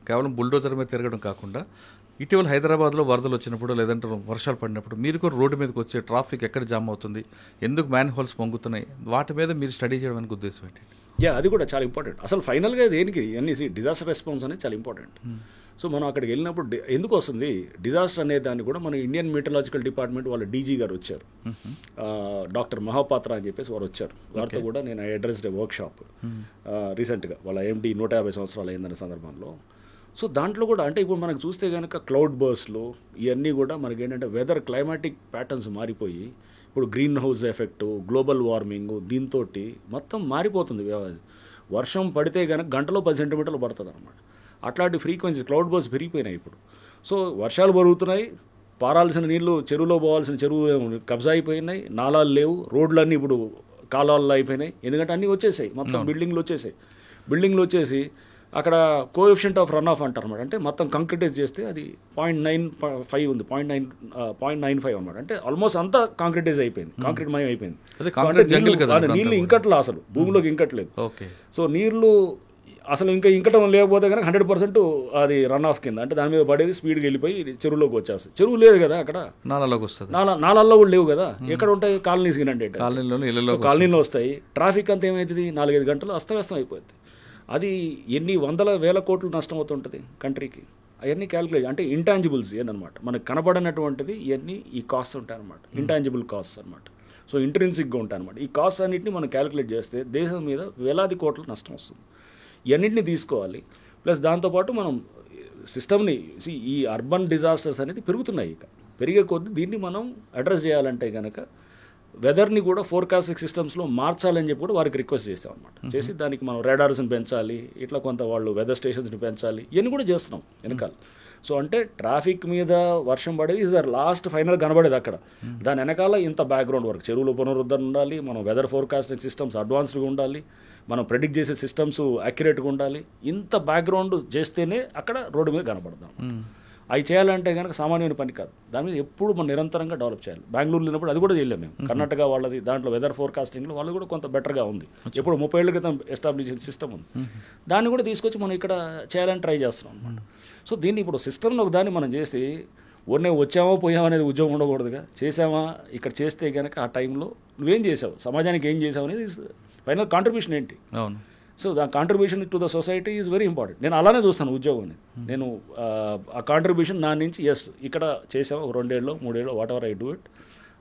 కేవలం బుల్డోజర్ మీద తిరగడం కాకుండా ఇటీవల హైదరాబాద్లో వరదలు వచ్చినప్పుడు లేదంటే వర్షాలు పడినప్పుడు మీరు కూడా రోడ్డు మీదకి వచ్చే ట్రాఫిక్ ఎక్కడ జామ్ అవుతుంది, ఎందుకు మ్యాన్ హోల్స్ పొంగుతున్నాయి, వాటి మీద మీరు స్టడీ చేయడానికి ఉద్దేశం ఏంటి?
అది కూడా చాలా ఇంపార్టెంట్. అసలు ఫైనల్గా దేనికి అన్ని డిజాస్టర్ రెస్పాన్స్ అనేది చాలా ఇంపార్టెంట్. సో మనం అక్కడికి వెళ్ళినప్పుడు ఎందుకు వస్తుంది డిజాస్టర్ అనే దాన్ని కూడా మన ఇండియన్ మెటలాజికల్ డిపార్ట్మెంట్ వాళ్ళ డీజీ గారు వచ్చారు, డాక్టర్ మహాపాత్ర అని చెప్పేసి వారు వచ్చారు. వారితో కూడా నేను అడ్రస్డ్ వర్క్ షాప్ రీసెంట్గా వాళ్ళ ఎండి 150 సంవత్సరాలు అయిందన్న సందర్భంలో. సో దాంట్లో కూడా అంటే ఇప్పుడు మనకు చూస్తే కనుక క్లౌడ్ బర్స్ట్లు ఇవన్నీ కూడా మనకి ఏంటంటే వెదర్ క్లైమాటిక్ ప్యాటర్న్స్ మారిపోయి ఇప్పుడు green house effect, global warming, దీంతో మొత్తం మారిపోతుంది. వర్షం పడితే కనుక గంటలో 10 సెంటీమీటర్లు పడుతుంది అనమాట. అట్లాంటి ఫ్రీక్వెన్సీ క్లౌడ్ బర్స్ పెరిగిపోయినాయి ఇప్పుడు. సో వర్షాలు పెరుగుతున్నాయి, పారాల్సిన నీళ్లు చెరువులో పోవాల్సిన చెరువులు కబ్జా అయిపోయినాయి, నాలాలు లేవు, రోడ్లన్నీ ఇప్పుడు కాలాల్లో అయిపోయినాయి. ఎందుకంటే అన్నీ వచ్చేసాయి, మొత్తం బిల్డింగ్లు వచ్చేసి అక్కడ కోఎఫిషియంట్ ఆఫ్ రన్ ఆఫ్ అంటారు అనమాట. అంటే మొత్తం కంక్రీటైజ్ చేస్తే అది 0.95 ఉంది, 0.95 అనమాట. అంటే ఆల్మోస్ట్ అంతా కాంక్రీటైజ్ అయిపోయింది, కాంక్రీట్ మయం అయిపోయింది. నీళ్ళు ఇంకట్లా, అసలు భూమిలోకి ఇంకట్లేదు. సో నీళ్లు అసలు ఇంకా ఇంకటం లేకపోతే కనుక 100% అది రన్ ఆఫ్ కింద, అంటే దాని మీద పడేది స్పీడ్గా వెళ్ళిపోయి చెరువులోకి వచ్చేస్తుంది. చెరువు లేదు కదా అక్కడ,
నాలాలోకి వస్తుంది,
నాలాల్లో కూడా లేవు కదా. ఎక్కడ ఉంటాయి కాలనీస్ కింద, కాలనీలో వస్తాయి. ట్రాఫిక్ అంతా ఏమవుతుంది 4-5 గంటలు అస్తవ్యస్తం అయిపోతుంది. అది ఎన్ని వందల వేల కోట్లు నష్టం అవుతుంటుంది కంట్రీకి. అవన్నీ క్యాలిక్యులేట్ అంటే ఇంటాంజిబుల్స్ ఏంటనమాట, మనకు కనబడినటువంటిది ఇవన్నీ ఈ కాస్ట్ ఉంటాయి అనమాట, ఇంటాంజిబుల్ కాస్ట్ అనమాట. సో ఇంట్రెన్సిక్గా ఉంటాయి అనమాట. ఈ కాస్ట్ అన్నింటినీ మనం క్యాలిక్యులేట్ చేస్తే దేశం మీద వేలాది కోట్ల నష్టం వస్తుంది. ఇవన్నింటినీ తీసుకోవాలి. ప్లస్ దాంతోపాటు మనం సిస్టమ్ని ఈ అర్బన్ డిజాస్టర్స్ అనేది పెరుగుతున్నాయి. ఇక పెరిగే కొద్దీ దీన్ని మనం అడ్రస్ చేయాలంటే కనుక వెదర్ని కూడా ఫోర్కాస్టింగ్ సిస్టమ్స్లో మార్చాలని చెప్పి కూడా వారికి రిక్వెస్ట్ చేసాం అనమాట. చేసి దానికి మనం రాడార్స్ని పెంచాలి, ఇట్లా కొంత వాళ్ళు వెదర్ స్టేషన్స్ని పెంచాలి, ఇవన్నీ కూడా చేస్తున్నాం వెనకాల. సో అంటే ట్రాఫిక్ మీద వర్షం పడేది ఈజ్ లాస్ట్ ఫైనల్ కనబడేది అక్కడ. దాని వెనకాల ఇంత బ్యాక్గ్రౌండ్ వర్క్, చెరువులు పునరుద్ధరణ ఉండాలి, మనం వెదర్ ఫోర్కాస్టింగ్ సిస్టమ్స్ అడ్వాన్స్డ్గా ఉండాలి, మనం ప్రెడిక్ట్ చేసే సిస్టమ్స్ యాక్యురేట్గా ఉండాలి. ఇంత బ్యాక్గ్రౌండ్ చేస్తేనే అక్కడ రోడ్డు మీద కనబడదాం. అవి చేయాలంటే కనుక సామాన్యమైన పని కాదు. దాని మీద ఎప్పుడు మనం నిరంతరంగా డెవలప్ చేయాలి. బెంగళూరు లేనప్పుడు అది కూడా చేయలేము మేము. కర్ణాటక వాళ్ళది దాంట్లో వెదర్ ఫోర్కాస్టింగ్లో వాళ్ళు కూడా కొంత బెటర్గా ఉంది. ఎప్పుడు 30 ఏళ్ల క్రితం ఎస్టాబ్లిష్ చేసిన సిస్టమ్ ఉంది. దాన్ని కూడా తీసుకొచ్చి మనం ఇక్కడ చేయాలని ట్రై చేస్తున్నాం అనమాట. సో దీన్ని ఇప్పుడు సిస్టమ్లో ఒక దాన్ని మనం చేసి వచ్చామా పోయామా అనేది ఉద్యోగం ఉండకూడదుగా. చేసామా ఇక్కడ చేస్తే కనుక ఆ టైంలో నువ్వేం చేసావు, సమాజానికి ఏం చేసావు అనేది ఫైనల్ కాంట్రిబ్యూషన్ ఏంటి. అవును. So the contribution to the society is very important. నేను అలానే చూస్తాను ఉద్యోగాన్ని. నేను ఆ కాంట్రిబ్యూషన్ నా నుంచి ఇక్కడ చేసాము 2 ఏళ్ళు 3 ఏళ్ళు what ever I do it,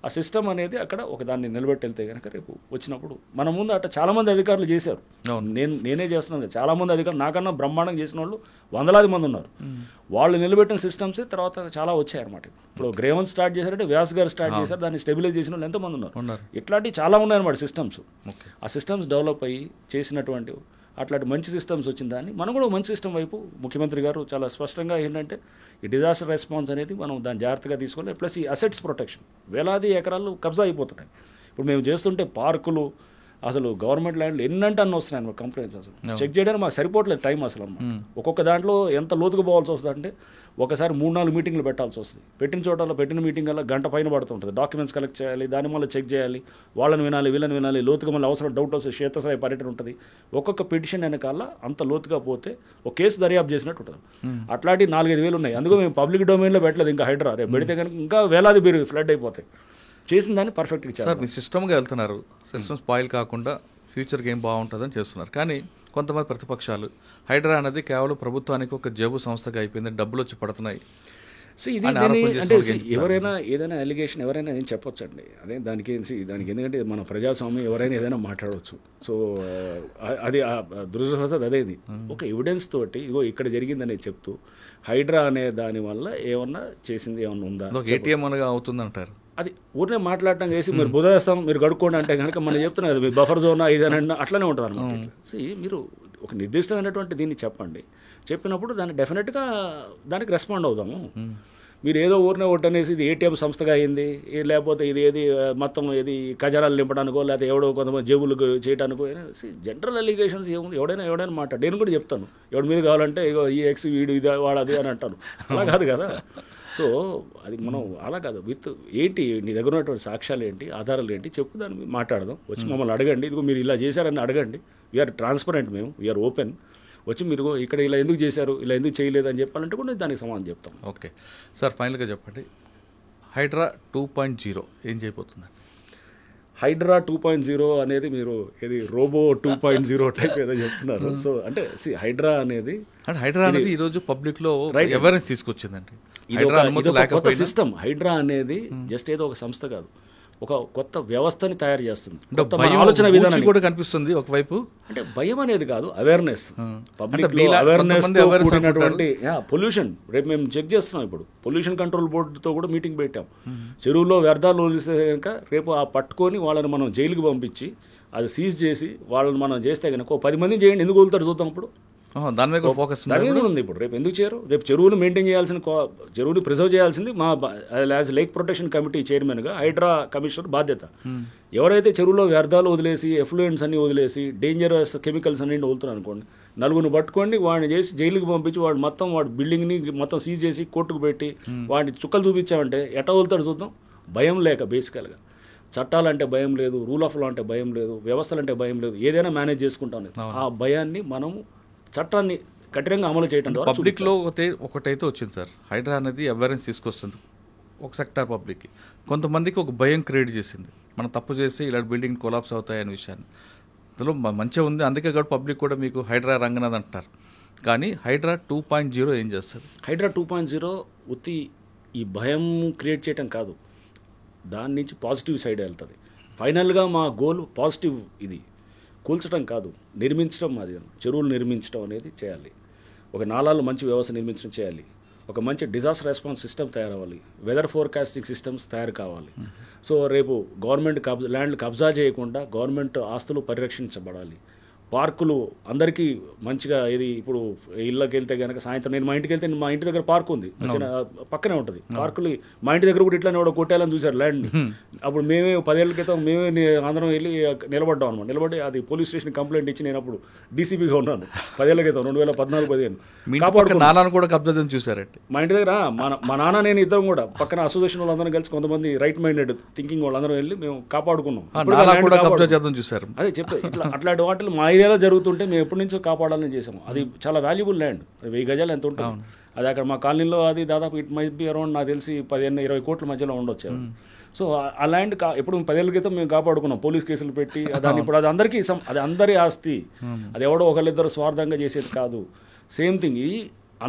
ఆ సిస్టమ్ అనేది అక్కడ ఒక దాన్ని నిలబెట్టి వెళ్తే కనుక రేపు వచ్చినప్పుడు మన ముందు అట్లా చాలామంది అధికారులు చేశారు. నేనే చేస్తున్నాను, చాలామంది అధికారులు నాకన్నా బ్రహ్మాండంగా చేసిన వాళ్ళు వందలాది మంది ఉన్నారు. వాళ్ళు నిలబెట్టిన సిస్టమ్స్ తర్వాత చాలా వచ్చాయన్నమాట. ఇప్పుడు గ్రేవన్ స్టార్ట్ చేశారంటే వ్యాస్ గారు స్టార్ట్ చేశారు, దాన్ని స్టెబిలైజ్ చేసిన వాళ్ళు ఎంతమంది ఉన్నారు. ఇట్లాంటివి చాలా ఉన్నాయన్నమాట సిస్టమ్స్. ఆ సిస్టమ్స్ డెవలప్ అయ్యి చేసినటువంటి అట్లాంటి మంచి సిస్టమ్స్ వచ్చిన దాన్ని మనం కూడా మంచి సిస్టమ్ వైపు ముఖ్యమంత్రి గారు చాలా స్పష్టంగా ఏంటంటే ఈ డిజాస్టర్ రెస్పాన్స్ అనేది మనం దాన్ని జాగ్రత్తగా తీసుకోవాలి. ప్లస్ ఈ అసెట్స్ ప్రొటెక్షన్, వేలాది ఎకరాలు కబ్జా అయిపోతున్నాయి. ఇప్పుడు మేము చేస్తుంటే పార్కులు అసలు గవర్నమెంట్ ల్యాండ్లు ఎన్నంటే అన్నీ వస్తున్నాయి అన్నమాట కంప్లైంట్స్. అసలు చెక్ చేయడానికి మాకు సరిపోవట్లేదు టైం అసలు అన్నమాట. ఒక్కొక్క దాంట్లో ఎంత లోతుకు పోవాల్సి వస్తుంది అంటే ఒకసారి 3-4 మీటింగ్లు పెట్టాల్సి వస్తుంది. పెట్టిన చోటలో పెట్టిన మీటింగ్ వల్ల గంట పైన పడుతుంటుంది. డాక్యుమెంట్స్ కలెక్ట్ చేయాలి, దాని వల్ల చెక్ చేయాలి, వాళ్ళని వినాలి వీళ్ళని వినాలి, లోతుగా మళ్ళీ అవసరం డౌట్ వస్తే క్షేత్రస్థాయి పర్యటన ఉంటుంది. ఒక్కొక్క పిటిషన్ వెనకాల అంత లోతుగా పోతే ఒక కేసు దర్యాప్తు చేసినట్టు ఉంటుంది. అట్లాంటి 4-5 వేలు ఉన్నాయి. అందుకు మేము పబ్లిక్ డొమైన్లో పెట్టలేదు ఇంకా హైడ్రా. రేపు పెడితే కనుక ఇంకా వేలాది బీరు ఫ్లడ్ అయిపోతాయి. చేసిన దాన్ని పర్ఫెక్ట్గా చేయాలి.
సార్ మీ సిస్టమ్గా వెళ్తున్నారు, సిస్టమ్ స్పాయిల్ కాకుండా ఫ్యూచర్కి ఏం బాగుంటుందని చేస్తున్నారు. కానీ కొంతమంది ప్రతిపక్షాలు హైడ్రా అనేది కేవలం ప్రభుత్వానికి ఒక జేబు సంస్థగా అయిపోయింది, డబ్బులు వచ్చి పడుతున్నాయి.
సో ఇది అంటే ఎవరైనా ఏదైనా అలిగేషన్ ఎవరైనా ఏం చెప్పొచ్చండి. అదే దానికి ఎందుకంటే మన ప్రజాస్వామ్యం ఎవరైనా ఏదైనా మాట్లాడవచ్చు. సో అది దురదృష్టవశాత్తు అదేది ఒక ఎవిడెన్స్ తోటి ఇగో ఇక్కడ జరిగిందనేది చెప్తూ హైడ్రా అనే దాని వల్ల ఏమన్నా చేసింది ఏమన్నా ఉందా,
ఏటీఎం అనగా అవుతుందంటారు.
అది ఊరినే మాట్లాడటం చేసి మీరు బుధవేస్తాం మీరు గడుక్కోండి అంటే కనుక మనం చెప్తున్నాం కదా, మీ బఫర్ జోన్ ఇదనండి అట్లనే ఉంటుంది అనమాట. సో మీరు ఒక నిర్దిష్టమైనటువంటి దీన్ని చెప్పండి, చెప్పినప్పుడు దాన్ని డెఫినెట్గా దానికి రెస్పాండ్ అవుదాము. మీరు ఏదో ఊరినే ఒట్టనేసి ఇది ఏటీఎం సంస్థగా అయింది, లేకపోతే ఇది ఏది మొత్తం ఇది ఖజానాలు నింపడానికో లేకపోతే ఎవడో కొంతమంది జేబులు చేయడానికో, జనరల్ అలిగేషన్స్ ఏముంది, ఎవడైనా మాట నేను కూడా చెప్తాను, ఎవడి మీద కావాలంటే ఇగో ఈ ఎక్స్ వీడు ఇది వాడది అని అంటాను. అలా కాదు కదా. సో అది మనం అలా కాదు, విత్ ఏంటి నీ దగ్గర ఉన్నటువంటి సాక్ష్యాలు ఏంటి, ఆధారాలు ఏంటి చెప్పు, దాని మీద మాట్లాడదాం. వచ్చి మమ్మల్ని అడగండి, ఇదిగో మీరు ఇలా చేశారని అడగండి. వీఆర్ ట్రాన్స్పరెంట్, మేము వీఆర్ ఓపెన్. వచ్చి మీరు ఇక్కడ ఇలా ఎందుకు చేశారు, ఇలా ఎందుకు చేయలేదు అని చెప్పాలంటే కూడా దానికి సమాధానం చెప్తాం.
ఓకే సార్, ఫైనల్గా చెప్పండి, హైడ్రా 2.0 ఏం చేయబోతుందండి?
హైడ్రా 2.0 అనేది మీరు ఏది రోబో 2.0 టైప్ ఏదో చెప్తున్నారు. సో అంటే హైడ్రా అనేది
ఈరోజు పబ్లిక్ లో అవేర్నెస్ తీసుకొచ్చిందండి.
ఇది ఒక కొత్త సిస్టమ్. హైడ్రా అనేది జస్ట్ ఏదో ఒక సంస్థ కాదు, ఒక కొత్త వ్యవస్థని తయారు చేస్తుంది. ఆలోచన విధానం
కూడా కనిపిస్తుంది ఒకవైపు.
అంటే భయం అనేది కాదు, అవేర్నెస్, పబ్లిక్ అవేర్నెస్ కూడినటువంటి పొల్యూషన్. రేపు మేము చెక్ చేస్తున్నాం, ఇప్పుడు పొల్యూషన్ కంట్రోల్ బోర్డుతో కూడా మీటింగ్ పెట్టాం. చెరువుల్లో వ్యర్థాలు వదిలేస్తే కనుక రేపు ఆ పట్టుకొని వాళ్ళని మనం జైలుకి పంపించి అది సీజ్ చేసి వాళ్ళని మనం చేస్తే కనుక 10 మందిని చేయండి, ఎందుకు వదులుతారు చూద్దాం. ఇప్పుడు
దాని మీద ఫోకస్
ఉంది. ఇప్పుడు రేపు ఎందుకు చేయరు? రేపు చెరువులు మెయింటైన్ చేయాల్సిన, చెరువుని ప్రిజర్వ్ చేయాల్సింది మా యాజ్ లేక్ ప్రొటెక్షన్ కమిటీ చైర్మన్గా హైడ్రా కమిషనర్ బాధ్యత. ఎవరైతే చెరువులో వ్యర్థాలు వదిలేసి ఎఫ్లూయెంట్స్ అన్ని వదిలేసి డేంజరస్ కెమికల్స్ అన్ని వదులుతున్నారు అనుకోండి, నలుగురిని పట్టుకోండి, వాడిని చేసి జైలుకి పంపించి వాడి బిల్డింగ్ని మొత్తం సీజ్ చేసి కోర్టుకు పెట్టి వాడిని చుక్కలు చూపించామంటే ఎట్లా వదులుతాడు చూద్దాం. భయం లేక, బేసికల్గా చట్టాలంటే భయం లేదు, రూల్ ఆఫ్ లా అంటే భయం లేదు, వ్యవస్థలంటే భయం లేదు, ఏదైనా మేనేజ్ చేసుకుంటాం. ఆ భయాన్ని మనము చట్టాన్ని కఠినంగా అమలు చేయడం ద్వారా
పబ్లిక్లో ఒకటైతే వచ్చింది సార్, హైడ్రా అనేది అవేర్నెస్ తీసుకొస్తుంది ఒక సెక్టార్ పబ్లిక్కి. కొంతమందికి ఒక భయం క్రియేట్ చేసింది, మనం తప్పు చేసి ఇలాంటి బిల్డింగ్ కొలాప్స్ అవుతాయనే విషయాన్ని. అందులో మంచిగా ఉంది, అందుకే కూడా పబ్లిక్ కూడా మీకు హైడ్రా రంగనాథ్ అంటారు. కానీ హైడ్రా 2.0 ఏం చేస్తారు?
హైడ్రా 2.0 ఉత్తి ఈ భయం క్రియేట్ చేయటం కాదు, దాని నుంచి పాజిటివ్ సైడ్ వెళ్తుంది. ఫైనల్గా మా గోల్ పాజిటివ్, ఇది కూల్చడం కాదు, నిర్మించడం. అది చెరువులు నిర్మించడం అనేది చేయాలి, ఒక నాలాలు మంచి వ్యవస్థ నిర్మించడం చేయాలి, ఒక మంచి డిజాస్టర్ రెస్పాన్స్ సిస్టమ్ తయారవ్వాలి, వెదర్ ఫోర్కాస్టింగ్ సిస్టమ్స్ తయారు కావాలి. సో రేపు గవర్నమెంట్ ల్యాండ్లు కబ్జా చేయకుండా గవర్నమెంట్ ఆస్తులు పరిరక్షించబడాలి. పార్కులు అందరికీ మంచిగా, ఇది ఇప్పుడు ఇళ్ళకి వెళ్తే కనుక సాయంత్రం నేను మా ఇంటికి వెళ్తే మా ఇంటి దగ్గర పార్క్ ఉంది, పక్కనే ఉంటుంది పార్కులు. మా ఇంటి దగ్గర కూడా ఇట్లా కూడా కొట్టేయాలని చూశారు ల్యాండ్ని. అప్పుడు మేమే 10 ఏళ్ల క్రితం మేమే అందరం వెళ్ళి నిలబడ్డాం అనమాట. నిలబడి అది పోలీస్ స్టేషన్ కంప్లైంట్ ఇచ్చి నేను అప్పుడు డీసీపీగా ఉన్నాను 10 ఏళ్ల క్రితం, 2014-15.
కాపాడుకున్నాను కూడా కబ్జా చూసారంటే మా
ఇంటి దగ్గర మా నాన్న నేను ఇద్దరం కూడా పక్కన అసోసియేషన్ వాళ్ళందరం కలిసి కొంతమంది రైట్ మైండెడ్ థింకింగ్ వాళ్ళందరం వెళ్ళి మేము కాపాడుకున్నాం.
చూసారు.
అదే చెప్పే ఇట్లా అట్లాంటి వాటిలో మా ఏరియాలో జరుగుతుంటే మేము ఎప్పటి నుంచో కాపాడాలని చేసాము. అది చాలా వాల్యుబుల్ ల్యాండ్, 1000 గజాలు ఎంత ఉంటుంది. అది అక్కడ మా కాలనీలో అది దాదాపు ఇట్ మైట్ బి అరౌండ్ నాకు తెలిసి 15-20 కోట్ల మధ్యలో ఉండొచ్చు. సో ఆ ల్యాండ్ ఎప్పుడు 10 ఏళ్ల క్రితం మేము కాపాడుకున్నాం, పోలీస్ కేసులు పెట్టి. దాన్ని ఇప్పుడు అది అందరికీ, అది అందరి ఆస్తి, అది ఎవడో ఒకళ్ళిద్దరు స్వార్థంగా చేసేది కాదు. సేమ్ థింగ్, ఇది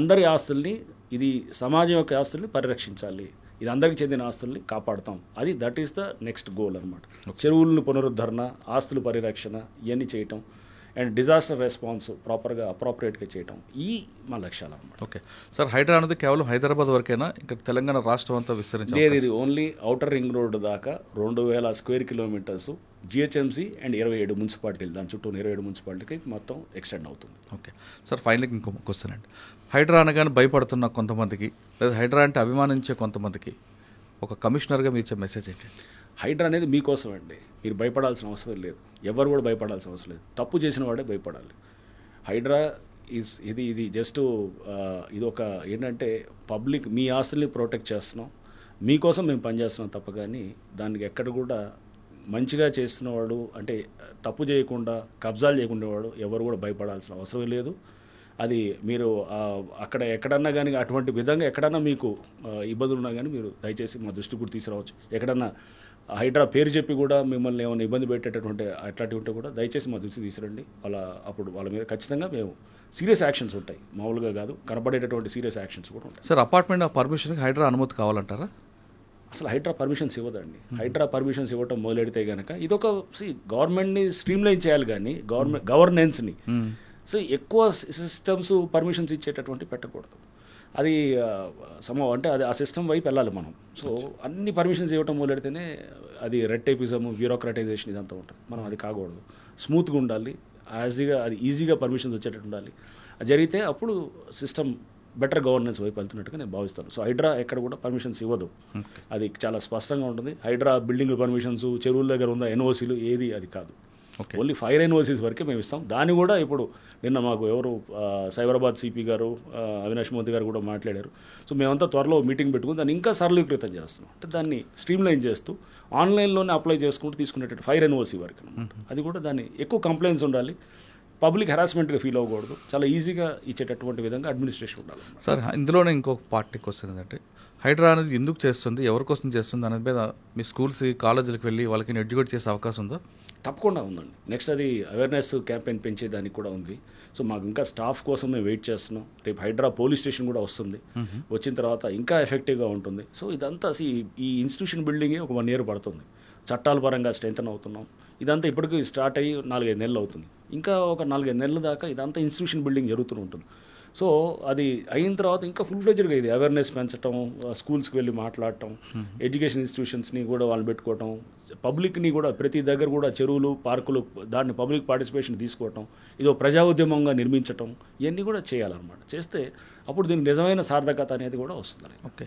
అందరి ఆస్తుల్ని, ఇది సమాజం యొక్క ఆస్తుల్ని పరిరక్షించాలి, ఇది అందరికీ చెందిన ఆస్తుల్ని కాపాడుతాం. అది that is the next goal అనమాట. చెరువులను పునరుద్ధరణ, ఆస్తుల పరిరక్షణ, ఇవన్నీ చేయటం, అండ్ డిజాస్టర్ రెస్పాన్స్ ప్రాపర్గా అప్రాప్రియేట్గా చేయటం, ఈ మా లక్ష్యాలు అనమాట.
ఓకే సార్, హైడ్రా అనేది కేవలం హైదరాబాద్ వరకేనా, ఇంకా తెలంగాణ రాష్ట్రం అంతా విస్తరించాలి?
లేదు, ఇది ఓన్లీ ఔటర్ రింగ్ రోడ్ దాకా 2000 స్క్వేర్ కిలోమీటర్స్ జిహెచ్ఎంసీ అండ్ 27 మున్సిపాలిటీలు, దాని చుట్టూ 27 మున్సిపాలిటీకి మొత్తం ఎక్స్టెండ్ అవుతుంది.
ఓకే సార్, ఫైనల్గా ఇంకో క్వశ్చన్ అండి. హైడ్రా అనగానే భయపడుతున్న కొంతమందికి, లేదా హైడ్రా అంటే అభిమానించే కొంతమందికి ఒక కమిషనర్గా మీరు ఇచ్చే మెసేజ్ ఏంటి?
హైడ్రా అనేది మీకోసం అండి, మీరు భయపడాల్సిన అవసరం లేదు, ఎవరు కూడా భయపడాల్సిన అవసరం లేదు. తప్పు చేసిన వాడే భయపడాలి. హైడ్రా ఇది జస్ట్ ఇది ఒక ఏంటంటే పబ్లిక్, మీ ఆస్తుల్ని ప్రొటెక్ట్ చేస్తున్నాం, మీకోసం మేము పనిచేస్తున్నాం తప్ప. కానీ దానికి ఎక్కడ కూడా మంచిగా చేస్తున్నవాడు, అంటే తప్పు చేయకుండా కబ్జాలు చేయకుండా వాడు ఎవరు కూడా భయపడాల్సిన అవసరం లేదు. అది మీరు అక్కడ ఎక్కడన్నా కానీ అటువంటి విధంగా ఎక్కడన్నా మీకు ఇబ్బందులు ఉన్నా కానీ మీరు దయచేసి మా దృష్టి కూడా తీసుకురావచ్చు. ఎక్కడన్నా హైడ్రా పేరు చెప్పి కూడా మిమ్మల్ని ఏమైనా ఇబ్బంది పెట్టేటటువంటి అట్లాంటివి ఉంటే కూడా దయచేసి మా దృష్టి తీసుకురండి. అప్పుడు వాళ్ళ మీద ఖచ్చితంగా మేము సీరియస్ యాక్షన్స్ ఉంటాయి, మామూలుగా కాదు, కనబడేటటువంటి సీరియస్ యాక్షన్స్ కూడా ఉంటాయి.
సార్, అపార్ట్మెంట్ పర్మిషన్కి హైడ్రా అనుమతి కావాలంటారా?
అసలు హైడ్రా పర్మిషన్స్ ఇవ్వదండి. హైడ్రా పర్మిషన్స్ ఇవ్వటం మొదలెడితే కనుక ఇదొక గవర్నమెంట్ని స్ట్రీమ్లైన్ చేయాలి, కానీ గవర్నెన్స్ని. సో ఎక్కువ సిస్టమ్స్ పర్మిషన్స్ ఇచ్చేటటువంటి పెట్టకూడదు. అది అంటే అది ఆ సిస్టమ్ వైపు వెళ్ళాలి మనం. సో అన్ని పర్మిషన్స్ ఇవ్వటం మొదలెడితేనే అది రెడ్ టైపిజం, బ్యూరోక్రటైజేషన్ ఇదంతా ఉంటుంది. మనం అది కాకూడదు, స్మూత్గా ఉండాలి, అది ఈజీగా పర్మిషన్స్ వచ్చేటట్టు ఉండాలి. అది జరిగితే అప్పుడు సిస్టమ్ బెటర్ గవర్నెన్స్ వైపు వెళ్తున్నట్టుగా నేను భావిస్తాను. సో హైడ్రా ఎక్కడ కూడా పర్మిషన్స్ ఇవ్వదు, అది చాలా స్పష్టంగా ఉంటుంది. హైడ్రా బిల్డింగ్ పర్మిషన్స్, చెరువుల దగ్గర ఉన్న ఎన్ఓసీలు ఏది అది కాదు. ఓన్లీ ఫైర్ ఎన్ఓసీస్ వరకే మేము ఇస్తాం. దాన్ని కూడా ఇప్పుడు నిన్న మాకు ఎవరు సైబరాబాద్ సిపి గారు అవినాష్ మోదీ గారు కూడా మాట్లాడారు. సో మేమంతా త్వరలో మీటింగ్ పెట్టుకుని దాన్ని ఇంకా సరళీకృతం చేస్తున్నాం. అంటే దాన్ని స్ట్రీమ్లైన్ చేస్తూ ఆన్లైన్లోనే అప్లై చేసుకుంటూ తీసుకునేటట్టు ఫైర్ ఎన్ఓసీ వరకు అనమాట. అది కూడా దాన్ని ఎక్కువ కంప్లైంట్స్ ఉండాలి, పబ్లిక్ హెరాస్మెంట్గా ఫీల్ అవ్వకూడదు, చాలా ఈజీగా ఇచ్చేటటువంటి విధంగా అడ్మినిస్ట్రేషన్ ఉండాలి.
సార్ ఇందులోనే ఇంకొక పార్టీకి వస్తుంది ఏంటంటే హైడ్రా అనేది ఎందుకు చేస్తుంది, ఎవరి కోసం చేస్తుంది అనేది మీద మీ స్కూల్స్ కాలేజీలకు వెళ్ళి వాళ్ళకి ఎడ్యుకేట్ చేసే అవకాశం ఉందా?
తప్పకుండా ఉందండి. నెక్స్ట్ అది అవేర్నెస్ క్యాంపెయిన్ పెంచేదానికి కూడా ఉంది. సో మాకు ఇంకా స్టాఫ్ కోసం మేము వెయిట్ చేస్తున్నాం. రేపు హైడ్రా పోలీస్ స్టేషన్ కూడా వస్తుంది, వచ్చిన తర్వాత ఇంకా ఎఫెక్టివ్గా ఉంటుంది. సో ఇదంతా ఈ ఇన్స్టిట్యూషన్ బిల్డింగే ఒక 1 year పడుతుంది. చట్టాల పరంగా స్ట్రెంథన్ అవుతున్నాం. ఇదంతా ఇప్పటికీ స్టార్ట్ అయ్యి 4-5 నెలలు అవుతుంది. ఇంకా ఒక 4-5 నెలల దాకా ఇదంతా ఇన్స్టిట్యూషన్ బిల్డింగ్ జరుగుతూ ఉంటుంది. సో అది అయిన తర్వాత ఇంకా ఫుల్ ఫ్లెడ్జ్డ్గా ఇది అవేర్నెస్ పెంచడం, స్కూల్స్కి వెళ్ళి మాట్లాడటం, ఎడ్యుకేషన్ ఇన్స్టిట్యూషన్స్ని కూడా వాళ్ళు పెట్టుకోవటం, పబ్లిక్ని కూడా ప్రతి దగ్గర కూడా చెరువులు, పార్కులు దాన్ని పబ్లిక్ పార్టిసిపేషన్ తీసుకోవటం, ఇదో ప్రజా ఉద్యమంగా నిర్మించటం, ఇవన్నీ కూడా చేయాలన్నమాట. చేస్తే అప్పుడు దీనికి నిజమైన సార్థకత అనేది కూడా వస్తుంది.
ఓకే,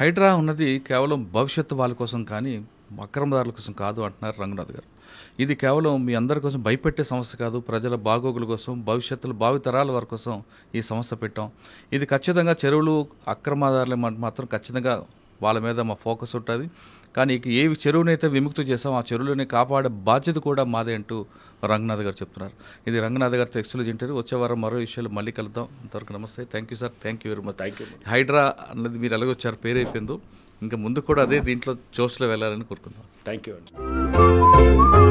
హైడ్రా ఉన్నది కేవలం భవిష్యత్తు వాళ్ళ కోసం కానీ అక్రమదారుల కోసం కాదు అంటున్నారు రంగనాథ్ గారు. ఇది కేవలం మీ అందరి కోసం భయపెట్టే సమస్య కాదు, ప్రజల బాగోగుల కోసం, భవిష్యత్తులో భావితరాల వారి కోసం ఈ సమస్య పెట్టాం. ఇది ఖచ్చితంగా చెరువులు అక్రమదారులు మాత్రం ఖచ్చితంగా వాళ్ళ మీద మా ఫోకస్ ఉంటుంది. కానీ ఏ చెరువునైతే విముక్తి చేసాం ఆ చెరువులని కాపాడే బాధ్యత కూడా మాదే అంటూ రంగనాథ్ గారు చెప్తున్నారు. ఇది రంగనాథ్ గారితో ఎక్స్క్లూజివ్ ఇంటర్వ్యూ. వచ్చే వారం మరో విషయాలు మళ్ళీ కలుద్దాం. అంతవరకు నమస్తే. Thank you sir. Thank you very much.
Thank you.
Hydraa అన్నది మీరు ఎలాగొచ్చారు, పేరైపోయిందో ఇంకా ముందు కూడా అదే దీంట్లో జోష్లో వెళ్ళాలని కోరుకుందాం.
థ్యాంక్ యూ అండి.